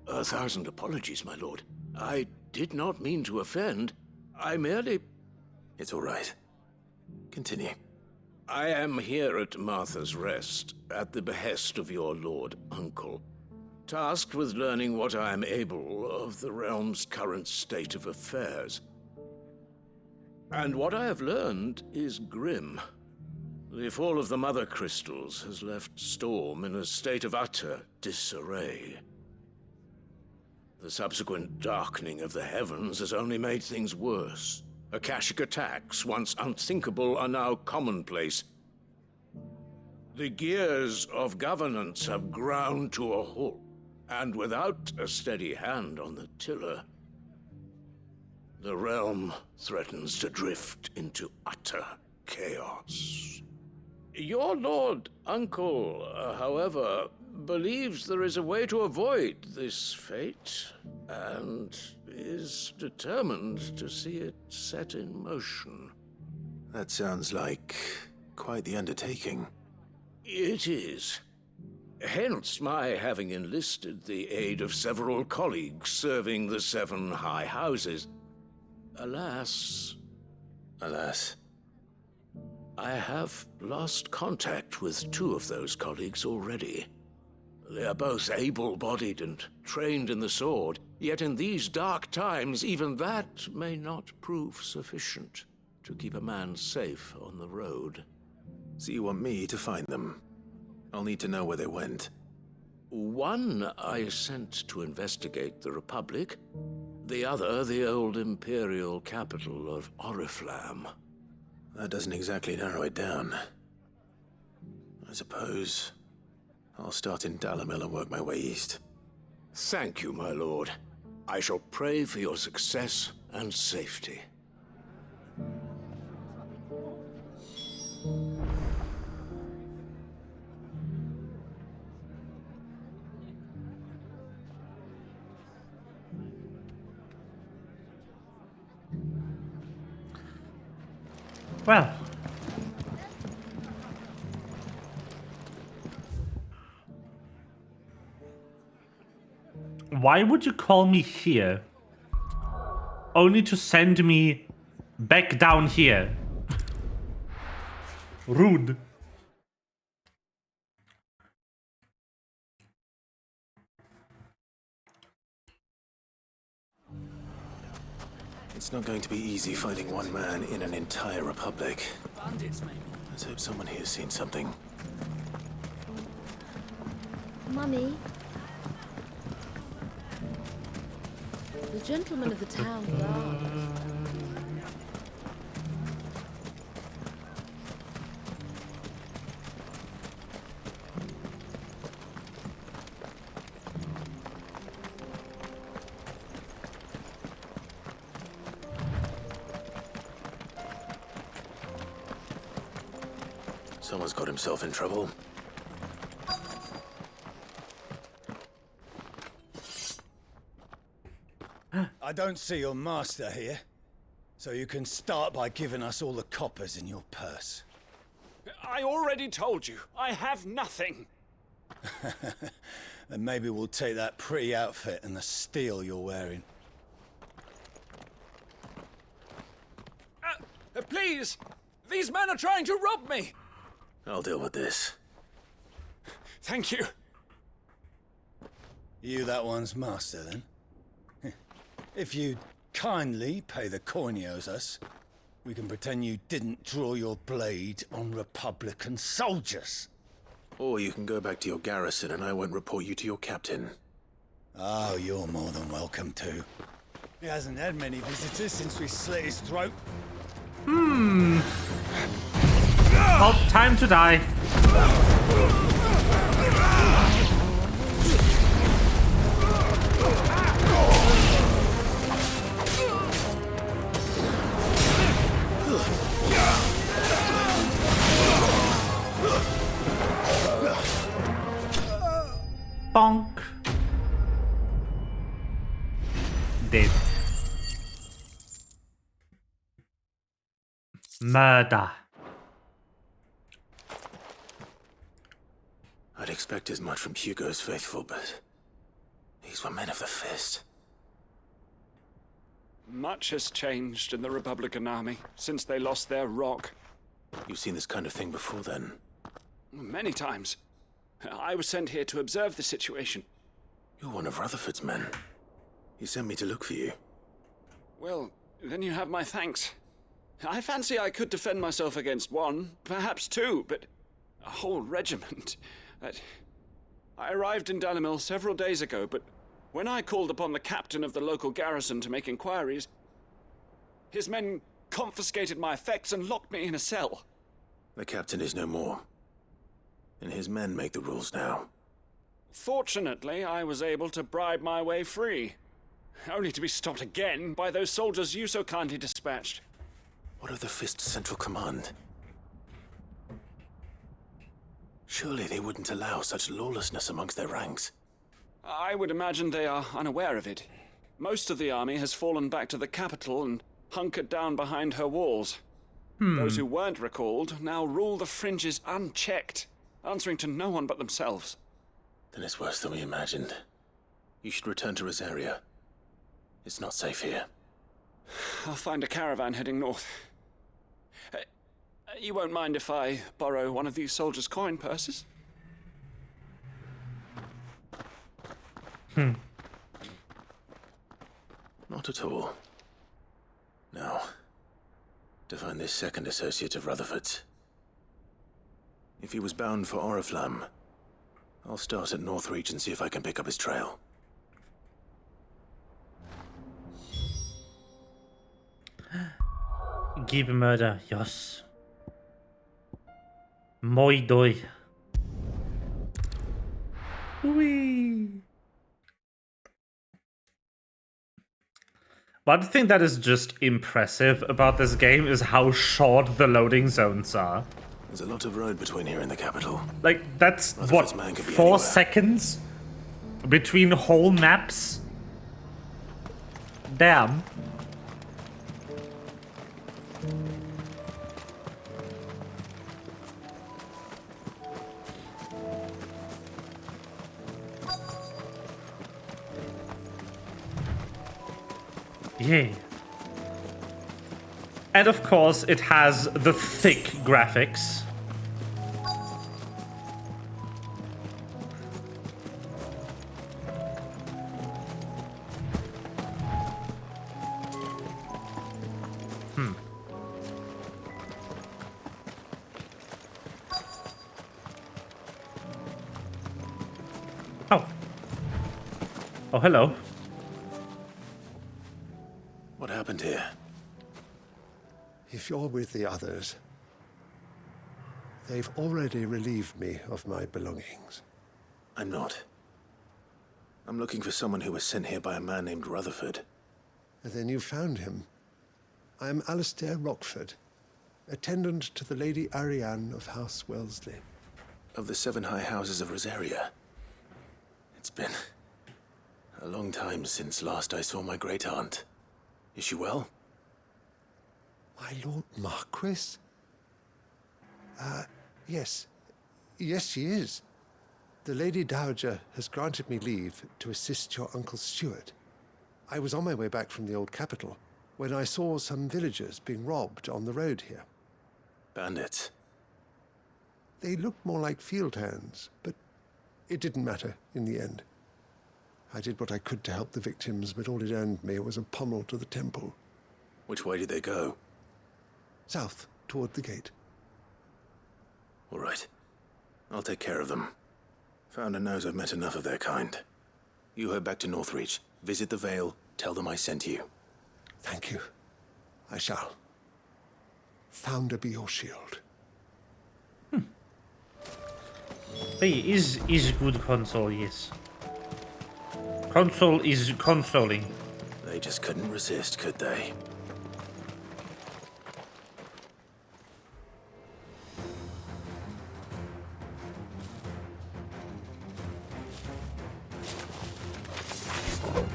1,000 apologies, my lord. I did not mean to offend. I merely... It's all right. Continue. I am here at Martha's Rest, at the behest of your lord uncle, tasked with learning what I am able of the realm's current state of affairs. And what I have learned is grim. The fall of the Mother Crystals has left Storm in a state of utter disarray. The subsequent darkening of the heavens has only made things worse. Akashic attacks, once unthinkable, are now commonplace. The gears of governance have ground to a halt, and without a steady hand on the tiller, the realm threatens to drift into utter chaos. Your lord uncle, however, believes there is a way to avoid this fate, and is determined to see it set in motion. That sounds like quite the undertaking. It is. Hence my having enlisted the aid of several colleagues serving the 7 high houses. Alas, I have lost contact with 2 of those colleagues already. They are both able-bodied and trained in the sword, yet in these dark times, even that may not prove sufficient to keep a man safe on the road. So you want me to find them? I'll need to know where they went. One I sent to investigate the Republic, the other the old Imperial capital of Oriflamme. That doesn't exactly narrow it down. I suppose I'll start in Dalimil and work my way east. Thank you, my lord. I shall pray for your success and safety. Well. Why would you call me here? Only to send me back down here. Rude. It's not going to be easy finding one man in an entire republic. Let's hope someone here's seen something. Mummy. The gentleman of the town guard. Someone's got himself in trouble. I don't see your master here, so you can start by giving us all the coppers in your purse. I already told you, I have nothing. Then maybe we'll take that pretty outfit and the steel you're wearing. Please! These men are trying to rob me! I'll deal with this. Thank you. You that one's master, then? If you'd kindly pay the coin he owes us, we can pretend you didn't draw your blade on Republican soldiers. Or you can go back to your garrison and I won't report you to your captain. Oh, you're more than welcome to. He hasn't had many visitors since we slit his throat. Well, time to die. Bonk. Dead. Murder. I'd expect as much from Hugo's faithful, but these were men of the fist. Much has changed in the Republican army since they lost their rock. You've seen this kind of thing before, then? Many times. I was sent here to observe the situation. You're one of Rutherford's men. He sent me to look for you. Well, then you have my thanks. I fancy I could defend myself against one, perhaps two, but a whole regiment. I arrived in Dalimil several days ago, but when I called upon the captain of the local garrison to make inquiries, his men confiscated my effects and locked me in a cell. The captain is no more, and his men make the rules now. Fortunately, I was able to bribe my way free, only to be stopped again by those soldiers you so kindly dispatched. What of the Fist's Central Command? Surely they wouldn't allow such lawlessness amongst their ranks. I would imagine they are unaware of it. Most of the army has fallen back to the capital and hunkered down behind her walls. Those who weren't recalled now rule the fringes unchecked, answering to no one but themselves. Then it's worse than we imagined. You should return to Rosaria. It's not safe here. I'll find a caravan heading north. You won't mind if I borrow one of these soldiers' coin purses? Not at all. Now, to find this second associate of Rutherford's. If he was bound for Oriflamme, I'll start at Northreach and see if I can pick up his trail. Gib murder, yes. Moi doi. Whee. One thing that is just impressive about this game is how short the loading zones are. There's a lot of road between here and the capital. Like, that's, Rutherford's what, man could be 4 anywhere. seconds? Between whole maps? Damn. Yay. And of course, it has the thick graphics. Oh, hello. What happened here? If you're with the others, they've already relieved me of my belongings. I'm not. I'm looking for someone who was sent here by a man named Rutherford. And then you found him. I'm Alistair Rockford, attendant to the Lady Ariane of House Wellesley. Of the 7 high houses of Rosaria. It's been a long time since last I saw my great-aunt. Is she well? My Lord Marquis? Yes. Yes, she is. The Lady Dowager has granted me leave to assist your Uncle Stuart. I was on my way back from the old capital when I saw some villagers being robbed on the road here. Bandits? They looked more like field hands, but it didn't matter in the end. I did what I could to help the victims, but all it earned me was a pommel to the temple. Which way did they go? South, toward the gate. All right. I'll take care of them. Founder knows I've met enough of their kind. You head back to Northreach, visit the Vale, tell them I sent you. Thank you. I shall. Founder be your shield. Hey, is good console, yes. Console is consoling. They just couldn't resist, could they?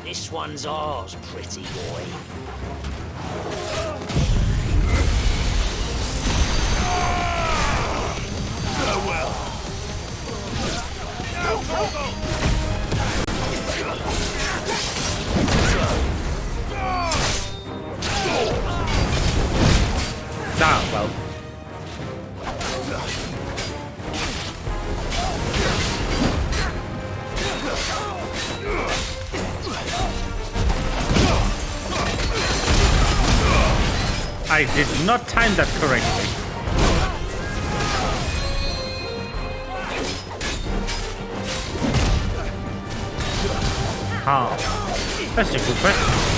This one's ours, pretty boy. Farewell. Ah, well. I did not time that correctly. How? That's a good question.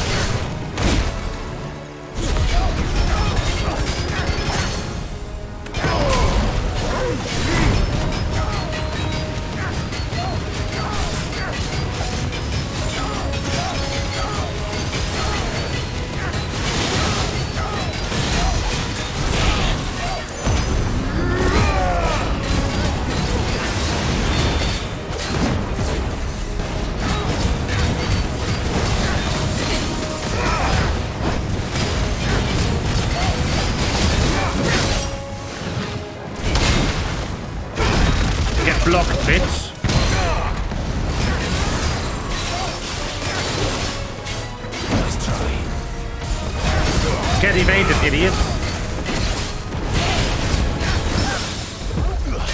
Get evaded, idiot.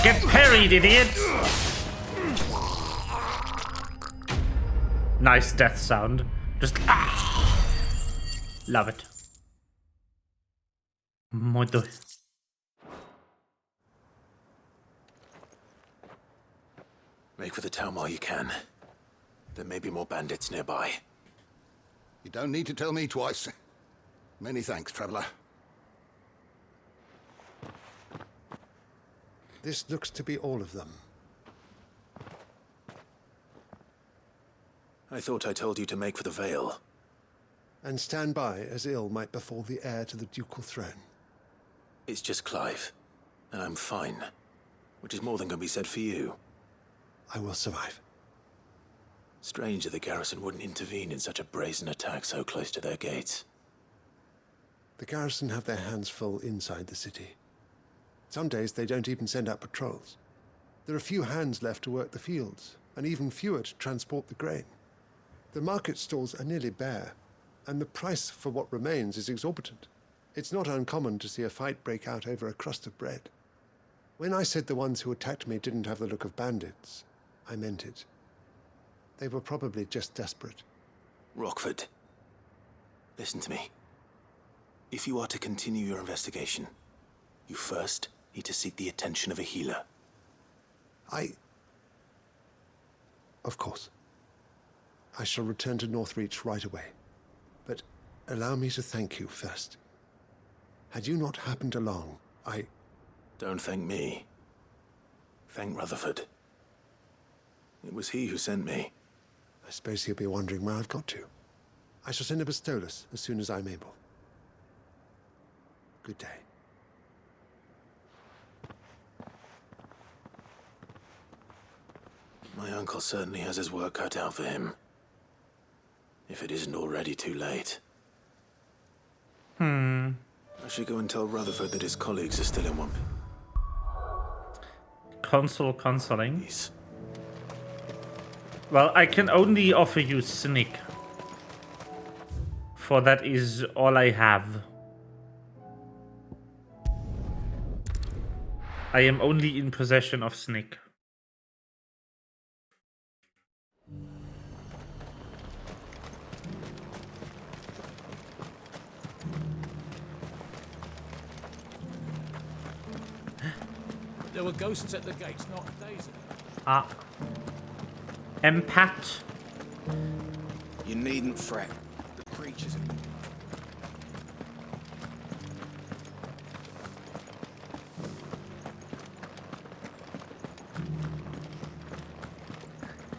Get parried, idiot. Nice death sound. Just love it. Muito. Make for the town while you can. There may be more bandits nearby. You don't need to tell me twice. Many thanks, traveler. This looks to be all of them. I thought I told you to make for the Vale. And stand by as ill might befall the heir to the ducal throne. It's just Clive, and I'm fine. Which is more than can be said for you. I will survive. Strange that the garrison wouldn't intervene in such a brazen attack so close to their gates. The garrison have their hands full inside the city. Some days they don't even send out patrols. There are few hands left to work the fields, and even fewer to transport the grain. The market stalls are nearly bare, and the price for what remains is exorbitant. It's not uncommon to see a fight break out over a crust of bread. When I said the ones who attacked me didn't have the look of bandits, I meant it. They were probably just desperate. Rockford, listen to me. If you are to continue your investigation, you first need to seek the attention of a healer. Of course. I shall return to Northreach right away. But allow me to thank you first. Had you not happened along, Don't thank me. Thank Rutherford. It was he who sent me. I suppose he'll be wondering where I've got to. I shall send a Pistolus as soon as I'm able. Good day. My uncle certainly has his work cut out for him. If it isn't already too late. I should go and tell Rutherford that his colleagues are still in one. Consoling. Well, I can only offer you Sneak. For that is all I have. I am only in possession of Sneak. There were ghosts at the gates not days ago. Empath. You needn't fret. The creatures are...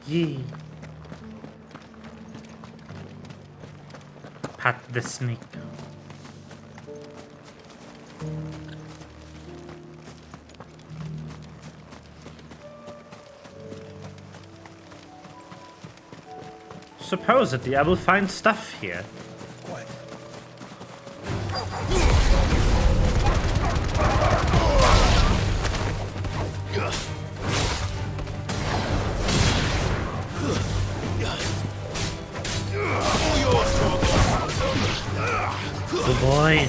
Yee. Pat the Sneak. Supposedly, I will find stuff here. Quiet. Good boy.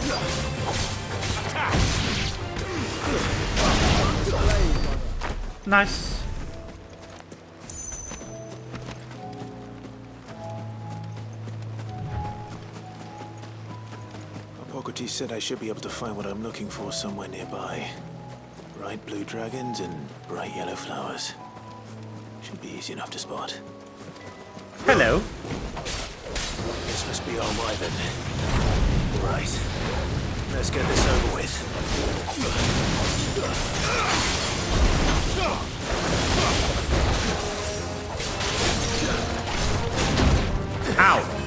Nice. Hippocrates said I should be able to find what I'm looking for somewhere nearby. Bright blue dragons and bright yellow flowers. Should be easy enough to spot. Hello. This must be our way then. Right. Let's get this over with. Ow.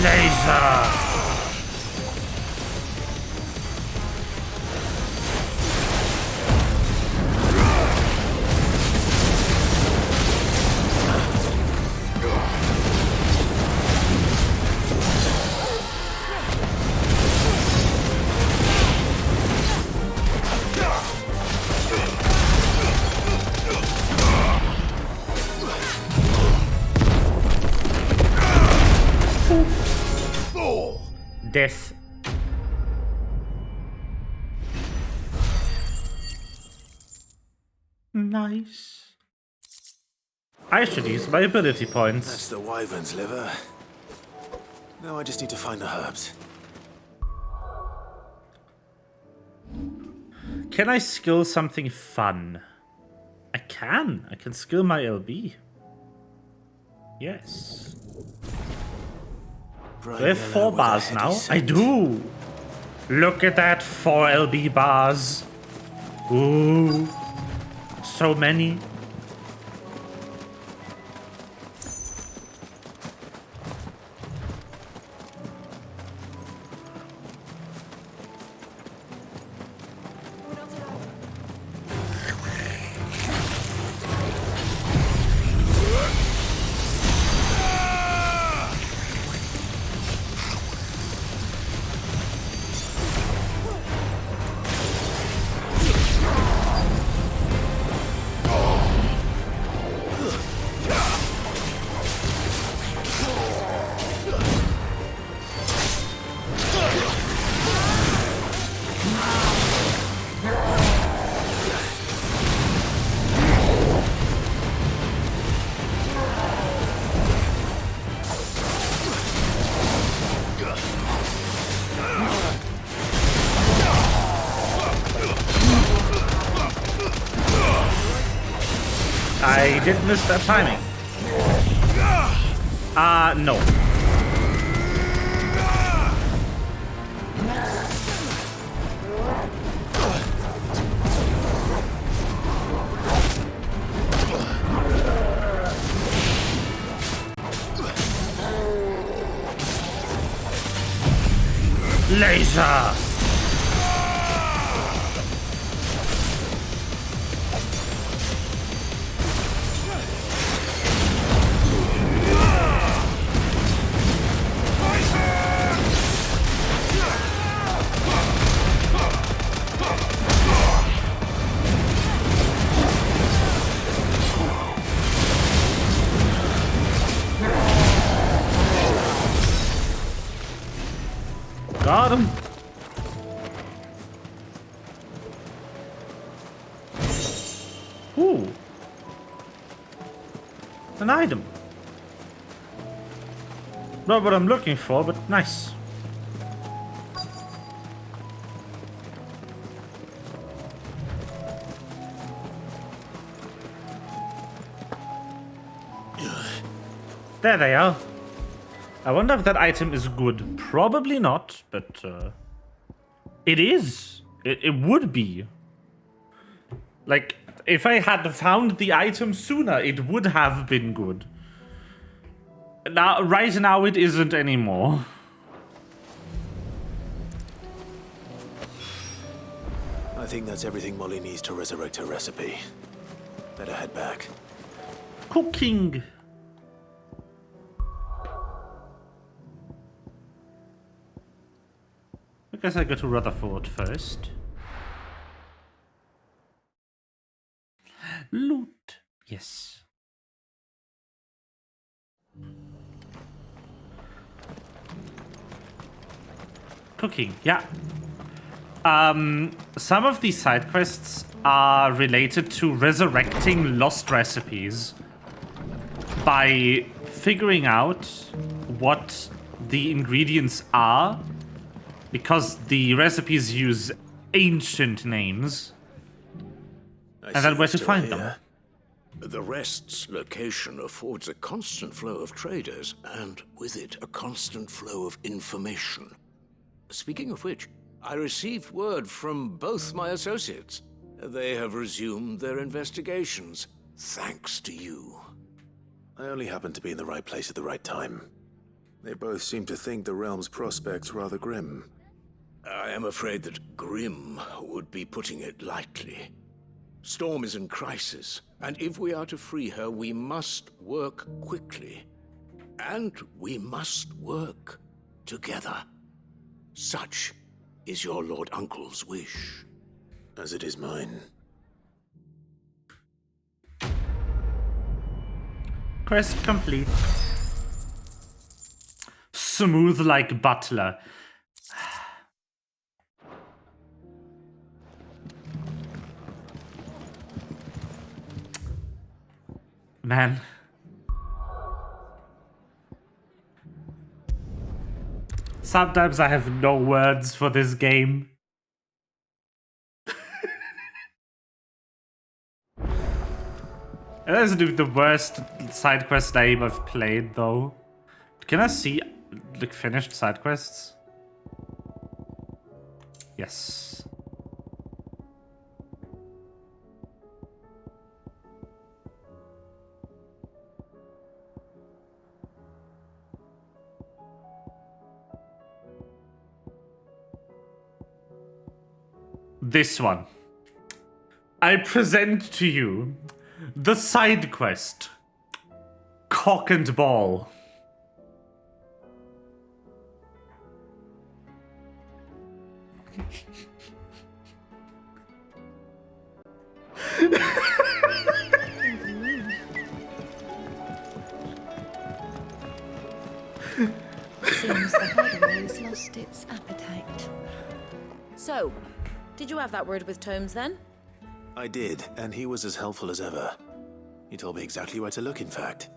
Laser. Death. Nice. I should use my ability points. That's the wyvern's liver. Now I just need to find the herbs. Can I skill something fun? I can. I can skill my LB. Yes. Do I have 4 bars now? I do! Look at that, 4 LB bars. Ooh. So many. I did miss that timing. No. Laser! Got him. Ooh. An item. Not what I'm looking for, but nice. There they are. I wonder if that item is good. Probably not, but it is. It would be. Like, if I had found the item sooner, it would have been good. Now, right now, it isn't anymore. I think that's everything Molly needs to resurrect her recipe. Better head back. Cooking. I guess I go to Rutherford first. Loot. Yes. Cooking, yeah. Some of these side quests are related to resurrecting lost recipes by figuring out what the ingredients are, because the recipes use ancient names, and then where to find them. The Rest's location affords a constant flow of traders, and with it, a constant flow of information. Speaking of which, I received word from both my associates. They have resumed their investigations, thanks to you. I only happened to be in the right place at the right time. They both seem to think the realm's prospects rather grim. I am afraid that grim would be putting it lightly. Storm is in crisis, and if we are to free her, we must work quickly. And we must work together. Such is your Lord Uncle's wish. As it is mine. Quest complete. Smooth like butler. Man. Sometimes I have no words for this game. That isn't even the worst side quest name I've played, though. Can I see the finished side quests? Yes. This one. I present to you the side quest, Cock and Ball. Seems the hideaway has lost its appetite. So, did you have that word with Tomes then? I did, and he was as helpful as ever. He told me exactly where to look, in fact.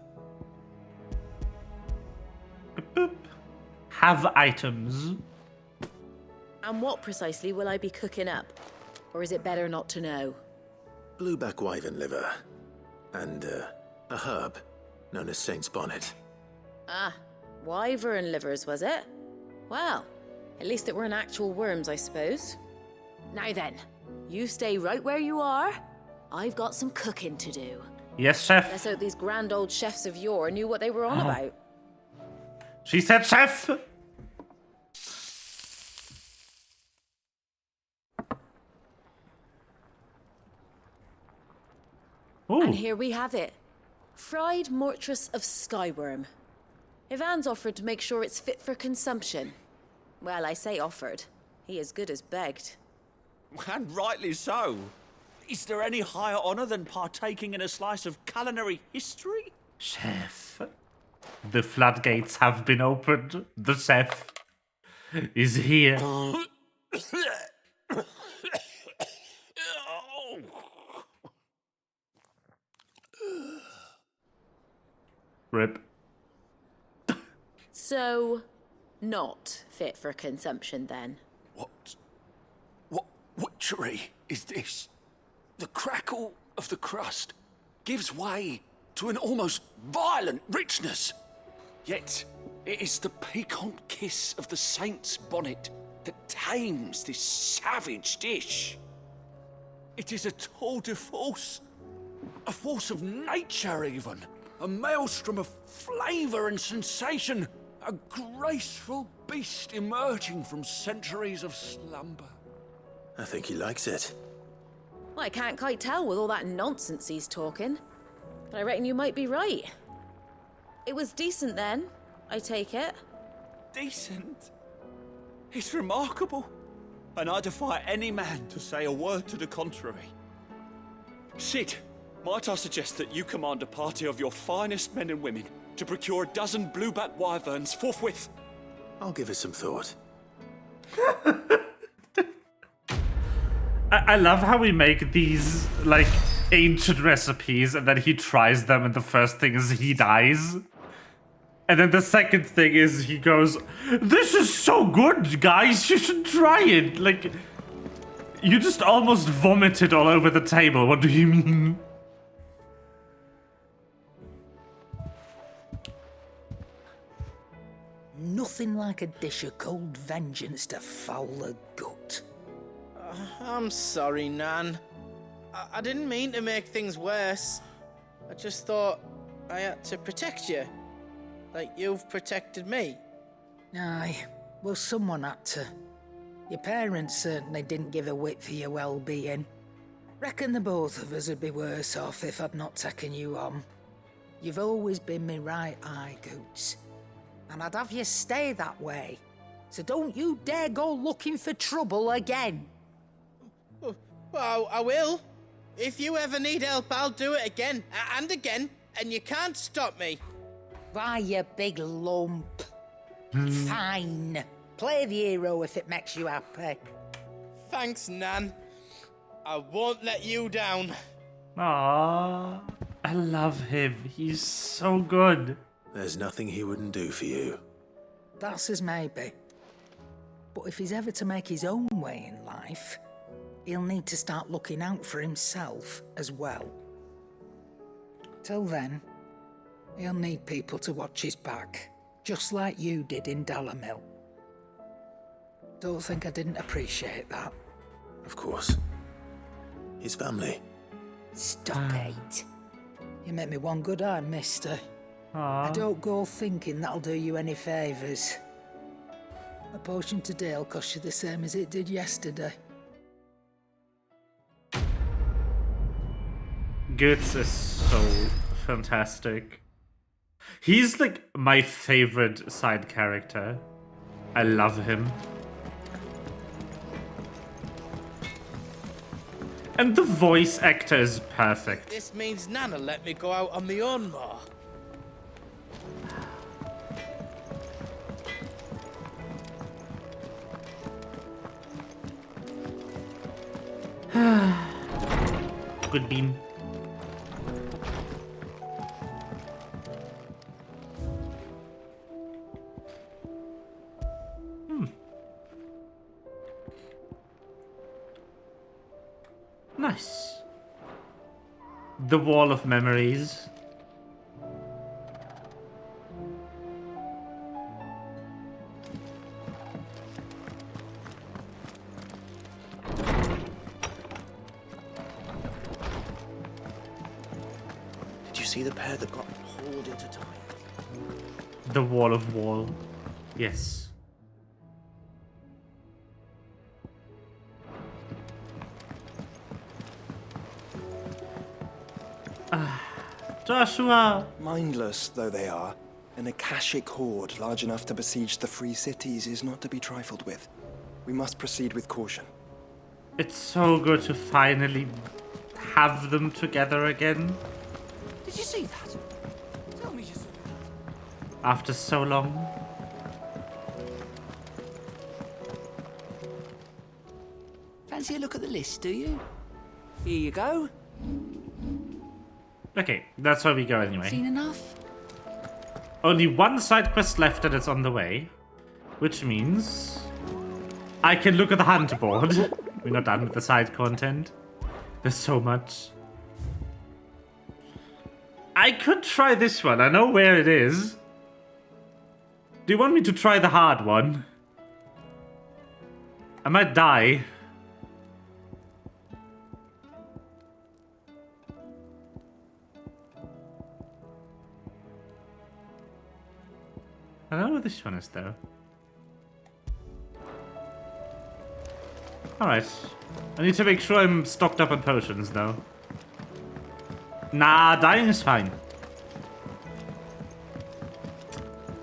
Have items. And what precisely will I be cooking up? Or is it better not to know? Blueback wyvern liver. And, a herb known as Saint's Bonnet. Ah, wyvern livers, was it? Well, at least it weren't actual worms, I suppose. Now then, you stay right where you are. I've got some cooking to do. Yes, chef. Let's hope these grand old chefs of yore knew what they were on about. She said chef! Ooh. And here we have it. Fried mortress of skyworm. Ivan's offered to make sure it's fit for consumption. Well, I say offered. He as good as begged. And rightly so. Is there any higher honor than partaking in a slice of culinary history? Chef. The floodgates have been opened. The chef is here. Rip. So, not fit for consumption then? What witchery is this? The crackle of the crust gives way to an almost violent richness. Yet, it is the piquant kiss of the saint's bonnet that tames this savage dish. It is a tour de force, a force of nature even, a maelstrom of flavour and sensation, a graceful beast emerging from centuries of slumber. I think he likes it. Well, I can't quite tell with all that nonsense he's talking. But I reckon you might be right. It was decent then, I take it. Decent? It's remarkable. And I defy any man to say a word to the contrary. Sid, might I suggest that you command a party of your finest men and women to procure a dozen blueback wyverns forthwith? I'll give it some thought. I love how we make these, like, ancient recipes and then he tries them and the first thing is he dies. And then the second thing is he goes, "This is so good, guys, you should try it." Like, you just almost vomited all over the table. What do you mean? Nothing like a dish of cold vengeance to foul the gut. I'm sorry, Nan. I didn't mean to make things worse. I just thought I had to protect you. Like you've protected me. Aye, well, someone had to. Your parents certainly didn't give a whit for your well-being. Reckon the both of us would be worse off if I'd not taken you on. You've always been me right eye, Goots. And I'd have you stay that way. So don't you dare go looking for trouble again. Well, I will. If you ever need help, I'll do it again and again, and you can't stop me. Why, you big lump. Fine. Play the hero if it makes you happy. Thanks, Nan. I won't let you down. Aww. I love him. He's so good. There's nothing he wouldn't do for you. That's as maybe. But if he's ever to make his own way in life, he'll need to start looking out for himself as well. Till then, he'll need people to watch his back, just like you did in Dalamil. Don't think I didn't appreciate that. Of course. His family. Stop it. You make me one good eye, mister. Aww. I don't go thinking that'll do you any favours. A potion today'll cost you the same as it did yesterday. Goetz is so fantastic. He's like my favorite side character. I love him. And the voice actor is perfect. This means Nana let me go out on my own more. Good beam. Nice. The Wall of Memories. Did you see the pair that got hauled into time? The Wall of Wall. Yes. Joshua! Mindless though they are, an Akashic horde large enough to besiege the free cities is not to be trifled with. We must proceed with caution. It's so good to finally have them together again. Did you see that? Tell me you saw that. After so long. Fancy a look at the list, do you? Here you go. Okay, that's where we go anyway. Seen enough? Only one side quest left and it's on the way. Which means I can look at the hunt board. We're not done with the side content. There's so much. I could try this one. I know where it is. Do you want me to try the hard one? I might die. I don't know what this one is, though. Alright. I need to make sure I'm stocked up on potions, though. Nah, dying is fine.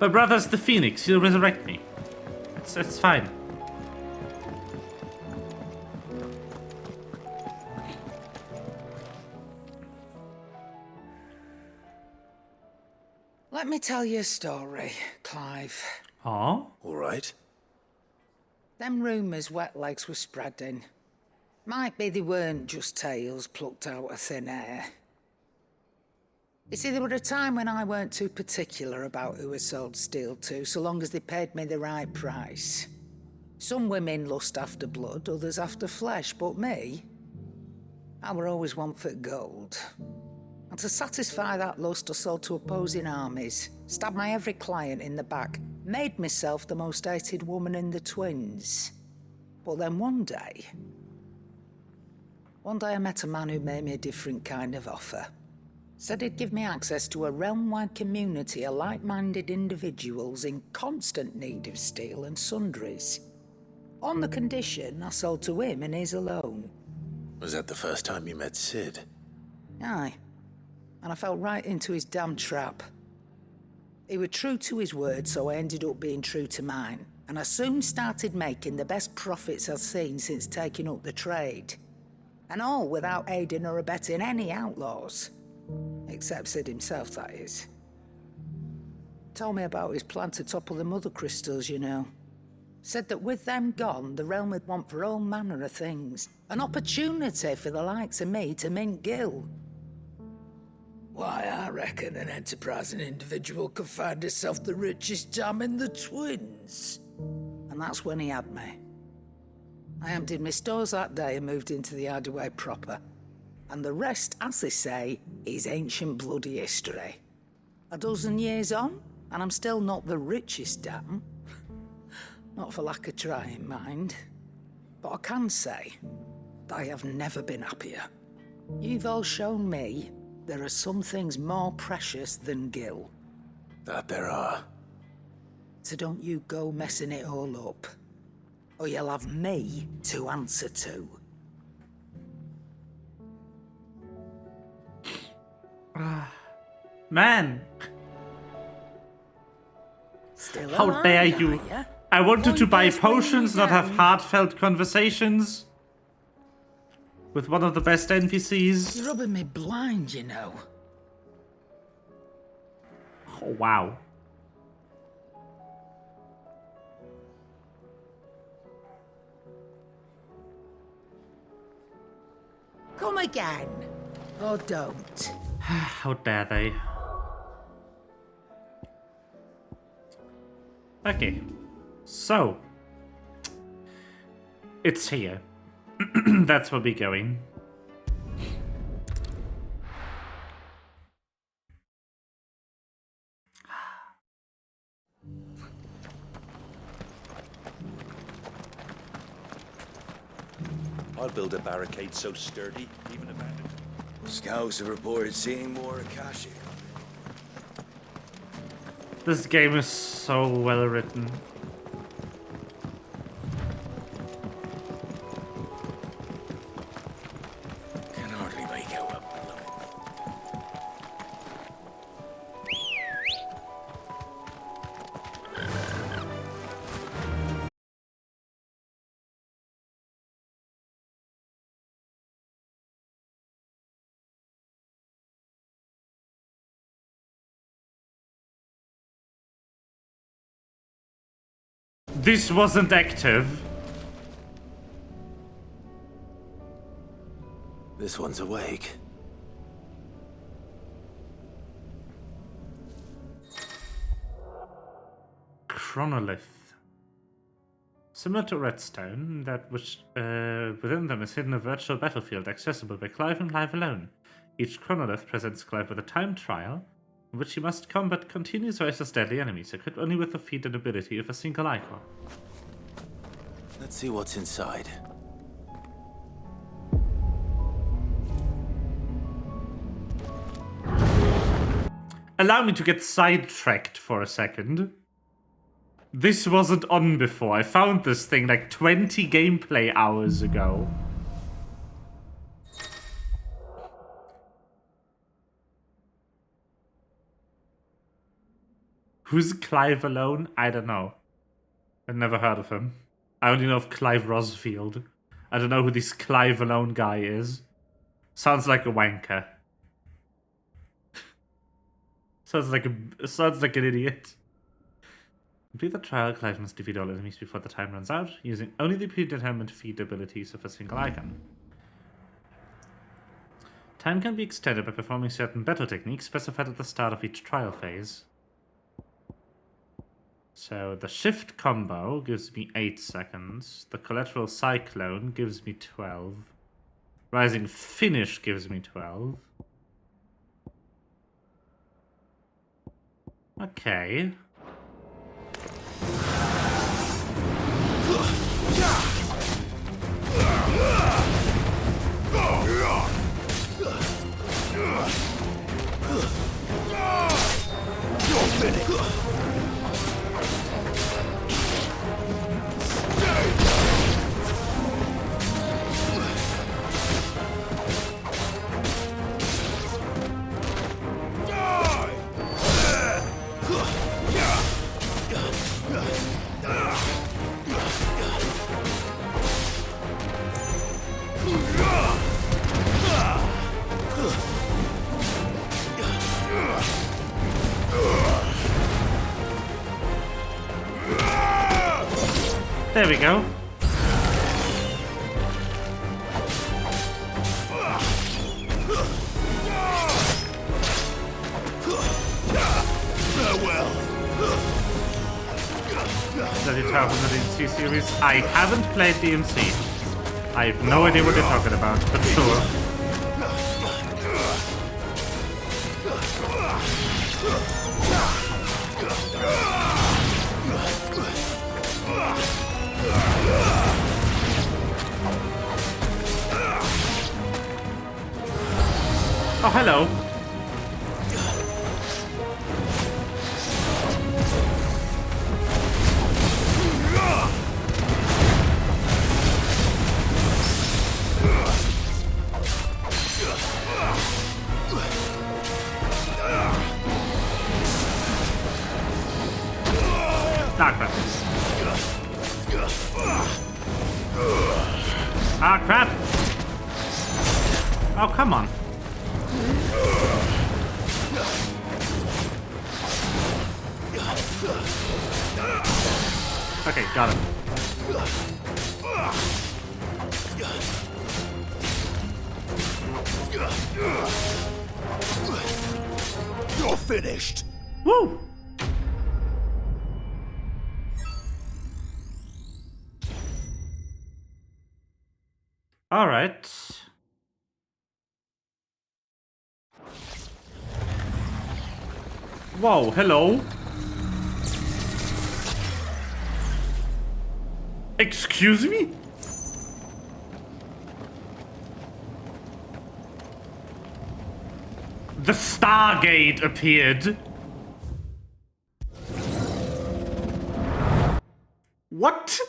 My brother's the Phoenix. He'll resurrect me. It's fine. Let me tell you a story, Clive. Aw. All right. Them rumours wet legs were spreading. Might be they weren't just tales plucked out of thin air. You see, there were a time when I weren't too particular about who I sold steel to, so long as they paid me the right price. Some women lust after blood, others after flesh, but me, I were always one for gold. And to satisfy that lust, I sold to opposing armies, stabbed my every client in the back, made myself the most hated woman in the twins. But then one day I met a man who made me a different kind of offer. Said he'd give me access to a realm-wide community of like-minded individuals in constant need of steel and sundries. On the condition I sold to him and his alone. Was that the first time you met Sid? Aye. And I fell right into his damn trap. He was true to his word, so I ended up being true to mine. And I soon started making the best profits I've seen since taking up the trade. And all without aiding or abetting any outlaws. Except Sid himself, that is. Told me about his plan to topple the mother crystals, you know. Said that with them gone, the realm would want for all manner of things. An opportunity for the likes of me to mint gil. Why, I reckon an enterprising individual could find himself the richest dam in the Twins. And that's when he had me. I emptied my stores that day and moved into the Hideaway proper. And the rest, as they say, is ancient bloody history. A dozen years on, and I'm still not the richest dam. Not for lack of trying, mind. But I can say that I have never been happier. You've all shown me there are some things more precious than Gil. That there are. So don't you go messing it all up, or you'll have me to answer to. Man! Still How alive, dare are you! ya? I wanted to One buy day's weighing potions, you not have down. heartfelt conversations with one of the best NPCs. You're rubbing me blind, you know. Oh, wow. Come again. Or don't. How dare they? Okay. So. It's here. That's where we're going. I'll build a barricade so sturdy, even a bandit. Scouts have reported seeing more Akashi. This game is so well written. Can hardly make out what This wasn't active. This one's awake. Chronolith. Similar to Redstone, that which within them is hidden a virtual battlefield accessible by Clive and Clive alone. Each chronolith presents Clive with a time trial, in which he must combat continuous versus deadly enemies, equipped only with the feat and ability of a single icon. Let's see what's inside. Allow me to get sidetracked for a second. This wasn't on before. I found this thing like 20 gameplay hours ago. Who's Clive alone? I don't know. I've never heard of him. I only know of Clive Rosfield. I don't know who this Clive alone guy is. Sounds like a wanker. sounds like an idiot. Complete the trial, Clive must defeat all enemies before the time runs out, using only the predetermined feat abilities of a single icon. Time can be extended by performing certain battle techniques specified at the start of each trial phase. So the shift combo gives me 8 seconds. The collateral cyclone gives me 12. Rising finish gives me 12. Okay. There we go. that you tell from the DMC series. I haven't played DMC. I have no idea what you're talking about, but sure. Oh, hello. Ah, crap. Ah, crap. Oh, come on. Okay, got it. You're finished. Woo! All right. Whoa, hello. Excuse me? The Stargate appeared. What?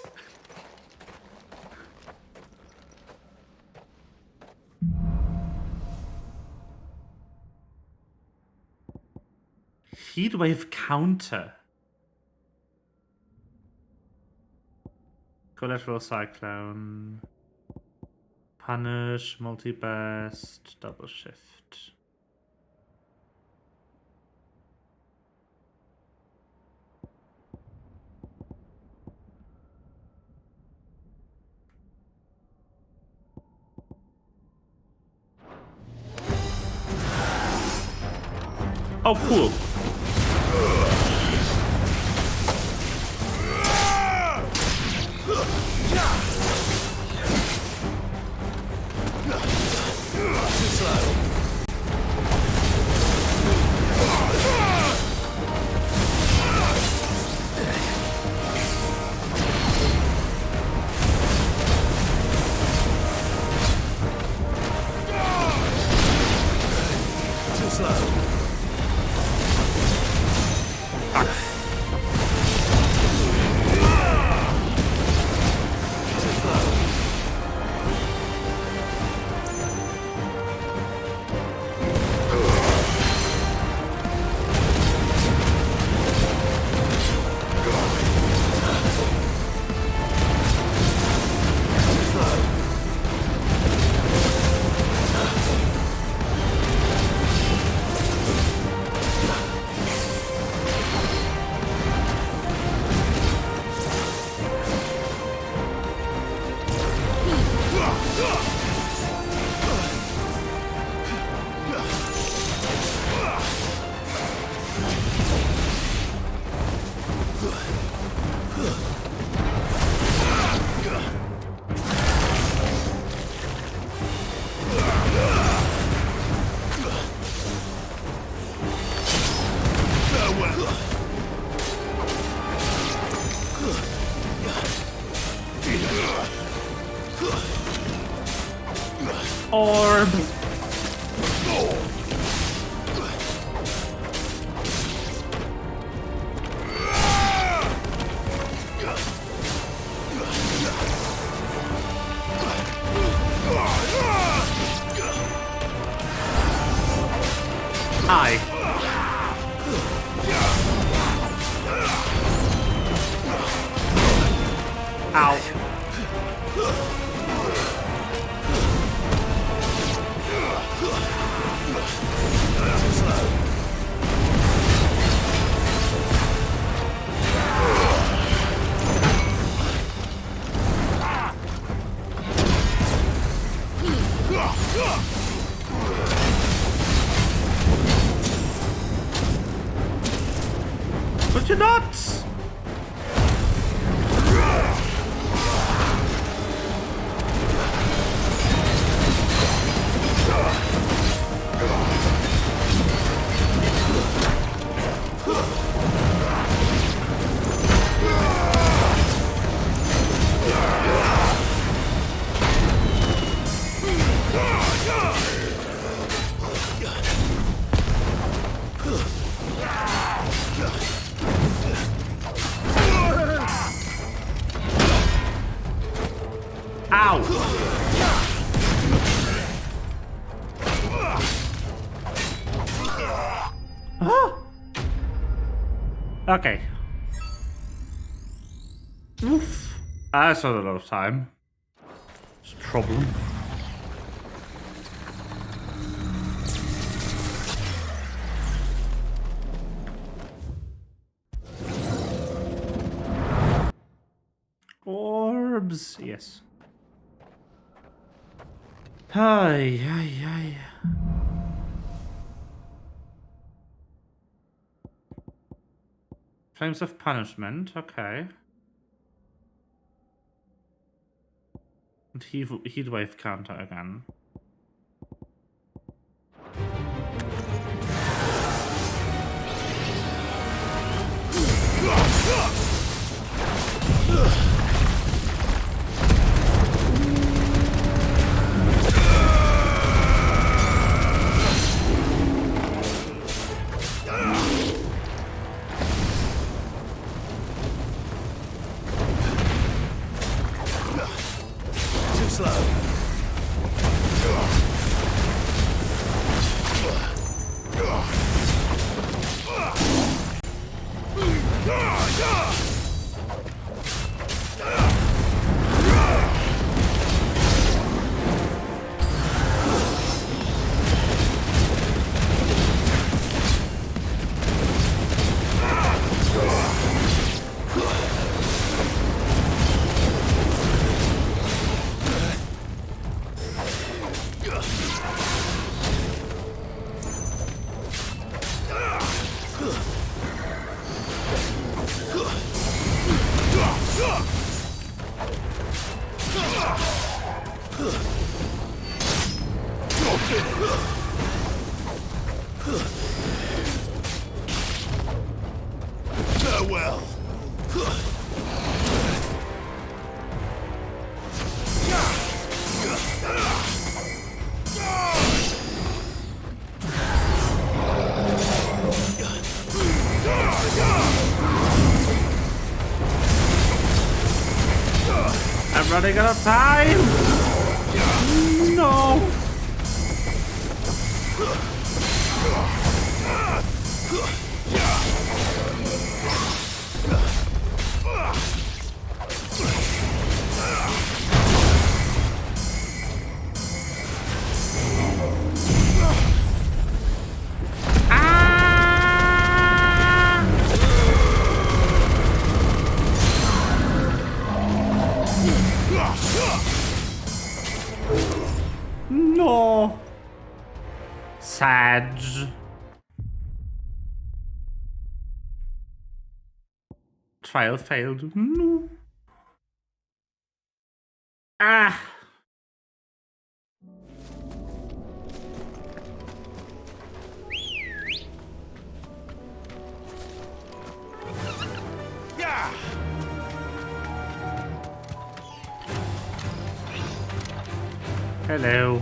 Heatwave counter. Collateral cyclone. Punish, multi-burst, double shift. Oh, cool. Orb. Hi. Ow. But you're not. Okay. Oof. That's not a lot of time. It's a problem. Orbs, yes. Ay, ay, ay. Flames of Punishment, okay. And Heatwave counter again. Too slow. Farewell. I'm running out of time! No! No. Sad. Trial failed. No. Ah. Yeah. Hello.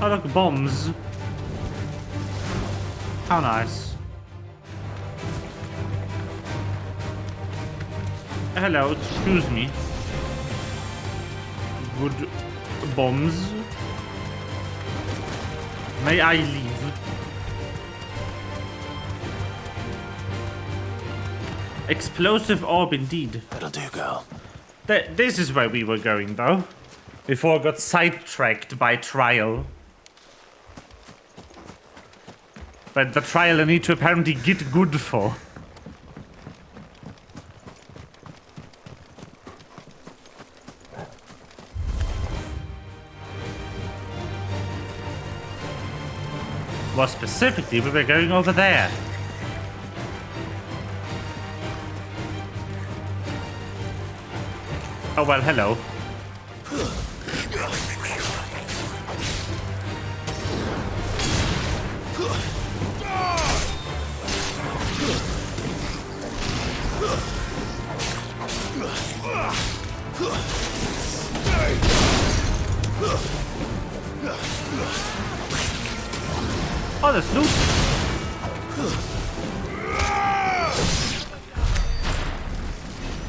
Oh look, bombs. How nice. Hello, excuse me. Good bombs. May I leave? Explosive orb indeed. That'll do, girl. This is where we were going though. Before I got sidetracked by trial. But the trial I need to apparently get good for. More specifically, we were going over there. Oh well, hello. Oh, there's loot.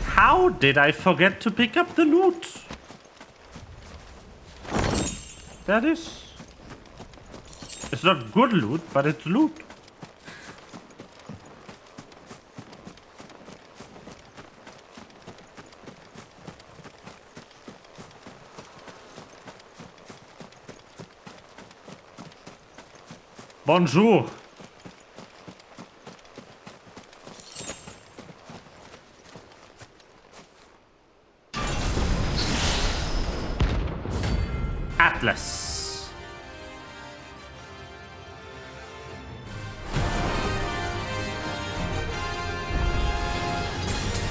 How did I forget to pick up the loot? That is... It's not good loot, but it's loot. Bonjour. Atlas.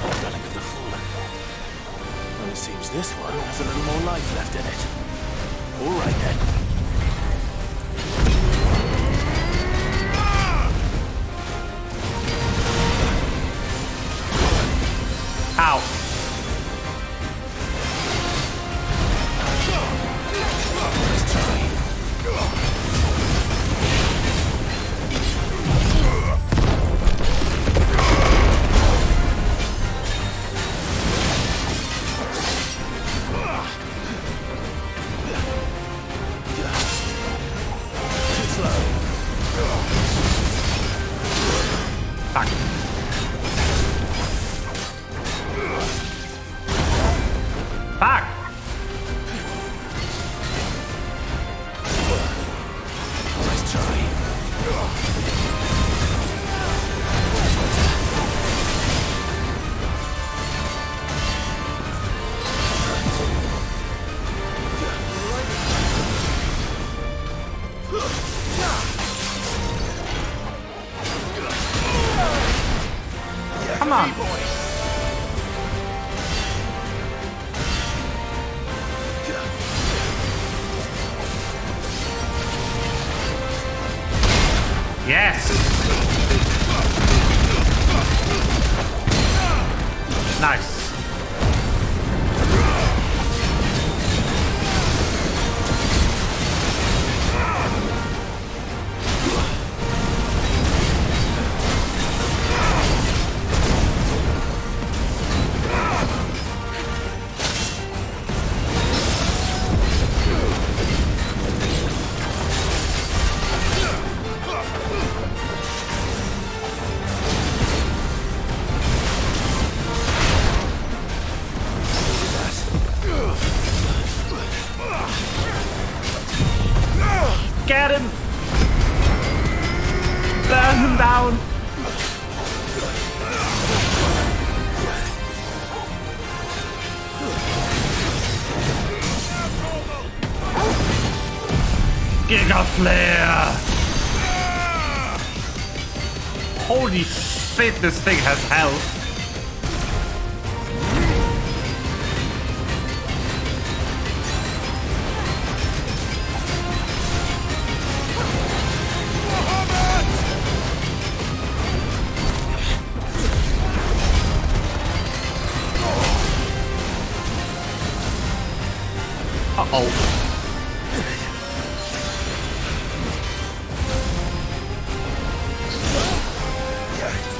Relic of the Fallen. Well, it seems this one has a little more life left in it. All right then. Ow. Fuck! Nice try. Come on. Yes. Nice. Get him! Burn him down! Giga Flare! Holy shit, this thing has health. Uh-oh.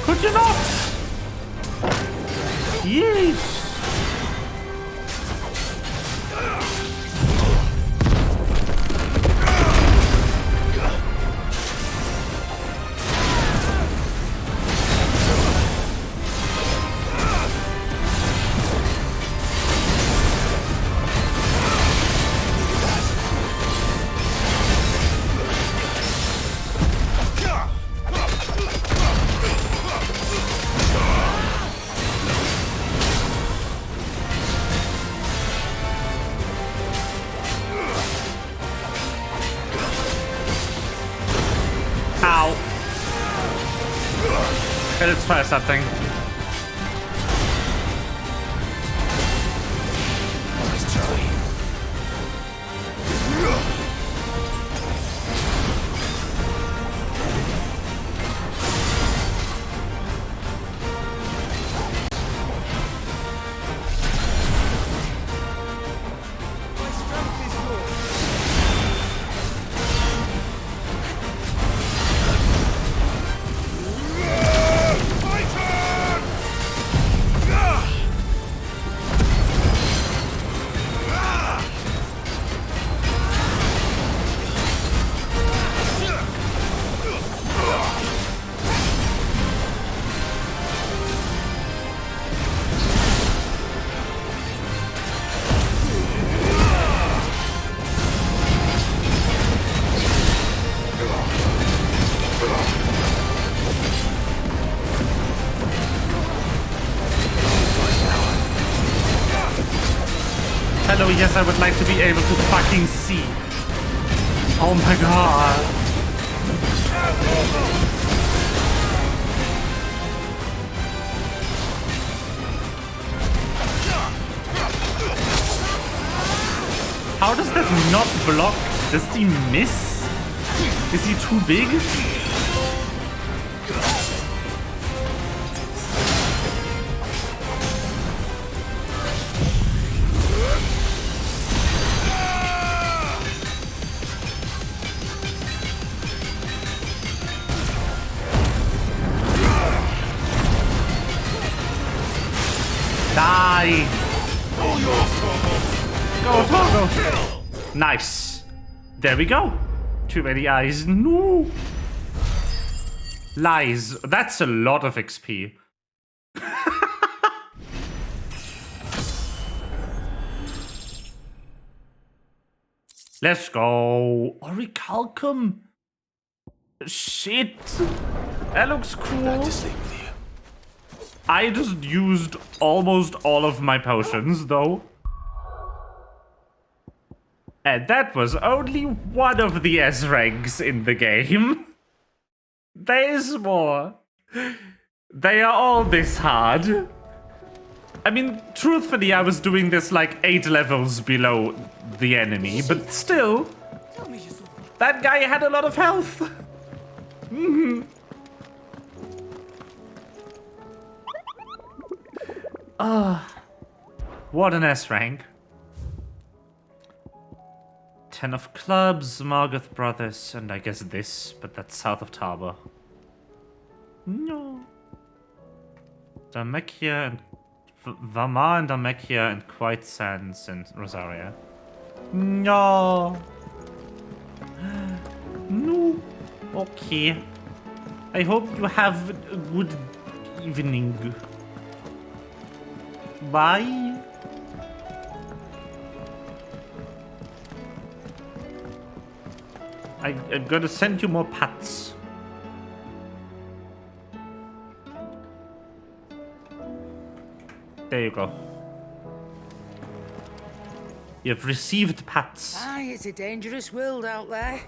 Could you not? Yes. Ow. Okay, let's try something. Nice try. no, yes, I would like to be able to fucking see. Oh my god. How does that not block? Does he miss? Is he too big? Die! Go, Togo! Nice. There we go. Too many eyes. No. Lies. That's a lot of XP. Let's go. Orichalcum. Shit. That looks cool. Back to sleep with you. I just used almost all of my potions, though. And that was only one of the S ranks in the game. There's more. They are all this hard. I mean, truthfully, I was doing this like 8 levels below the enemy, but still, that guy had a lot of health. What an S rank. 10 of clubs, Margaret Brothers, and I guess this, but that's south of Tarbor. No. Damekia and Vamar and Damekia and White Sands and Rosaria. No. No. Okay. I hope you have a good evening. Bye. I'm gonna send you more pats. There you go. You've received pats. Aye, it's a dangerous world out there.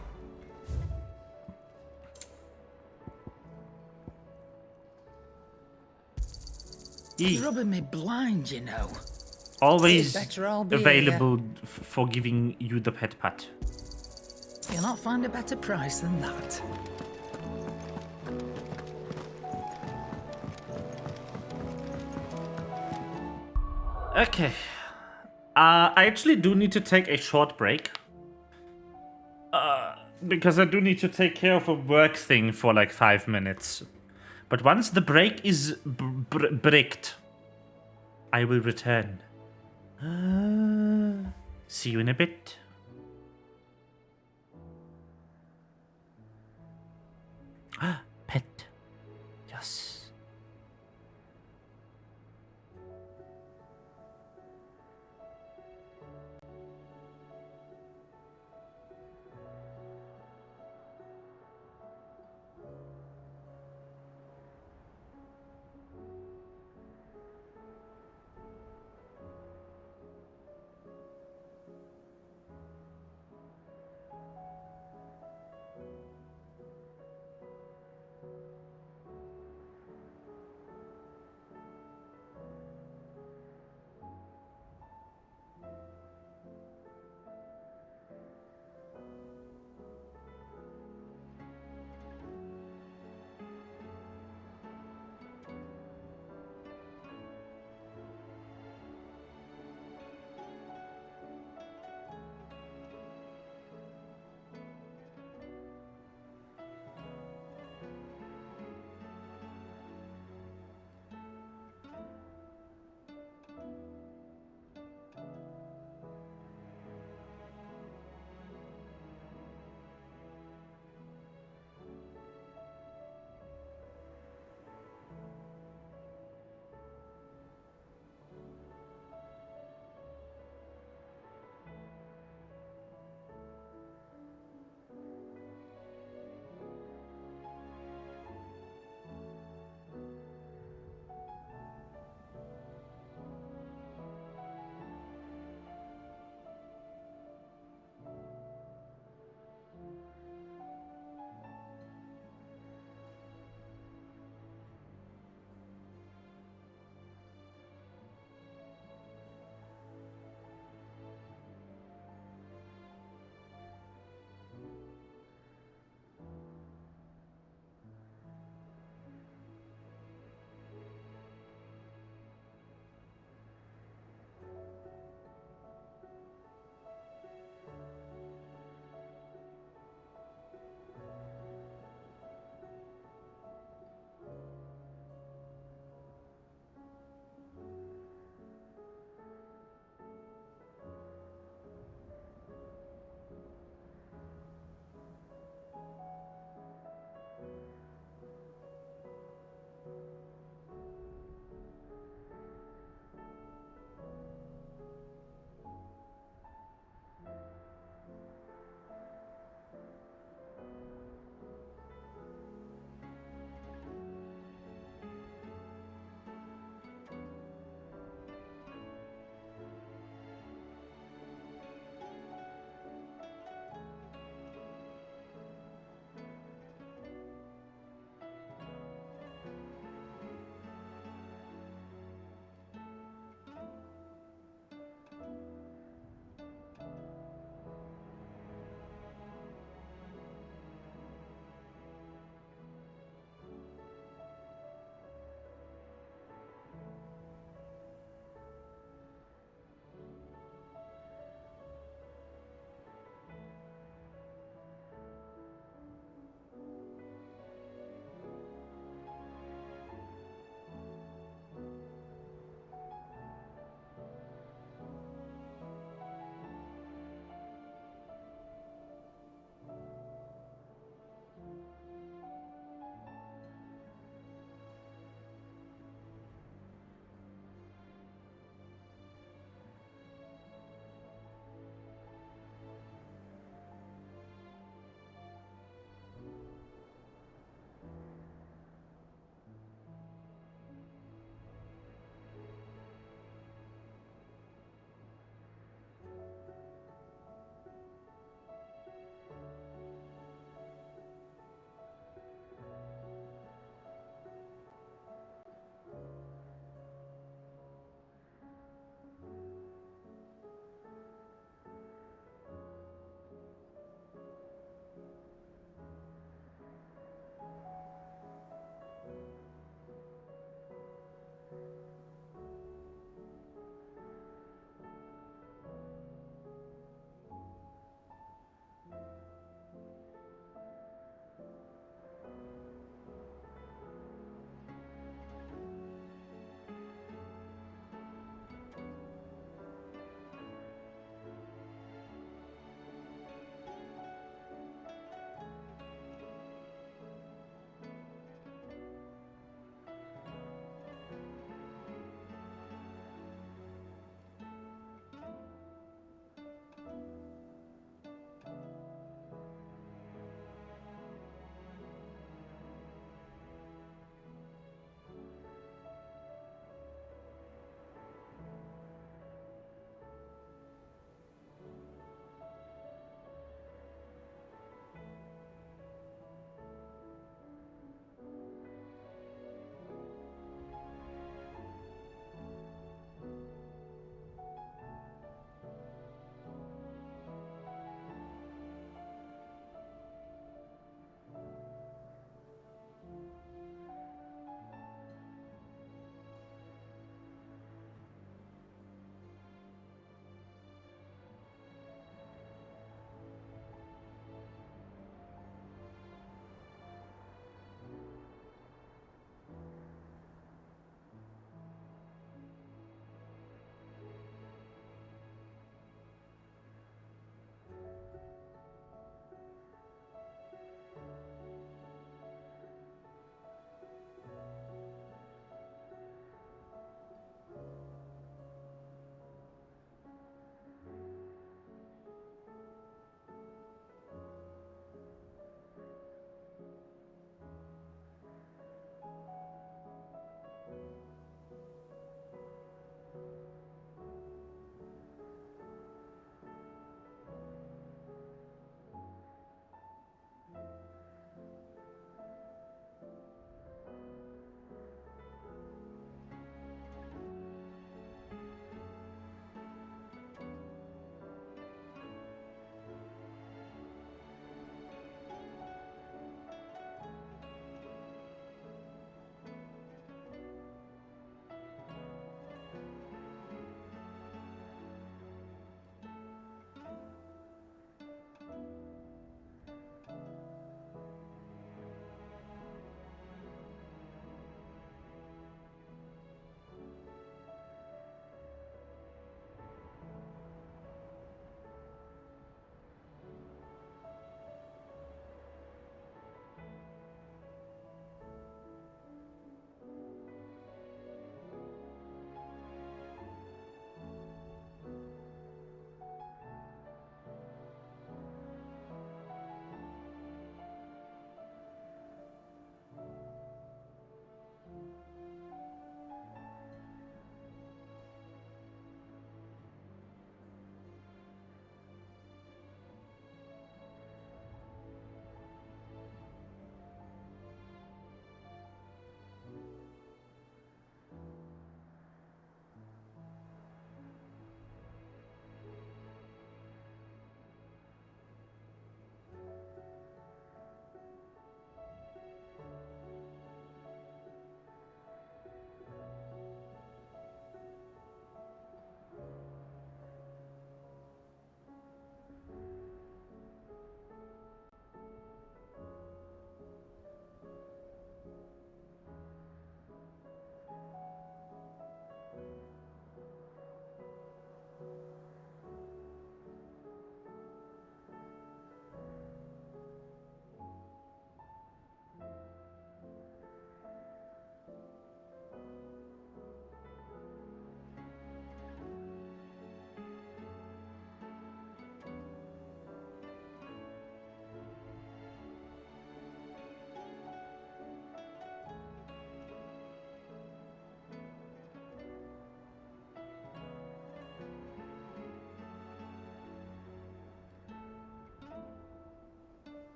It's rubbing me blind, you know. Always Better I'll be available for giving you the pet pat. You'll not find a better price than that. Okay. I actually do need to take a short break. Because I do need to take care of a work thing for like 5 minutes. But once the break is bricked, I will return. See you in a bit. Pet. Yes.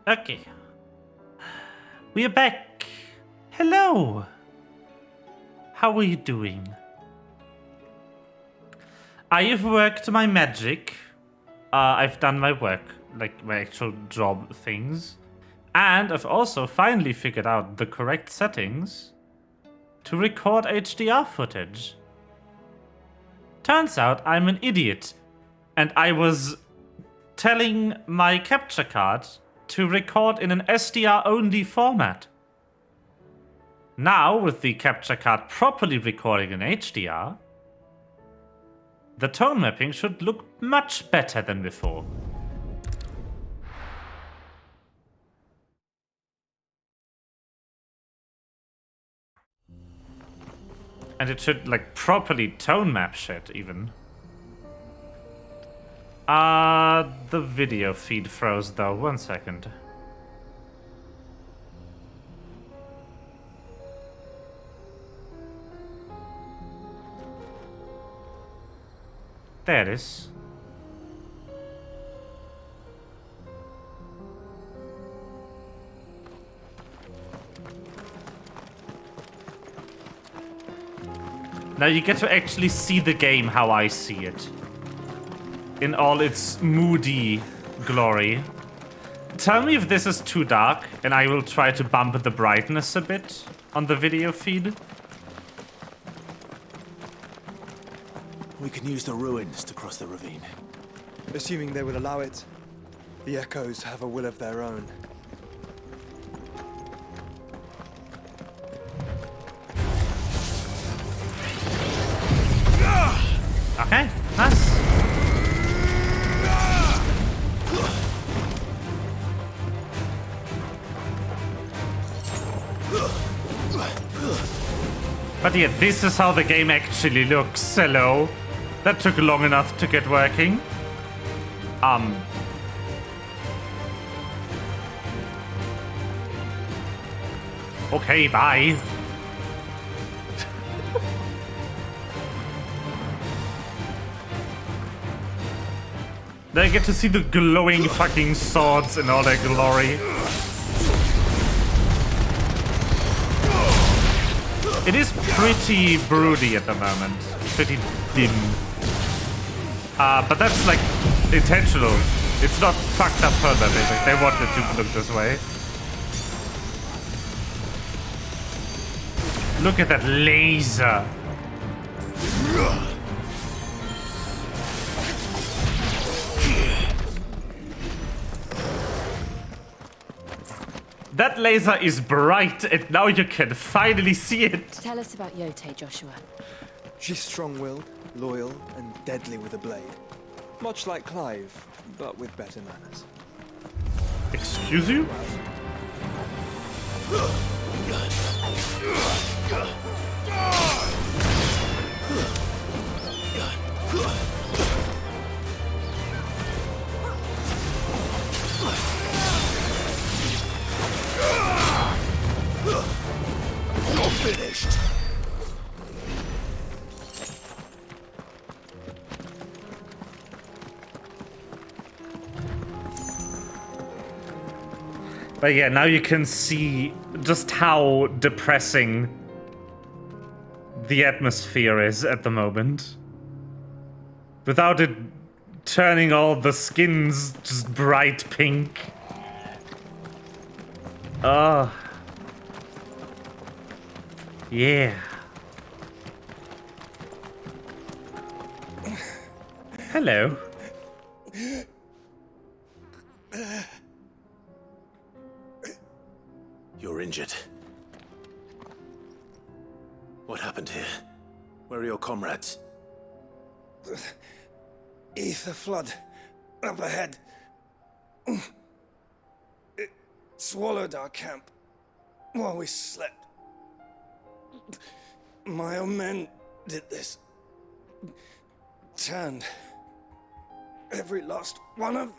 Okay. We are back. Hello. How are you doing? I have worked my magic. I've done my work, like my actual job things. And I've also finally figured out the correct settings to record HDR footage. Turns out I'm an idiot. And I was telling my capture card to record in an SDR-only format. Now, with the capture card properly recording in HDR, the tone mapping should look much better than before. And it should, like, properly tone map shit, even. The video feed froze, though. 1 second. There it is. Now you get to actually see the game how I see it. In all its moody glory. Tell me if this is too dark, and I will try to bump the brightness a bit on the video feed. We can use the ruins to cross the ravine. Assuming they would allow it, the echoes have a will of their own. Okay, nice. But yeah, this is how the game actually looks. Hello. That took long enough to get working. Okay, bye. Then I get to see the glowing fucking swords in all their glory. It is pretty broody at the moment. Pretty dim. But that's like intentional. It's not fucked up further. They wanted to look this way. Look at that laser. That laser is bright, and now you can finally see it. Tell us about Yote, Joshua. She's strong-willed, loyal, and deadly with a blade. Much like Clive, but with better manners. Excuse you? You're finished. But yeah, now you can see just how depressing the atmosphere is at the moment. Without it turning all the skins just bright pink. Oh. Yeah. Hello. You're injured. What happened here? Where are your comrades? Ether flood. Up ahead. It swallowed our camp while we slept. My own men did this. Turned. Every last one of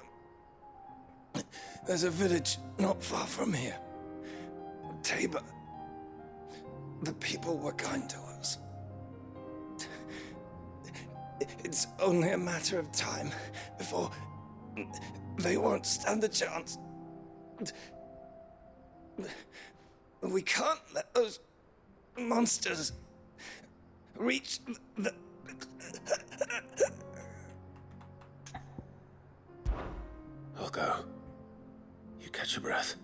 them. There's a village not far from here. Tabor. The people were kind to us. It's only a matter of time before they won't stand a chance. We can't let those monsters reach the... I'll go. You catch your breath.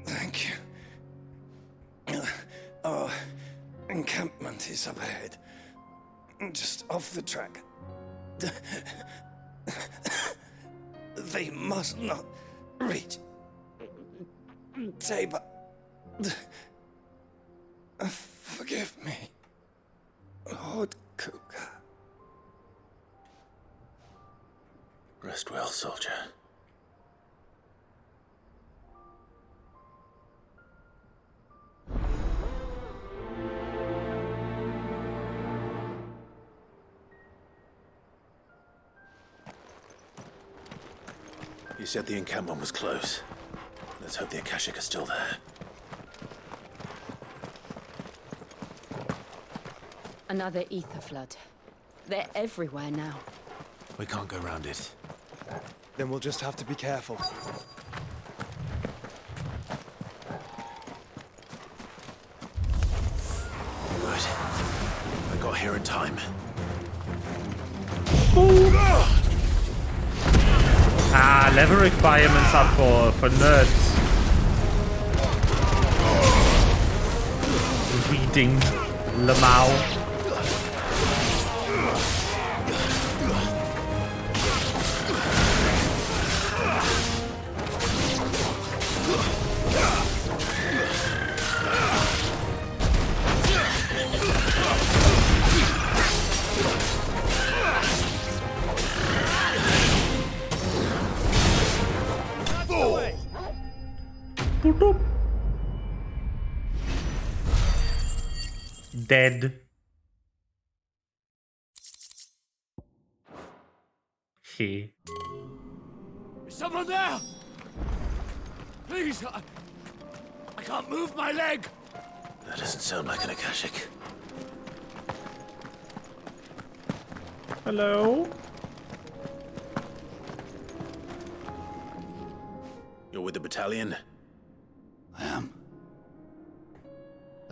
Thank you. Our encampment is up ahead. Just off the track. They must not reach... Tabor... Forgive me, Lord Kupka. Rest well, soldier. You said the encampment was close. Let's hope the Akashic are still there. Another ether flood. They're everywhere now. We can't go round it. Then we'll just have to be careful. Good. I got here in time. Level requirements are for nerds. Reading Lamau. Dead. He. Is someone there? Please, I can't move my leg. That doesn't sound like an Akashic. Hello? You're with the battalion? I am.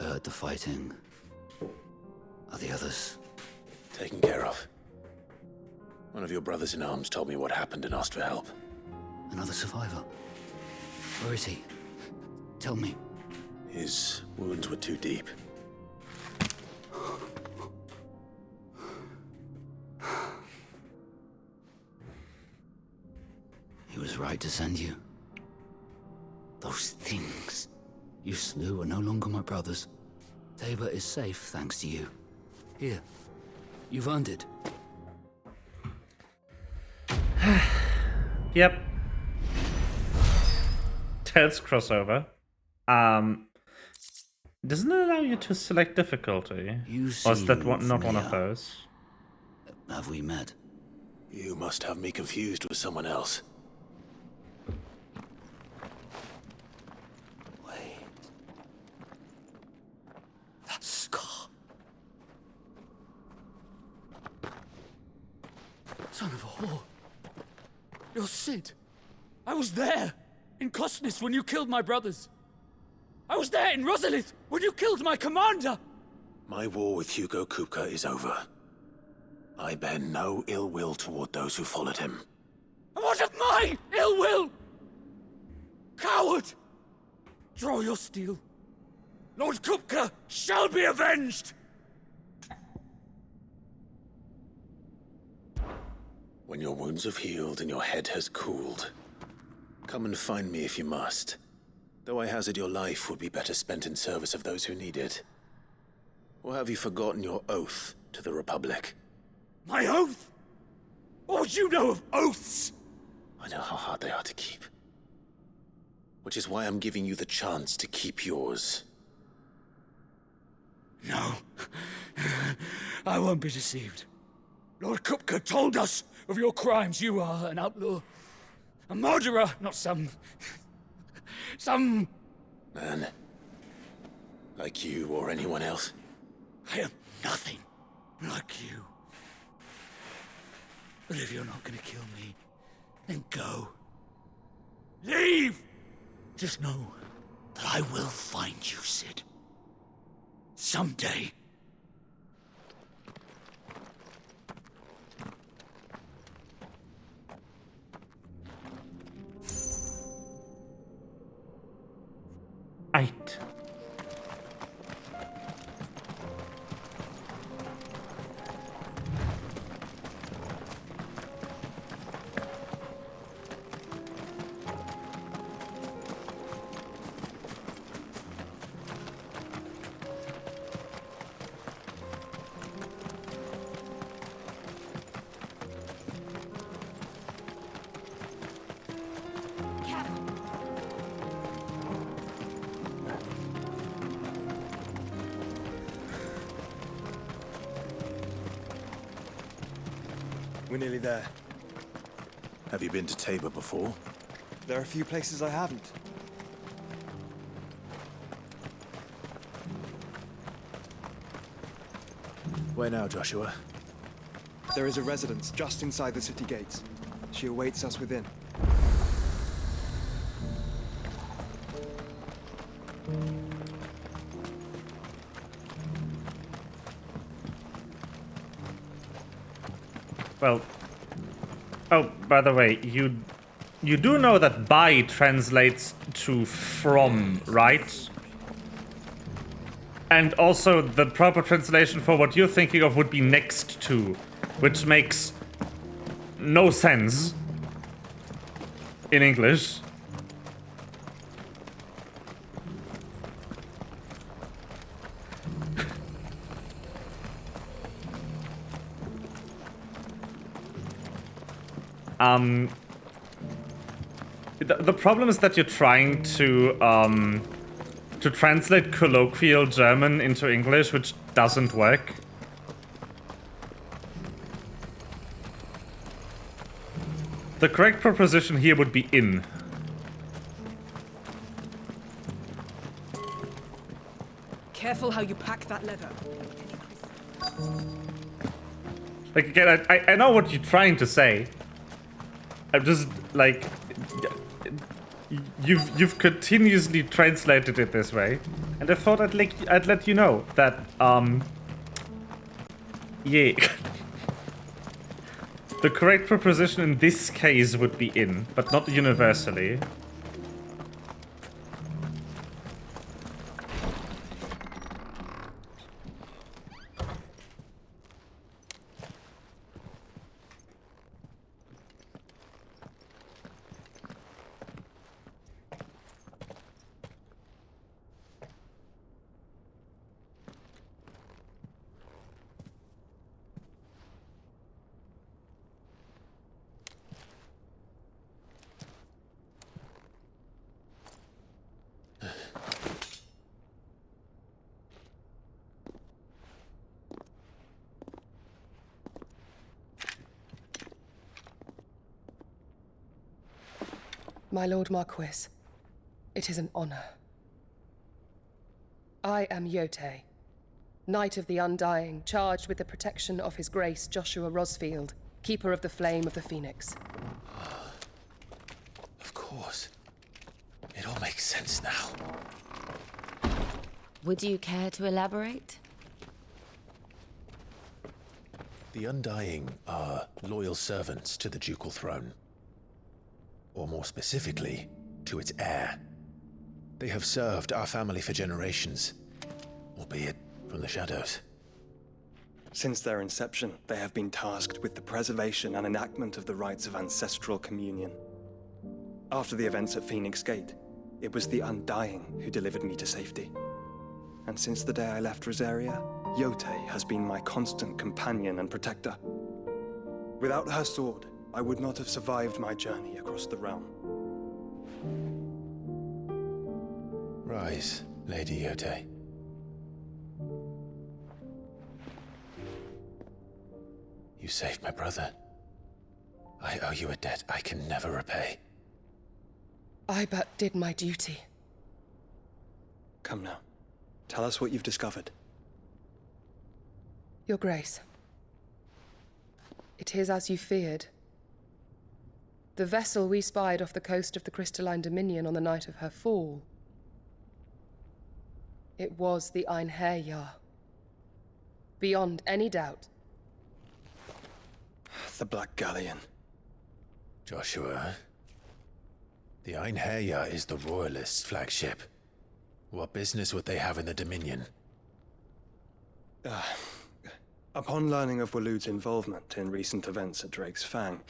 I heard the fighting. Are the others? Taken care of. One of your brothers in arms told me what happened and asked for help. Another survivor? Where is he? Tell me. His wounds were too deep. He was right to send you. Those things you slew are no longer my brothers. Tabor is safe thanks to you. Here, you've earned it. Yep. Tales crossover. Doesn't it allow you to select difficulty? Or is that not one of those? Have we met? You must have me confused with someone else. That scar. Son of a whore. You're Sid. I was there in Cosnes when you killed my brothers. I was there in Rosalith when you killed my commander. My war with Hugo Kupka is over. I bear no ill will toward those who followed him. And what of my ill will? Coward! Draw your steel. Lord Kupka shall be avenged! When your wounds have healed and your head has cooled, come and find me if you must. Though I hazard your life would be better spent in service of those who need it. Or have you forgotten your oath to the Republic? My oath? What would you know of oaths? I know how hard they are to keep. Which is why I'm giving you the chance to keep yours. No. I won't be deceived. Lord Kupka told us of your crimes. You are an outlaw. A murderer, not some man. Like you or anyone else. I am nothing like you. But if you're not gonna kill me, then go. Leave! Just know that I will find you, Sid. Someday. Right. We're nearly there. Have you been to Tabor before? There are a few places I haven't. Where now, Joshua? There is a residence just inside the city gates. She awaits us within. Well, oh, by the way, you do know that by translates to from, right? And also the proper translation for what you're thinking of would be next to, which makes no sense in English. The problem is that you're trying to translate colloquial German into English, which doesn't work. The correct preposition here would be in. Careful how you pack that leather. Like, again, I know what you're trying to say. I'm just, like... You've continuously translated it this way. And I thought I'd let you know that, yeah. The correct preposition in this case would be in, but not universally. My Lord Marquis, it is an honor. I am Yote, Knight of the Undying, charged with the protection of His Grace Joshua Rosfield, Keeper of the Flame of the Phoenix. Of course. It all makes sense now. Would you care to elaborate? The Undying are loyal servants to the ducal throne. Or more specifically, to its heir. They have served our family for generations, albeit from the shadows. Since their inception, they have been tasked with the preservation and enactment of the rites of ancestral communion. After the events at Phoenix Gate, it was the Undying who delivered me to safety. And since the day I left Rosaria, Yote has been my constant companion and protector. Without her sword, I would not have survived my journey across the realm. Rise, Lady Yote. You saved my brother. I owe you a debt I can never repay. I but did my duty. Come now. Tell us what you've discovered. Your Grace. It is as you feared. The vessel we spied off the coast of the Crystalline Dominion on the night of her fall. It was the Einherjar. Beyond any doubt. The Black Galleon. Joshua, the Einherjar is the Royalists' flagship. What business would they have in the Dominion? Upon learning of Waloed's involvement in recent events at Drake's Fang,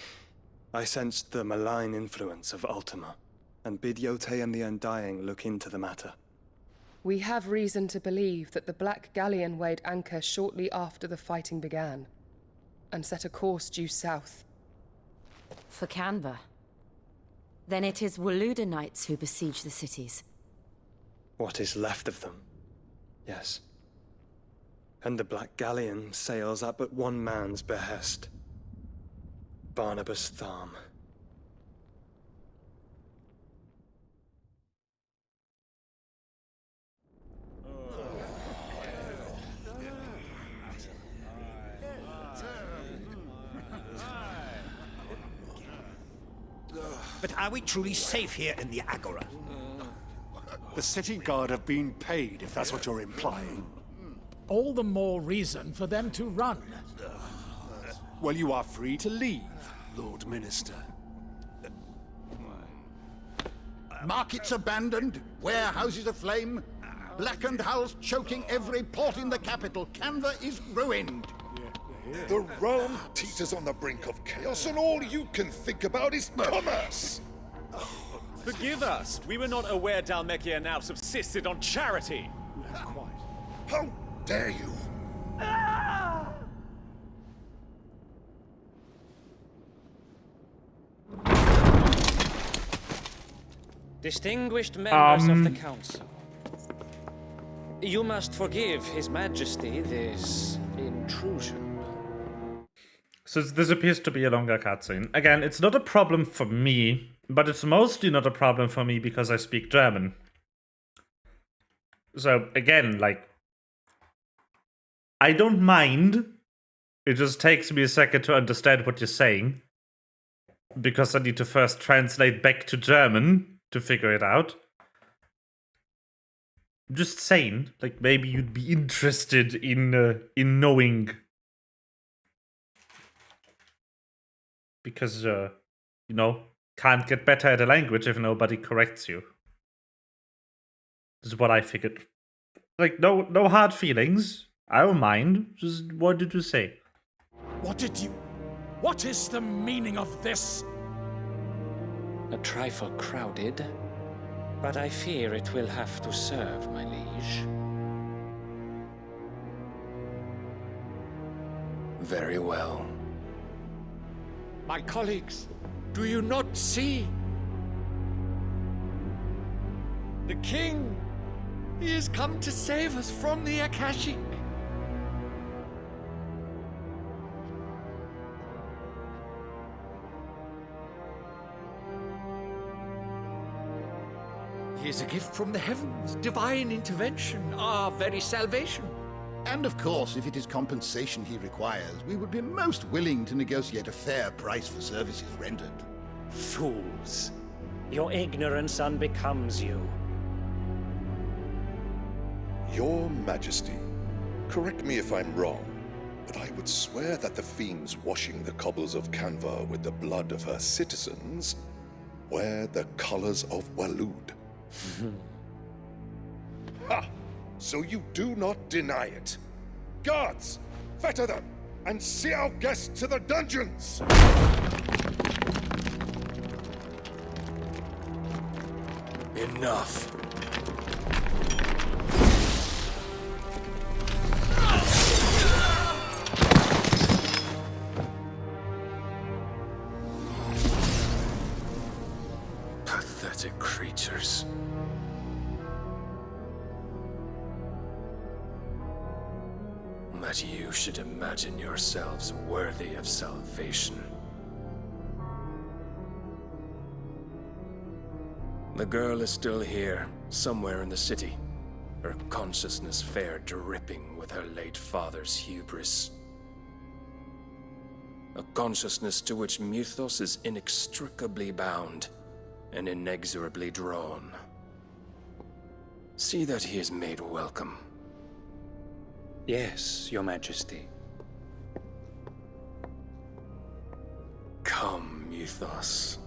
I sensed the malign influence of Ultima, and bid Yote and the Undying look into the matter. We have reason to believe that the Black Galleon weighed anchor shortly after the fighting began, and set a course due south. For Canva. Then it is Waloed knights who besiege the cities. What is left of them, yes. And the Black Galleon sails at but one man's behest. Barnabas Tharm. But are we truly safe here in the Agora? The city guard have been paid, if that's what you're implying. All the more reason for them to run. Well, you are free to leave, Lord Minister. Markets abandoned, warehouses aflame, blackened hulls choking every port in the capital. Canva is ruined. The realm teeters on the brink of chaos, and all you can think about is commerce! Forgive us. We were not aware Dhalmekia now subsisted on charity. How dare you? Distinguished members of the Council, you must forgive His Majesty this intrusion. So this appears to be a longer cutscene. Again, it's not a problem for me, but it's mostly not a problem for me because I speak German. So again, like, I don't mind. It just takes me a second to understand what you're saying, because I need to first translate back to German to figure it out. I'm just saying, like, maybe you'd be interested in knowing, because you know, can't get better at a language if nobody corrects you. This is what I figured. Like, no hard feelings. I don't mind. Just what did you say? What is the meaning of this? A trifle crowded, but I fear it will have to serve, my liege. Very well. My colleagues, do you not see? The king! He has come to save us from the Akashic! He is a gift from the heavens, divine intervention, our very salvation. And of course, if it is compensation he requires, we would be most willing to negotiate a fair price for services rendered. Fools. Your ignorance unbecomes you. Your Majesty, correct me if I'm wrong, but I would swear that the fiends washing the cobbles of Canva with the blood of her citizens wear the colors of Waloed. Ha! So you do not deny it. Guards, fetter them, and see our guests to the dungeons! Enough. Pathetic creatures. That you should imagine yourselves worthy of salvation. The girl is still here, somewhere in the city, her consciousness fair dripping with her late father's hubris. A consciousness to which Mythos is inextricably bound and inexorably drawn. See that he is made welcome. Yes, Your Majesty. Come, Mythos.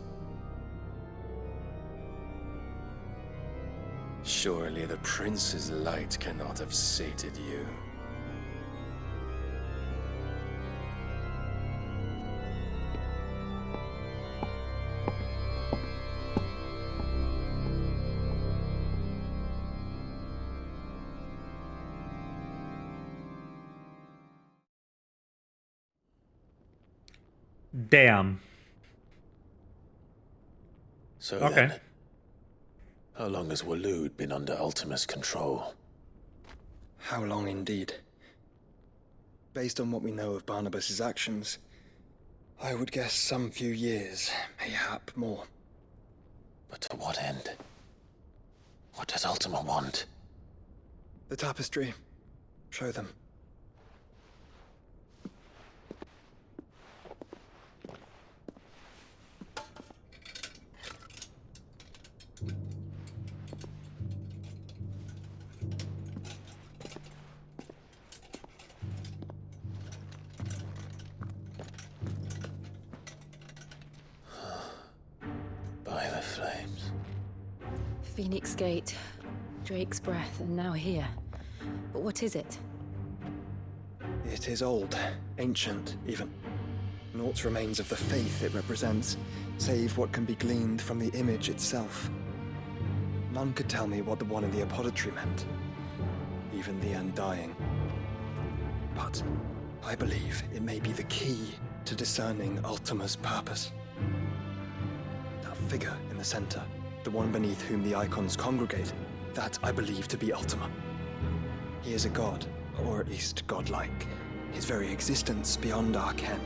Surely the Prince's light cannot have sated you. Damn. So Okay. then, how long has Waloed been under Ultima's control? How long indeed? Based on what we know of Barnabas's actions, I would guess some few years, mayhap more. But to what end? What does Ultima want? The tapestry. Show them. By the flames. Phoenix Gate, Drake's Breath, and now here. But what is it? It is old, ancient, even. Naught remains of the faith it represents, save what can be gleaned from the image itself. None could tell me what the one in the apothecary meant, even the Undying. But I believe it may be the key to discerning Ultima's purpose. That figure in the center, the one beneath whom the icons congregate, that I believe to be Ultima. He is a god, or at least godlike, his very existence beyond our ken.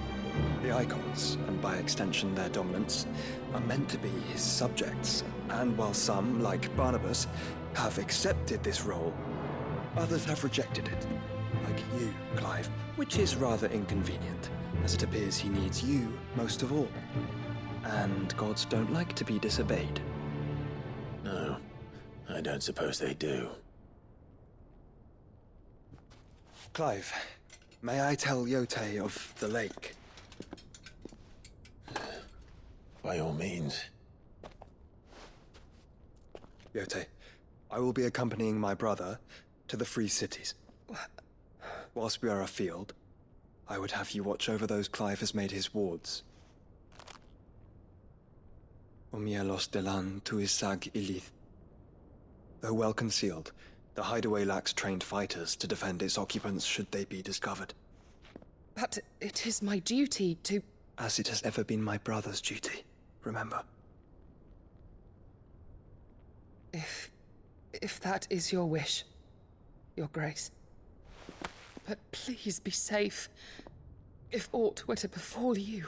The icons, and by extension their dominants, are meant to be his subjects, and while some, like Barnabas, have accepted this role, others have rejected it, like you, Clive, which is rather inconvenient, as it appears he needs you most of all. And gods don't like to be disobeyed. No, I don't suppose they do. Clive, may I tell Yote of the lake? By all means. Yote, I will be accompanying my brother to the Free Cities. Whilst we are afield, I would have you watch over those Clive has made his wards. Omielos delan tuisag ilith. Though well concealed, the hideaway lacks trained fighters to defend its occupants should they be discovered. But it is my duty to... As it has ever been my brother's duty, remember. If that is your wish, Your Grace. But please be safe. If aught were to befall you,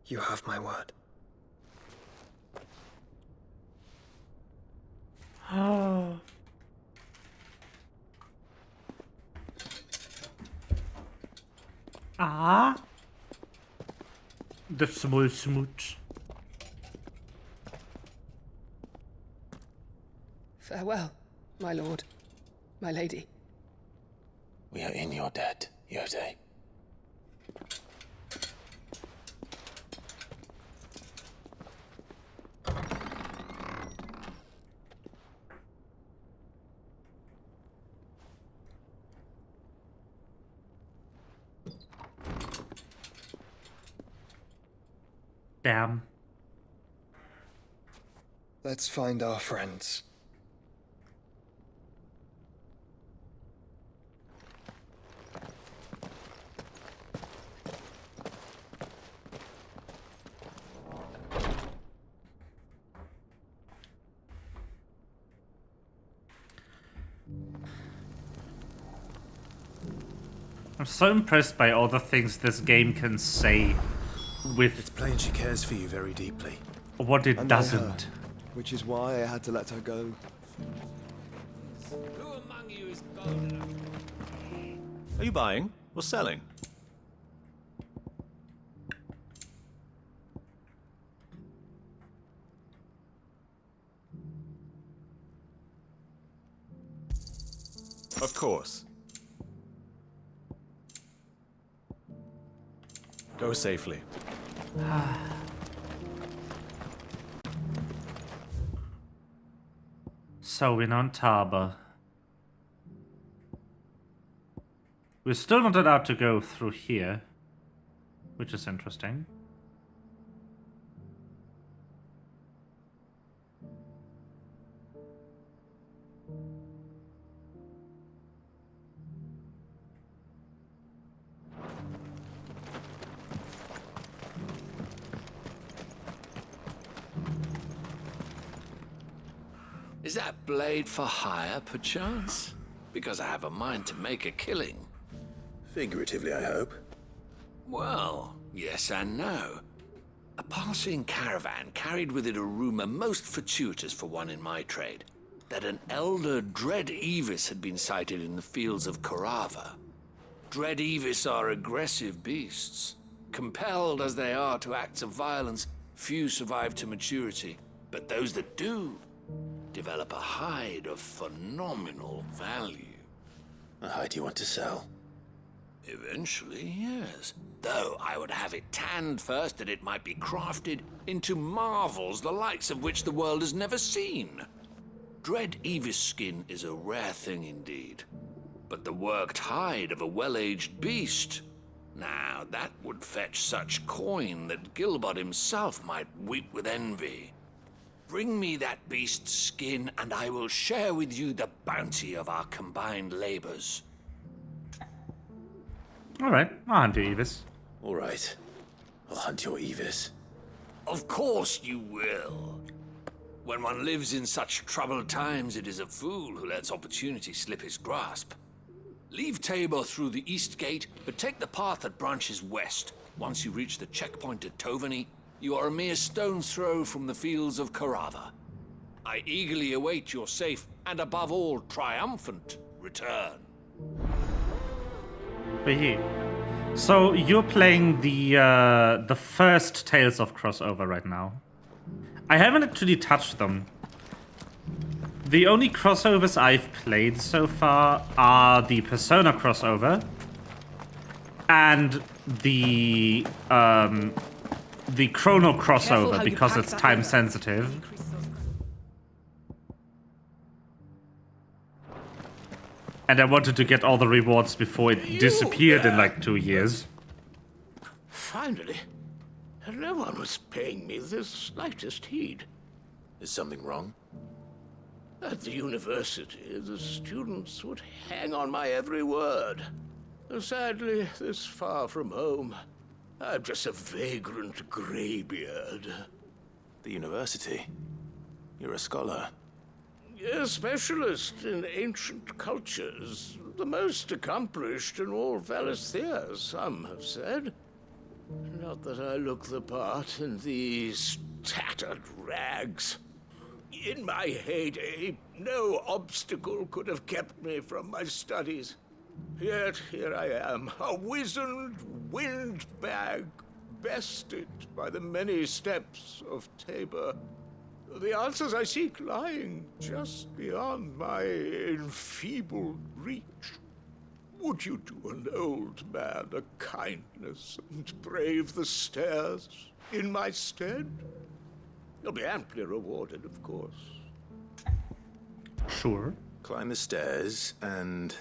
You have my word. Ah. The small smooch. Farewell, my lord, my lady. We are in your debt, Yote. Damn. Let's find our friends. I'm so impressed by all the things this game can say with... It's plain she cares for you very deeply. What it And doesn't. her, which is why I had to let her go. Are you buying or selling? Of course. Go safely. So we're on Taba. We're still not allowed to go through here, which is interesting. Is that blade for hire, perchance? Because I have a mind to make a killing. Figuratively, I hope. Well, yes and no. A passing caravan carried with it a rumor most fortuitous for one in my trade, that an elder Dread Evis had been sighted in the fields of Carava. Dread Evis are aggressive beasts. Compelled as they are to acts of violence, few survive to maturity, but those that do develop a hide of phenomenal value. A hide you want to sell? Eventually, yes. Though I would have it tanned first that it might be crafted into marvels the likes of which the world has never seen. Dread Evis skin is a rare thing indeed. But the worked hide of a well-aged beast, now that would fetch such coin that Gilbert himself might weep with envy. Bring me that beast's skin, and I will share with you the bounty of our combined labors. Alright, I'll hunt you, Evis. Alright. I'll hunt your Evis. Of course you will. When one lives in such troubled times, it is a fool who lets opportunity slip his grasp. Leave Tabor through the east gate, but take the path that branches west. Once you reach the checkpoint at Tovany, you are a mere stone's throw from the fields of Carava. I eagerly await your safe, and above all, triumphant return. But here. So you're playing the first Tales of crossover right now. I haven't actually touched them. The only crossovers I've played so far are the Persona crossover and the Chrono crossover because it's time sensitive. And I wanted to get all the rewards before it disappeared in like 2 years. Finally. No one was paying me the slightest heed. Is something wrong? At the university, the students would hang on my every word. Sadly, this far from home, I'm just a vagrant greybeard. The university? You're a scholar. A specialist in ancient cultures. The most accomplished in all Valisthea, some have said. Not that I look the part in these tattered rags. In my heyday, no obstacle could have kept me from my studies. Yet here I am, a wizened windbag, bested by the many steps of Tabor. The answers I seek lying just beyond my enfeebled reach. Would you do an old man a kindness and brave the stairs in my stead? You'll be amply rewarded, of course. Sure. Climb the stairs and...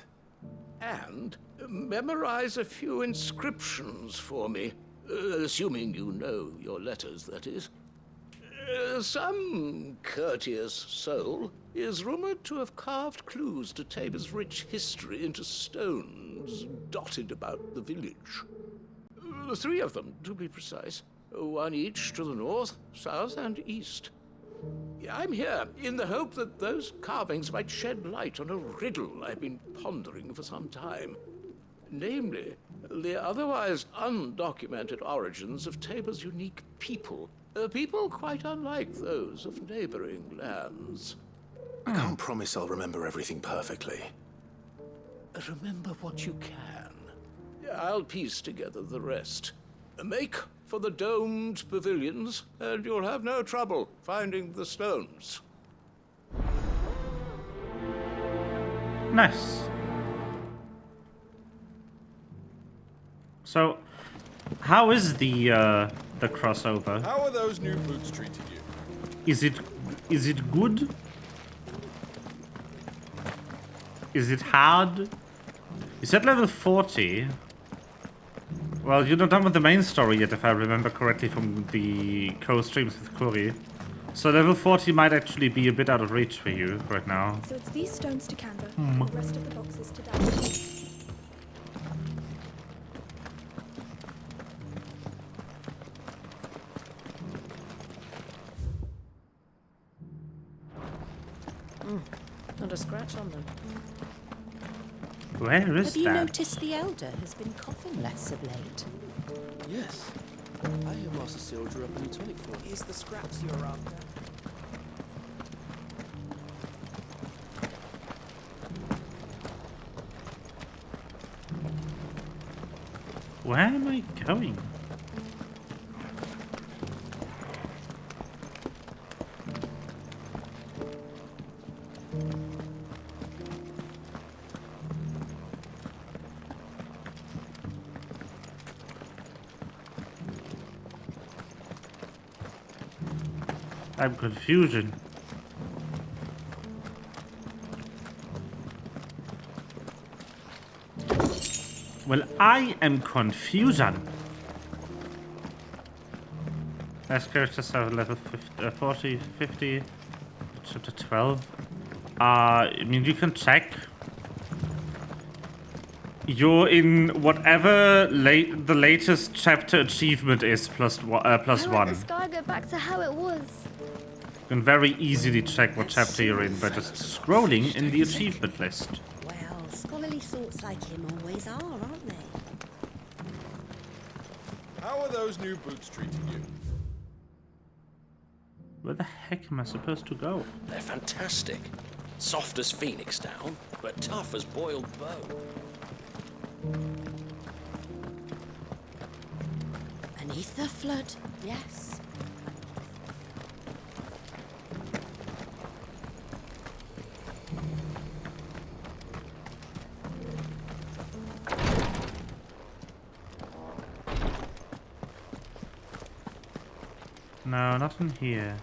And memorize a few inscriptions for me. Assuming you know your letters, that is. Some courteous soul is rumored to have carved clues to Tabor's rich history into stones dotted about the village. 3 of them, to be precise. 1 each to the north, south, and east. I'm here in the hope that those carvings might shed light on a riddle I've been pondering for some time. Namely, the otherwise undocumented origins of Tabor's unique people. People quite unlike those of neighboring lands. I can't promise I'll remember everything perfectly. Remember what you can. I'll piece together the rest. Make for the domed pavilions, and you'll have no trouble finding the stones. Nice. So, how is the crossover? How are those new boots treating you? Is it good? Is it hard? You said level 40. Well, you're not done with the main story yet, if I remember correctly from the co-streams with Kuri. So level 40 might actually be a bit out of reach for you right now. So it's these stones to Canva, Hmm. and the rest of the boxes to down. Not a scratch on them. Where is Have you that? noticed the Elder has been coughing less of late? Yes. I hear Master Seal drew up a new tonic for Here's the scraps you're after. Where am I going? I'm confusion. Well, I am confusion. Last characters are level 50, 40, 50, chapter 12. I mean, you can check. You're in whatever the latest chapter achievement is plus I want the one. sky go back to how it was. You can very easily check what chapter you're in by just scrolling in the achievement list. Well, scholarly sorts like him always are, aren't they? How are those new boots treating you? Where the heck am I supposed to go? They're fantastic. Soft as phoenix down, but tough as boiled bow. Beneath the flood, yes. No, not in here.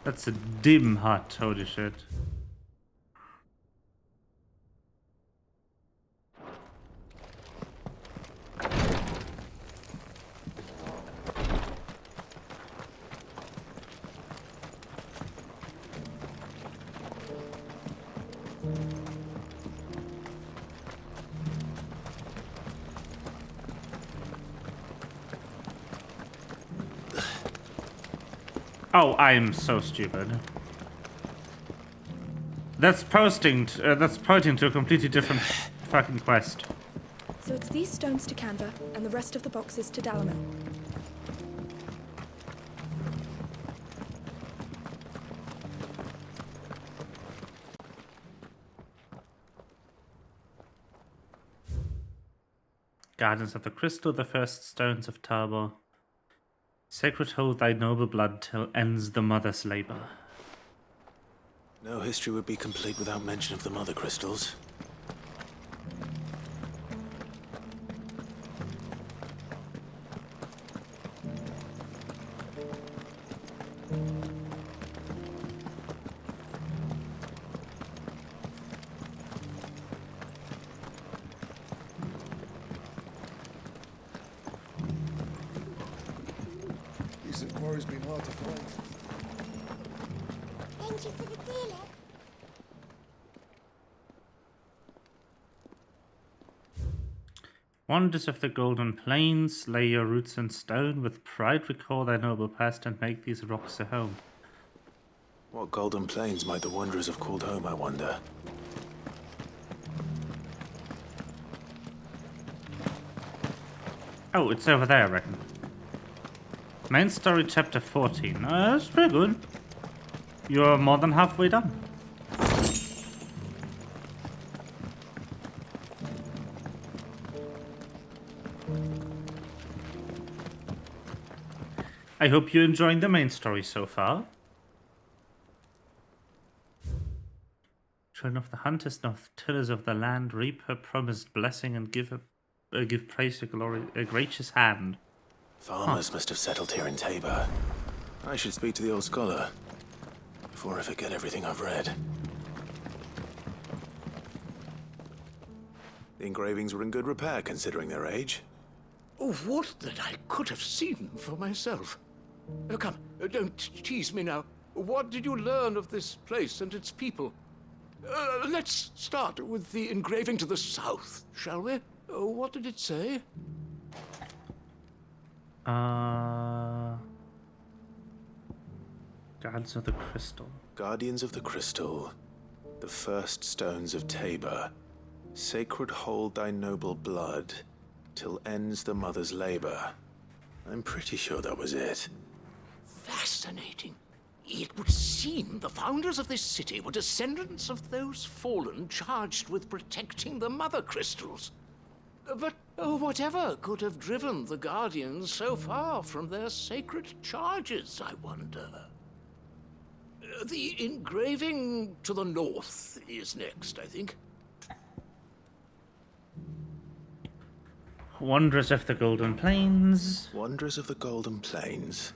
That's a dim hut, holy shit. Oh, I'm so stupid. That's pointing to a completely different fucking quest. So it's these stones to Canva, and the rest of the boxes to Dalamil. Guardians of the Crystal, the first stones of Tabor. Sacred hold thy noble blood till ends the mother's labor. No history would be complete without mention of the mother crystals. Decent quarry's been hard to find. Thank you for the deal. Wonders of the golden plains, lay your roots in stone, with pride recall thy noble past and make these rocks a home. What golden plains might the wanderers have called home, I wonder? Oh, it's over there, I reckon. Main story chapter 14. That's pretty good. You're more than halfway done. I hope you're enjoying the main story so far. Children of the hunters, north tillers of the land, reap her promised blessing and give her give praise to glory, a gracious hand. Farmers must have settled here in Tabor. I should speak to the old scholar before I forget everything I've read. The engravings were in good repair considering their age. Oh, what that I could have seen for myself. Come, don't tease me now. What did you learn of this place and its people? Let's start with the engraving to the south, shall we? What did it say? Guardians of the Crystal. Guardians of the Crystal, the first stones of Tabor. Sacred hold thy noble blood, till ends the mother's labor. I'm pretty sure that was it. Fascinating. It would seem the founders of this city were descendants of those fallen charged with protecting the mother crystals. But whatever could have driven the Guardians so far from their sacred charges, I wonder? The engraving to the north is next, I think. Wanderers of the Golden Plains. Wanderers of the Golden Plains,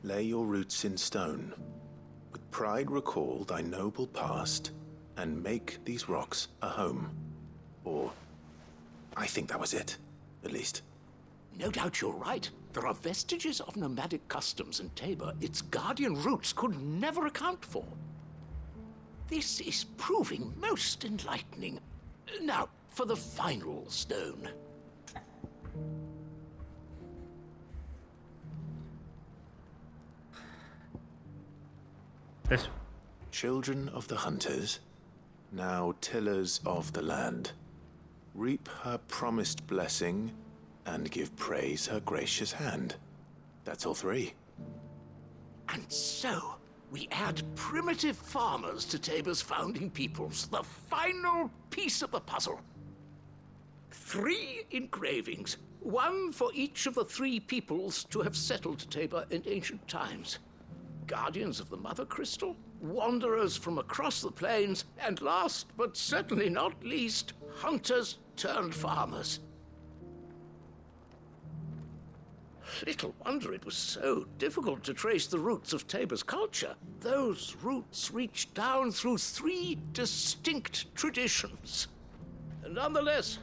lay your roots in stone. With pride recall thy noble past, and make these rocks a home. Or, I think that was it, at least. No doubt you're right. There are vestiges of nomadic customs in Tabor its guardian roots could never account for. This is proving most enlightening. Now, for the final stone. This. Children of the hunters, now tillers of the land, reap her promised blessing and give praise her gracious hand. That's all three. And so, we add primitive farmers to Tabor's founding peoples, the final piece of the puzzle. 3 engravings, one for each of the 3 peoples to have settled Tabor in ancient times. Guardians of the Mother Crystal, wanderers from across the plains, and last but certainly not least, hunters turned farmers. Little wonder it was so difficult to trace the roots of Tabor's culture. Those roots reach down through 3 distinct traditions. Nonetheless,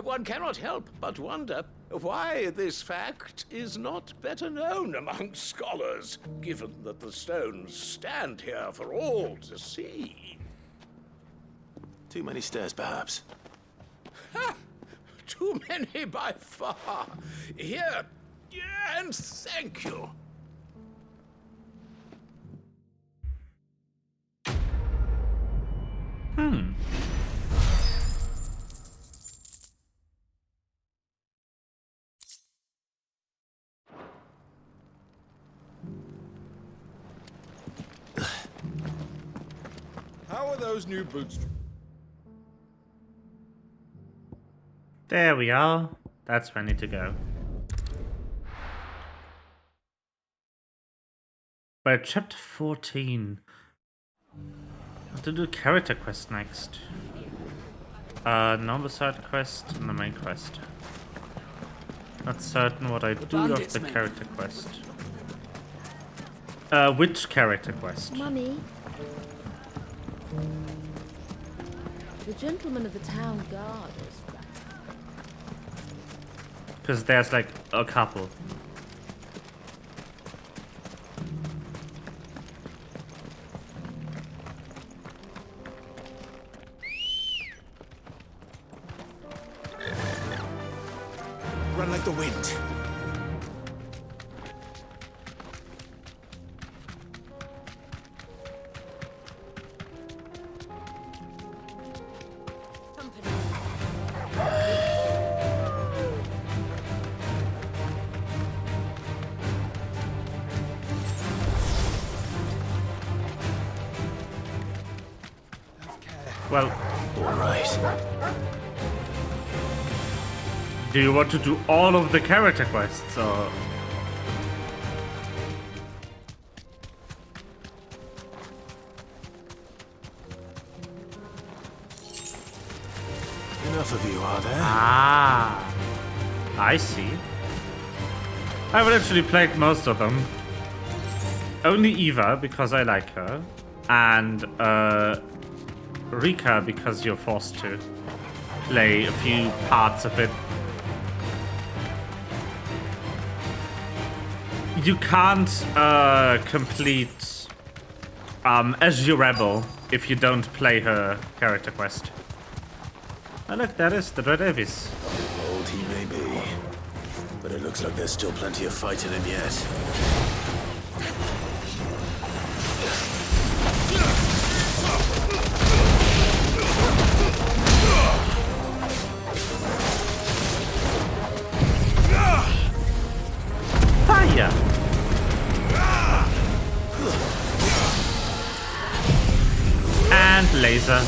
one cannot help but wonder why this fact is not better known among scholars, given that the stones stand here for all to see. Too many stairs, perhaps. Ha! Too many by far. Here, and thank you. How are those new boots? There we are. That's where I need to go. We're at chapter 14. I have to do a character quest next. Normal side quest and the main quest. Not certain what I do of the character quest. Which character quest? Mummy. The gentleman of the town guard is right. Because there's like a couple. Run like the wind. Well, all right. Do you want to do all of the character quests, or...? Enough of you, are there? Ah. I see. I've literally played most of them. Only Eva, because I like her. And Rika, because you're forced to play a few parts of it. You can't complete as your rebel if you don't play her character quest. Oh look, that is the Red Avis. Old he may be, but it looks like there's still plenty of fight in him yet. Fire! And laser.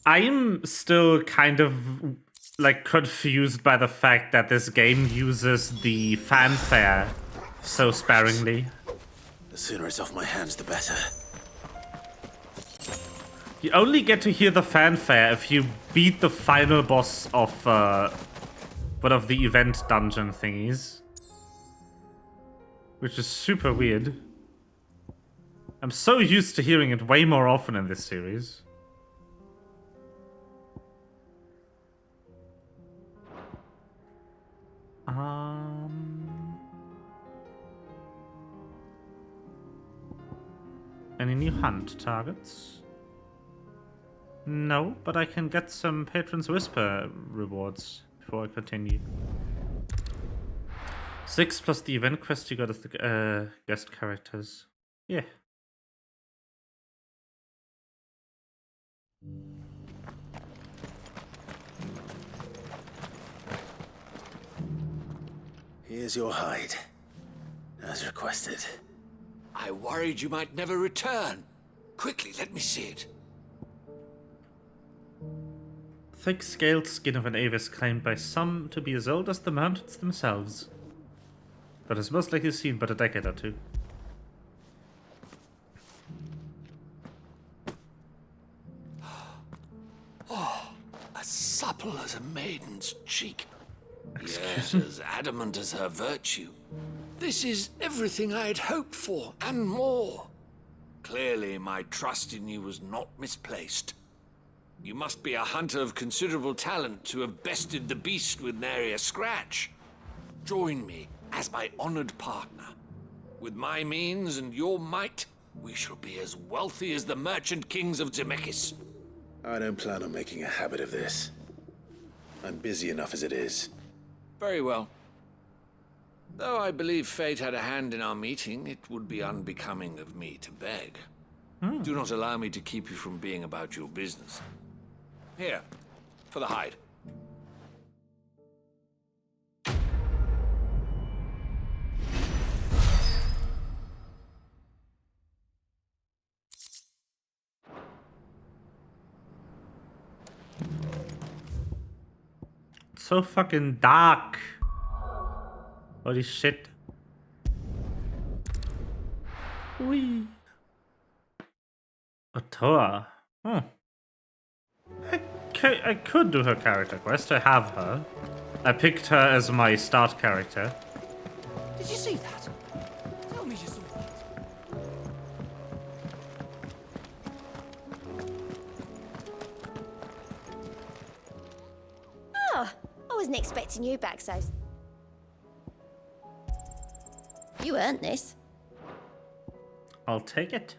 I'm still kind of like confused by the fact that this game uses the fanfare so sparingly. The sooner it's off my hands, the better. You only get to hear the fanfare if you beat the final boss of one of the event dungeon thingies. Which is super weird. I'm so used to hearing it way more often in this series. Any new hunt targets? No, but I can get some Patron's Whisper rewards before I continue. 6 plus the event quest you got as the guest characters. Yeah. Here's your hide, as requested. I worried you might never return. Quickly, let me see it. Thick scaled skin of an Avis claimed by some to be as old as the mountains themselves. But it's most likely seen but a decade or two. Oh, as supple as a maiden's cheek. Yes, as adamant as her virtue. This is everything I had hoped for, and more. Clearly, my trust in you was not misplaced. You must be a hunter of considerable talent to have bested the beast with nary a scratch. Join me as my honored partner. With my means and your might, we shall be as wealthy as the merchant kings of Zemeckis. I don't plan on making a habit of this. I'm busy enough as it is. Very well. Though I believe fate had a hand in our meeting, it would be unbecoming of me to beg. Do not allow me to keep you from being about your business. Here, for the hide. It's so fucking dark. Holy shit. Wee. Otoa. I could do her character quest. I have her. I picked her as my start character. Did you see that? Tell me you saw that. Oh, I wasn't expecting you back so. You earned this. I'll take it.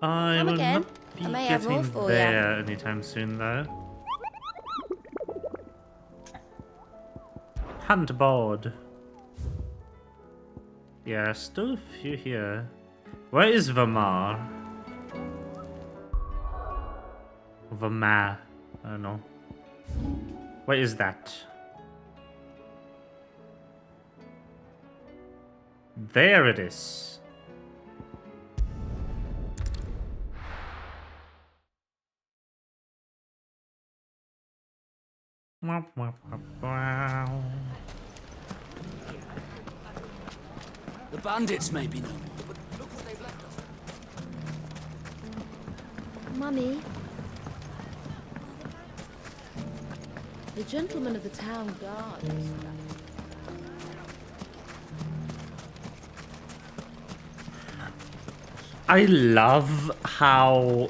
I Come will again. not be I may have more getting for there anytime soon, though. hunt board. Yeah, still a few here. Where is Vamar? Vamar. I don't know. Where is that? There it is. The bandits may be no more, but look what they've left us. Mummy. The gentleman of the town guard is back. I love how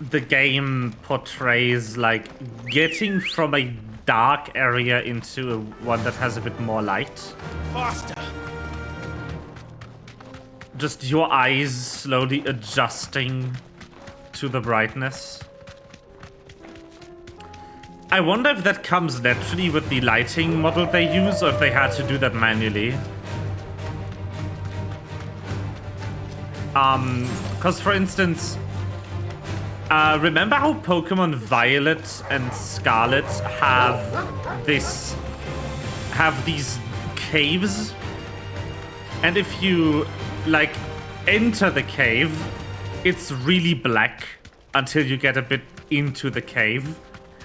the game portrays like getting from a dark area into one that has a bit more light. Faster! Just your eyes slowly adjusting to the brightness. I wonder if that comes naturally with the lighting model they use, or if they had to do that manually. Because for instance, remember how Pokemon Violet and Scarlet have these caves? And if you like enter the cave, it's really black until you get a bit into the cave.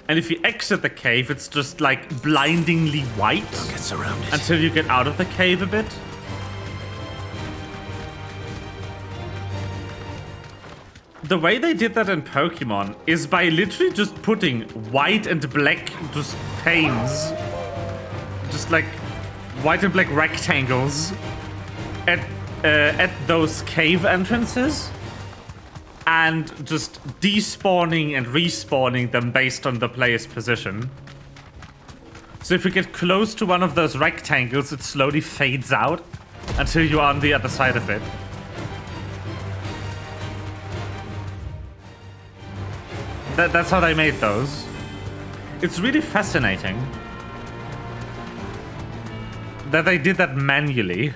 And if you exit the cave, it's just like blindingly white until you get out of the cave a bit. The way they did that in Pokemon is by literally just putting white and black just panes, just like white and black rectangles at those cave entrances, and just despawning and respawning them based on the player's position. So if you get close to one of those rectangles, it slowly fades out until you're on the other side of it. That's how they made those. It's really fascinating that they did that manually.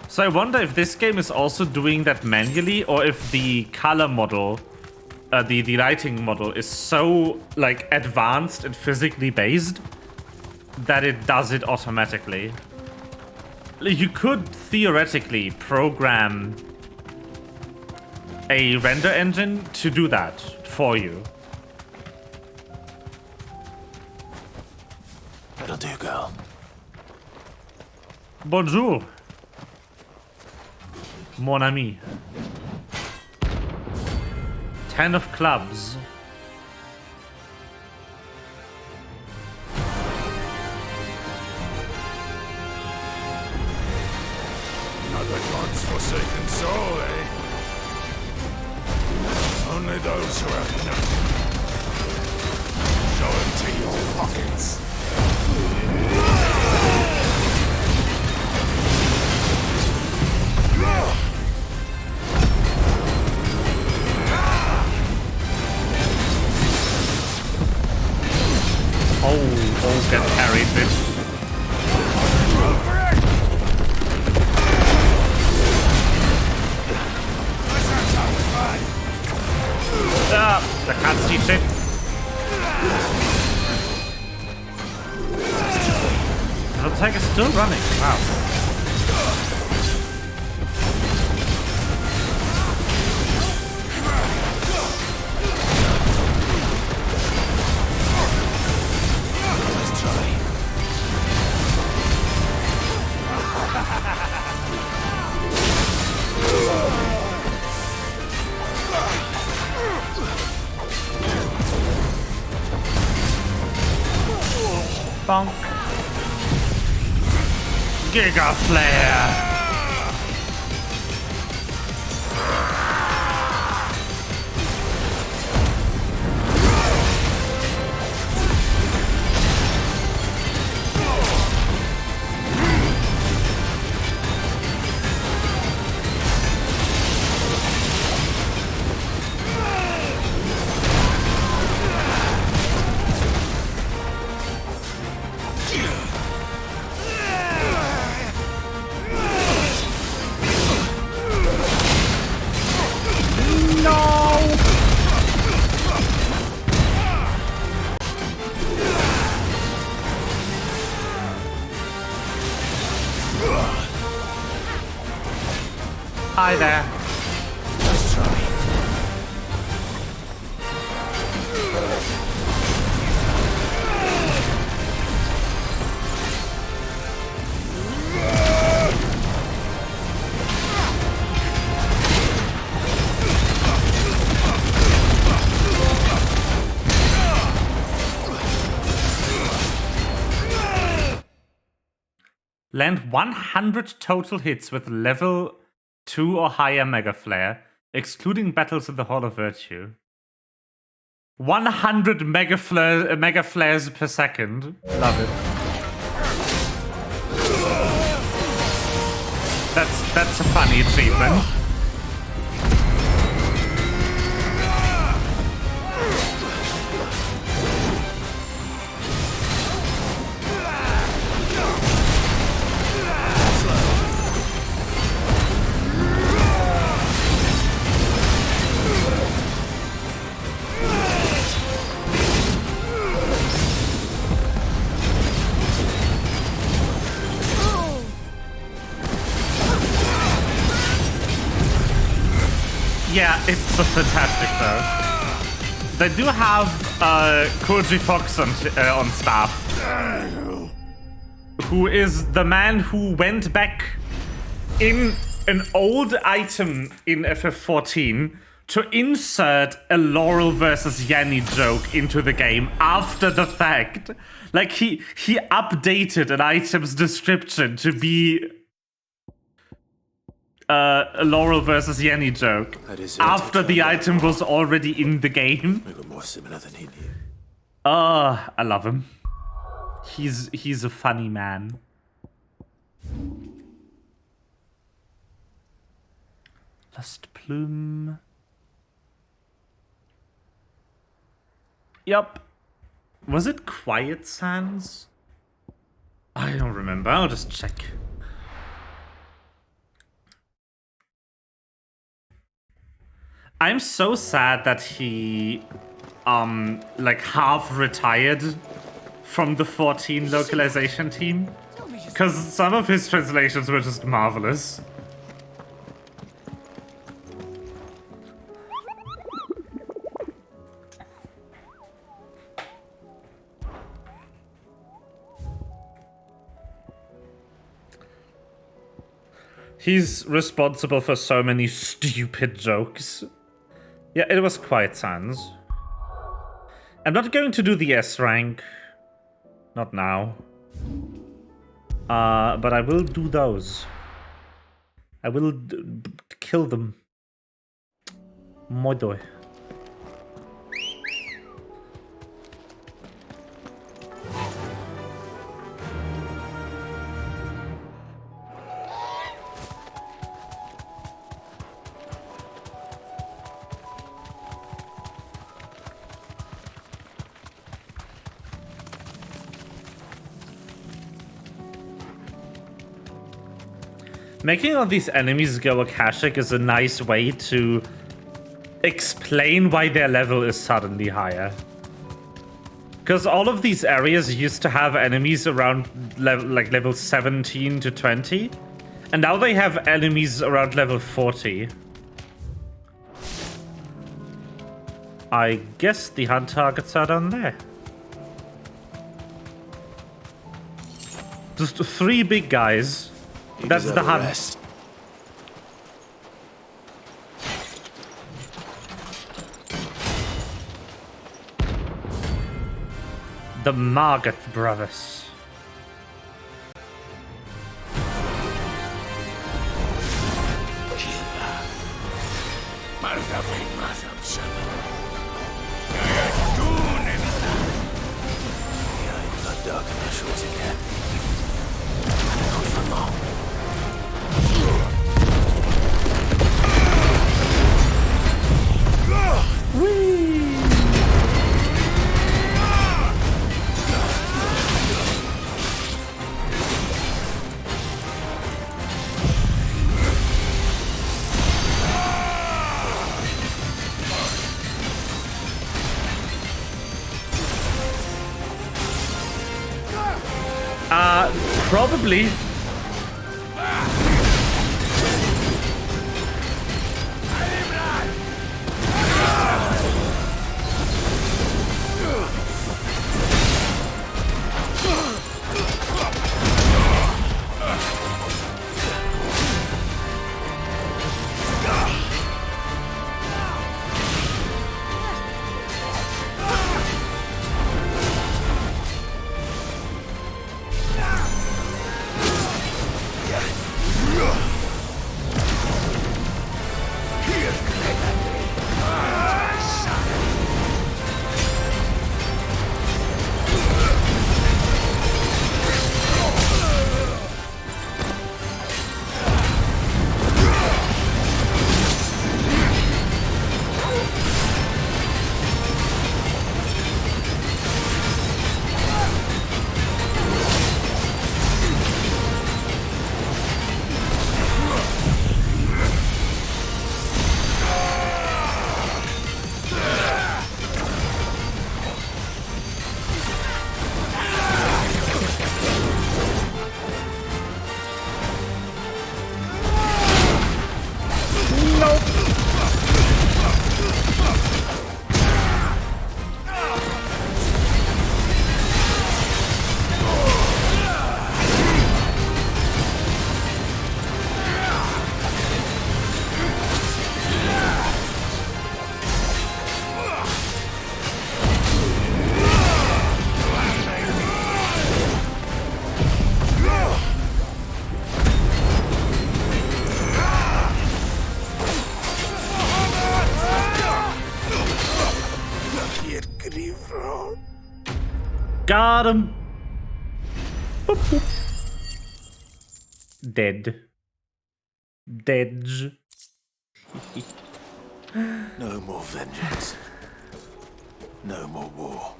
So I wonder if this game is also doing that manually, or if the color model, the lighting model is so like advanced and physically based that it does it automatically. You could theoretically program a render engine to do that for you. That'll do, girl. Bonjour, mon ami. 10 of clubs. Another god's forsaken soul, eh? Only those who have nothing. Show them to your pockets. Oh, get carried, bitch. The cutscene shit. The attack is still running. Wow. Bonk. Giga Flare. Hi there. Let's try. Land 100 total hits with level 2 or higher Mega Flare, excluding battles in the Hall of Virtue. 100 Mega Flares per second. Love it. That's a funny achievement. Yeah, it's so fantastic though. They do have Koji Fox on staff, who is the man who went back in an old item in FF14 to insert a Laurel versus Yanni joke into the game after the fact. Like he updated an item's description to be a Laurel versus Yanni joke after the item was already in the game. We were more similar than he knew. I love him. He's a funny man. Lust Plume. Yup. Was it Quiet Sands? I don't remember. I'll just check. I'm so sad that he, like half retired from the 14 localization team. Because some of his translations were just marvelous. He's responsible for so many stupid jokes. Yeah, it was Quiet Sands. I'm not going to do the S rank. Not now. But I will do those. I will kill them. Moidoi. Making all these enemies go Akashic is a nice way to explain why their level is suddenly higher. Because all of these areas used to have enemies around level 17 to 20, and now they have enemies around level 40. I guess the hunt targets are down there. Just 3 big guys. That's the hunt. Rest. The Margath brothers. Dark and short again. Not for long. Probably. Got him. Boop, boop. Dead. Dead. No more vengeance. No more war.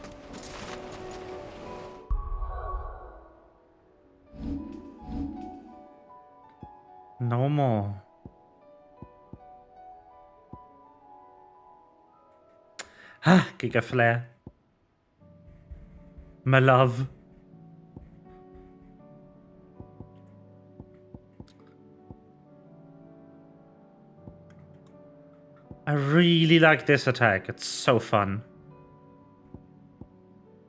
No more. Ah, Giga Flare. My love. I really like this attack. It's so fun.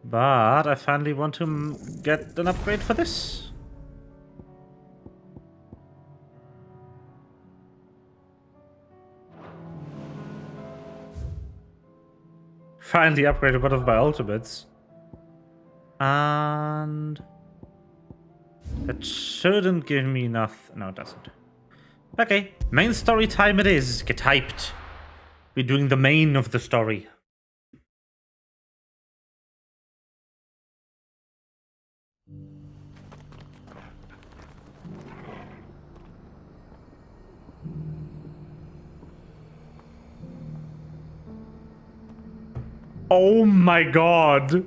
But I finally want to get an upgrade for this. Finally upgraded one of my ultimates. And that shouldn't give me enough. No, it doesn't. Okay, main story time it is. Get hyped. We're doing the main of the story. Oh my god.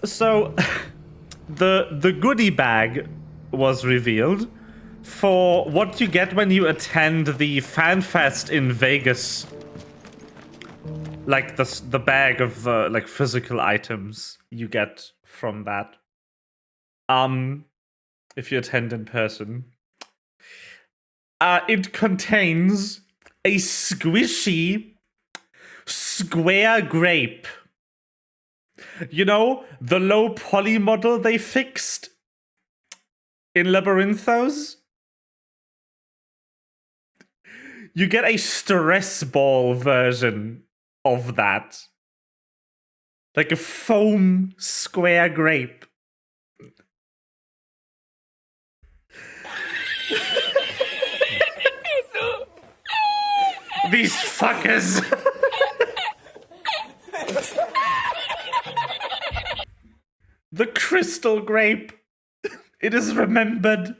So, the goodie bag was revealed for what you get when you attend the fan fest in Vegas. Like the bag of like physical items you get from that. If you attend in person. It contains a squishy square grape. You know, the low poly model they fixed in Labyrinthos? You get a stress ball version of that. Like a foam square grape. These fuckers. The crystal grape. It is remembered.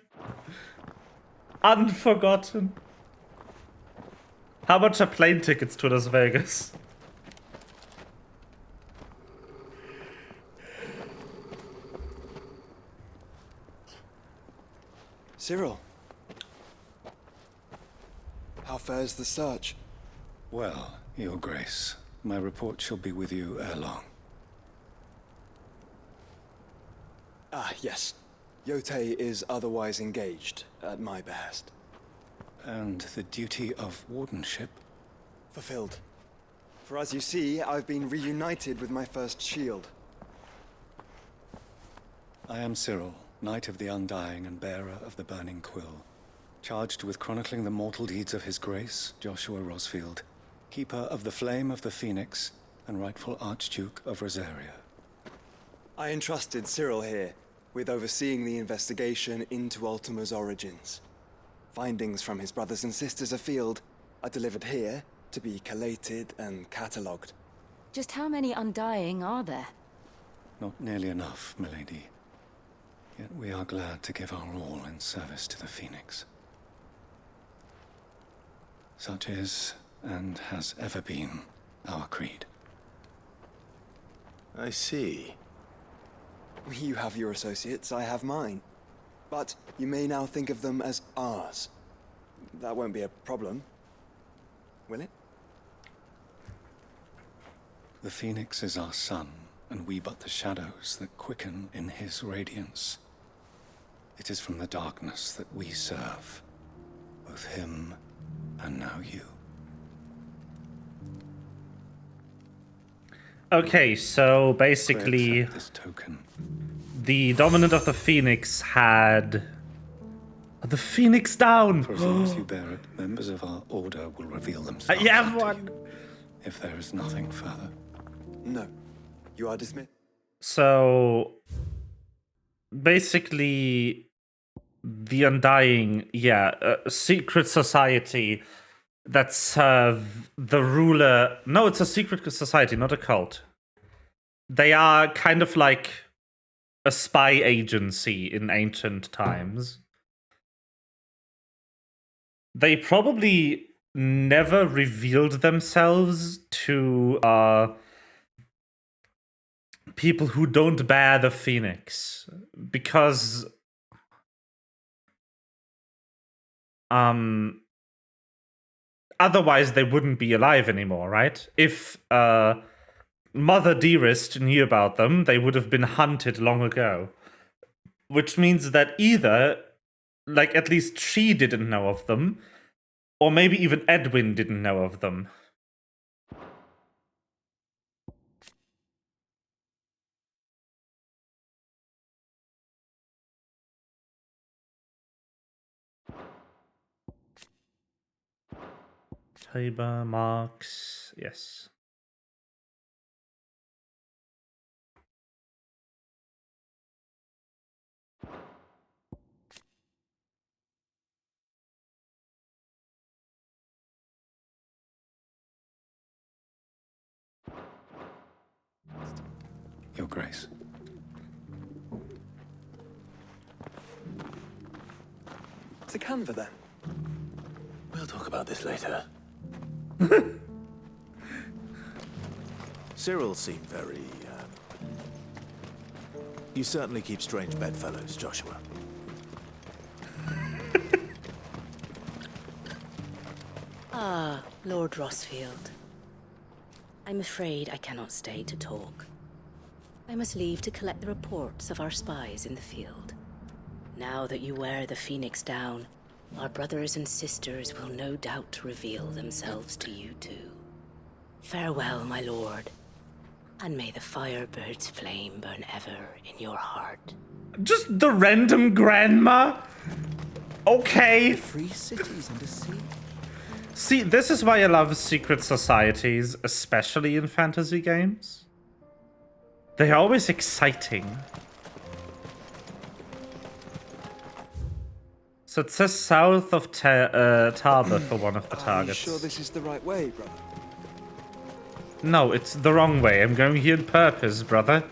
Unforgotten. How much are plane tickets to Las Vegas? Cyril. How fares the search? Well, Your Grace, my report shall be with you ere long. Ah, yes. Yotei is otherwise engaged, at my behest. And the duty of wardenship? Fulfilled. For as you see, I've been reunited with my first shield. I am Cyril, Knight of the Undying and bearer of the Burning Quill, charged with chronicling the mortal deeds of His Grace, Joshua Rosfield, keeper of the Flame of the Phoenix and rightful Archduke of Rosaria. I entrusted Cyril here with overseeing the investigation into Ultima's origins. Findings from his brothers and sisters afield are delivered here to be collated and catalogued. Just how many Undying are there? Not nearly enough, milady. Yet we are glad to give our all in service to the Phoenix. Such is, and has ever been, our creed. I see. You have your associates, I have mine. But you may now think of them as ours. That won't be a problem, will it? The Phoenix is our sun, and we but the shadows that quicken in his radiance. It is from the darkness that we serve, both him and now you. Okay, so basically, this token. The dominant of the Phoenix had the Phoenix down. For as long as you bear it, members of our order will reveal themselves. You have one. If there is nothing further. No, you are dismissed. So basically the Undying, a secret society that serve the ruler. No, it's a secret society, not a cult. They are kind of like a spy agency in ancient times. They probably never revealed themselves to people who don't bear the Phoenix, because otherwise they wouldn't be alive anymore, right? If Mother Dearest knew about them, they would have been hunted long ago. Which means that either, like, at least she didn't know of them, or maybe even Edwin didn't know of them. Tabor marks, yes. Your Grace. To Canva, then. We'll talk about this later. Cyril seemed very, You certainly keep strange bedfellows, Joshua. Ah, Lord Rosfield. I'm afraid I cannot stay to talk. I must leave to collect the reports of our spies in the field. Now that you wear the Phoenix down, our brothers and sisters will no doubt reveal themselves to you too. Farewell, my lord, and may the Firebird's flame burn ever in your heart. Just the random grandma? Okay. Free cities and a sea. See, this is why I love secret societies, especially in fantasy games. They're always exciting. So it says south of Tabor for one of the targets. Are you sure this is the right way, brother? No, it's the wrong way. I'm going here on purpose, brother.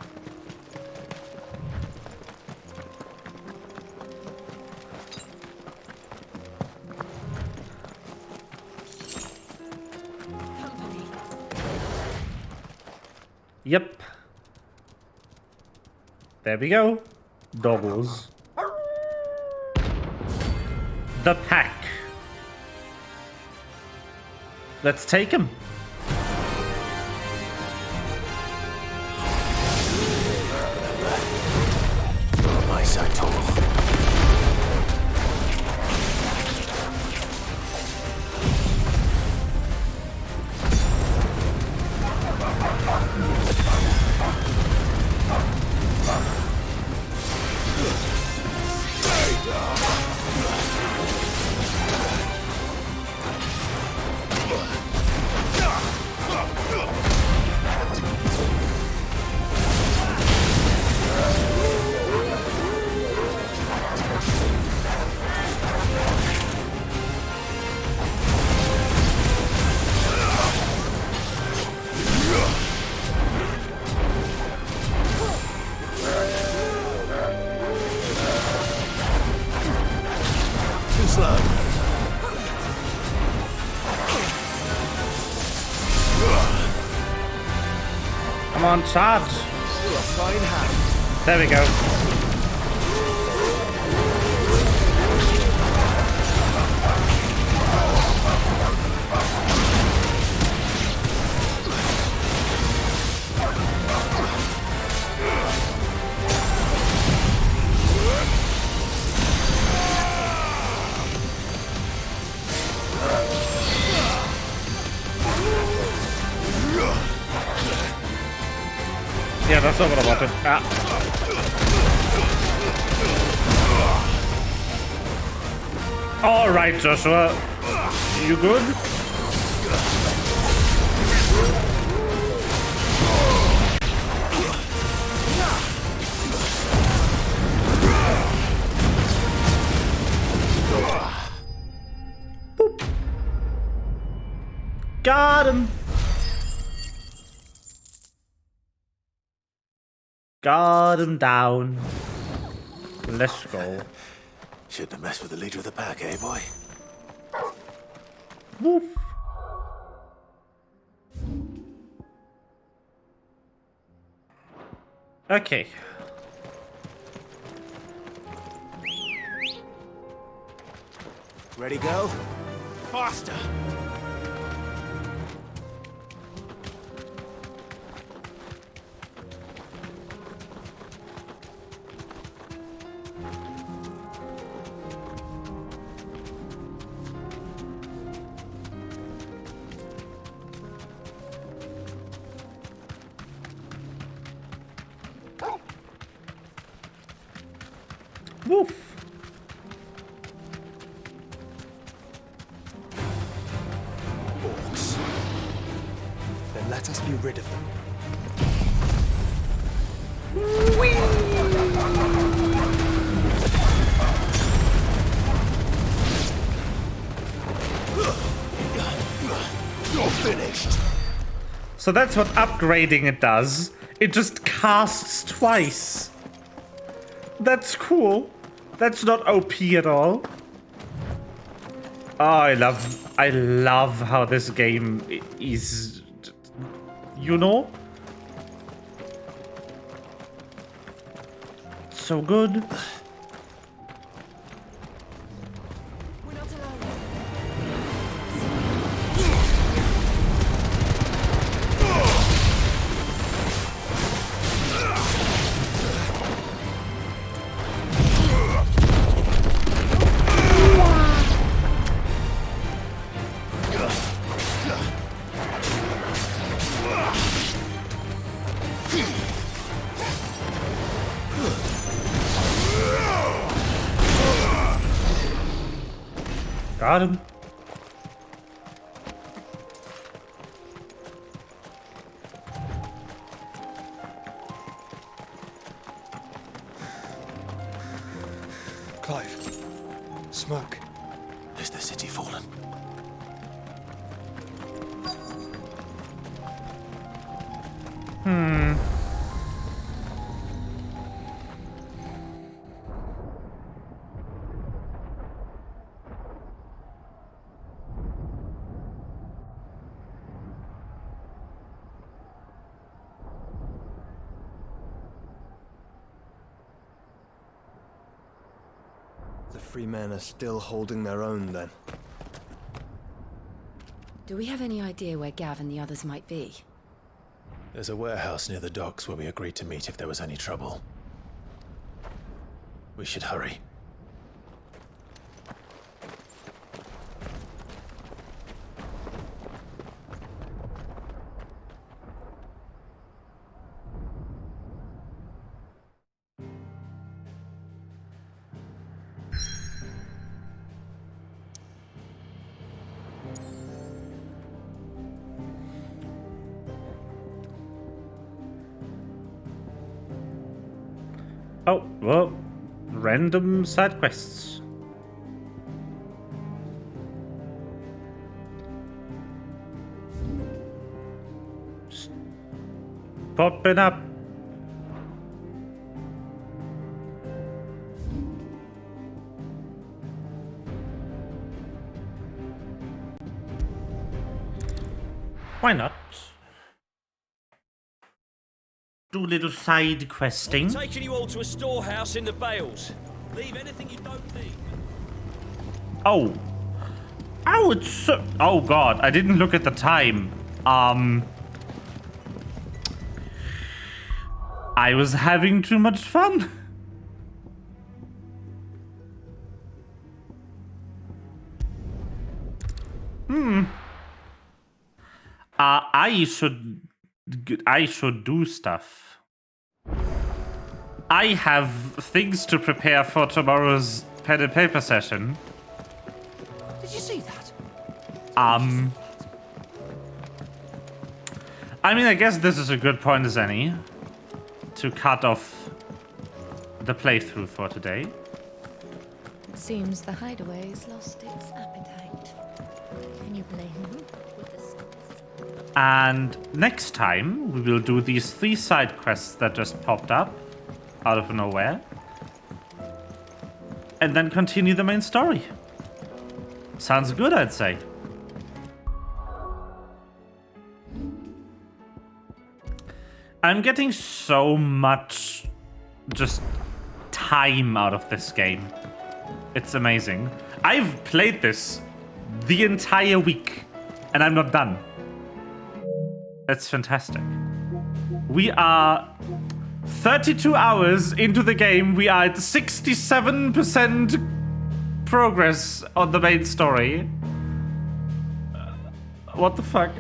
Yep. There we go. Doggles. The pack. Let's take him. My side, Come on, charge. There we go. Yeah, that's not what I wanted. All right, Joshua. You good? Got him. Got him down. Let's go. Shouldn't have messed with the leader of the pack, eh, boy? Woof. Okay. Ready, go? Faster! Woof. Orcs. Then let us be rid of them. You're finished! So that's what upgrading it does. It just casts twice. That's cool. That's not OP at all. Oh, I love how this game is, you know? So good. Got him. Clive. Smoke. Is the city fallen? The free men are still holding their own, then. Do we have any idea where Gav and the others might be? There's a warehouse near the docks where we agreed to meet if there was any trouble. We should hurry. Oh, well, random side quests. Just popping up. Why not? Do a little side questing. I'm taking you all to a storehouse in the Bales. Leave anything you don't need. Oh. Oh, it's so... Oh, God. I didn't look at the time. I was having too much fun. I should do stuff. I have things to prepare for tomorrow's pen and paper session. Did you see that? I mean, I guess this is a good point as any to cut off the playthrough for today. It seems the hideaway's lost its appetite. Can you blame them with the And next time, we will do these 3 side quests that just popped up out of nowhere. And then continue the main story. Sounds good, I'd say. I'm getting so much just time out of this game. It's amazing. I've played this the entire week and I'm not done. That's fantastic. We are 32 hours into the game. We are at 67% progress on the main story. What the fuck?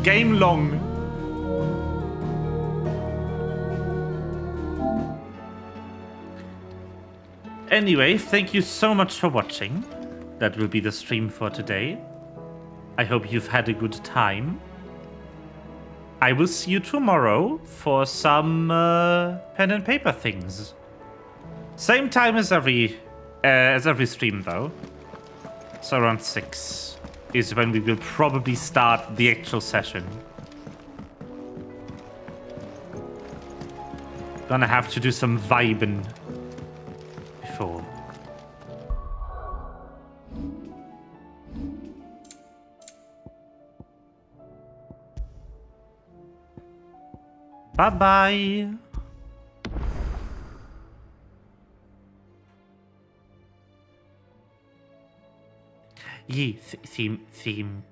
Game long. Anyway, thank you so much for watching. That will be the stream for today. I hope you've had a good time. I will see you tomorrow for some pen and paper things. Same time as every stream though. So around 6 is when we will probably start the actual session. Gonna have to do some vibing before. Bye-bye. Theme.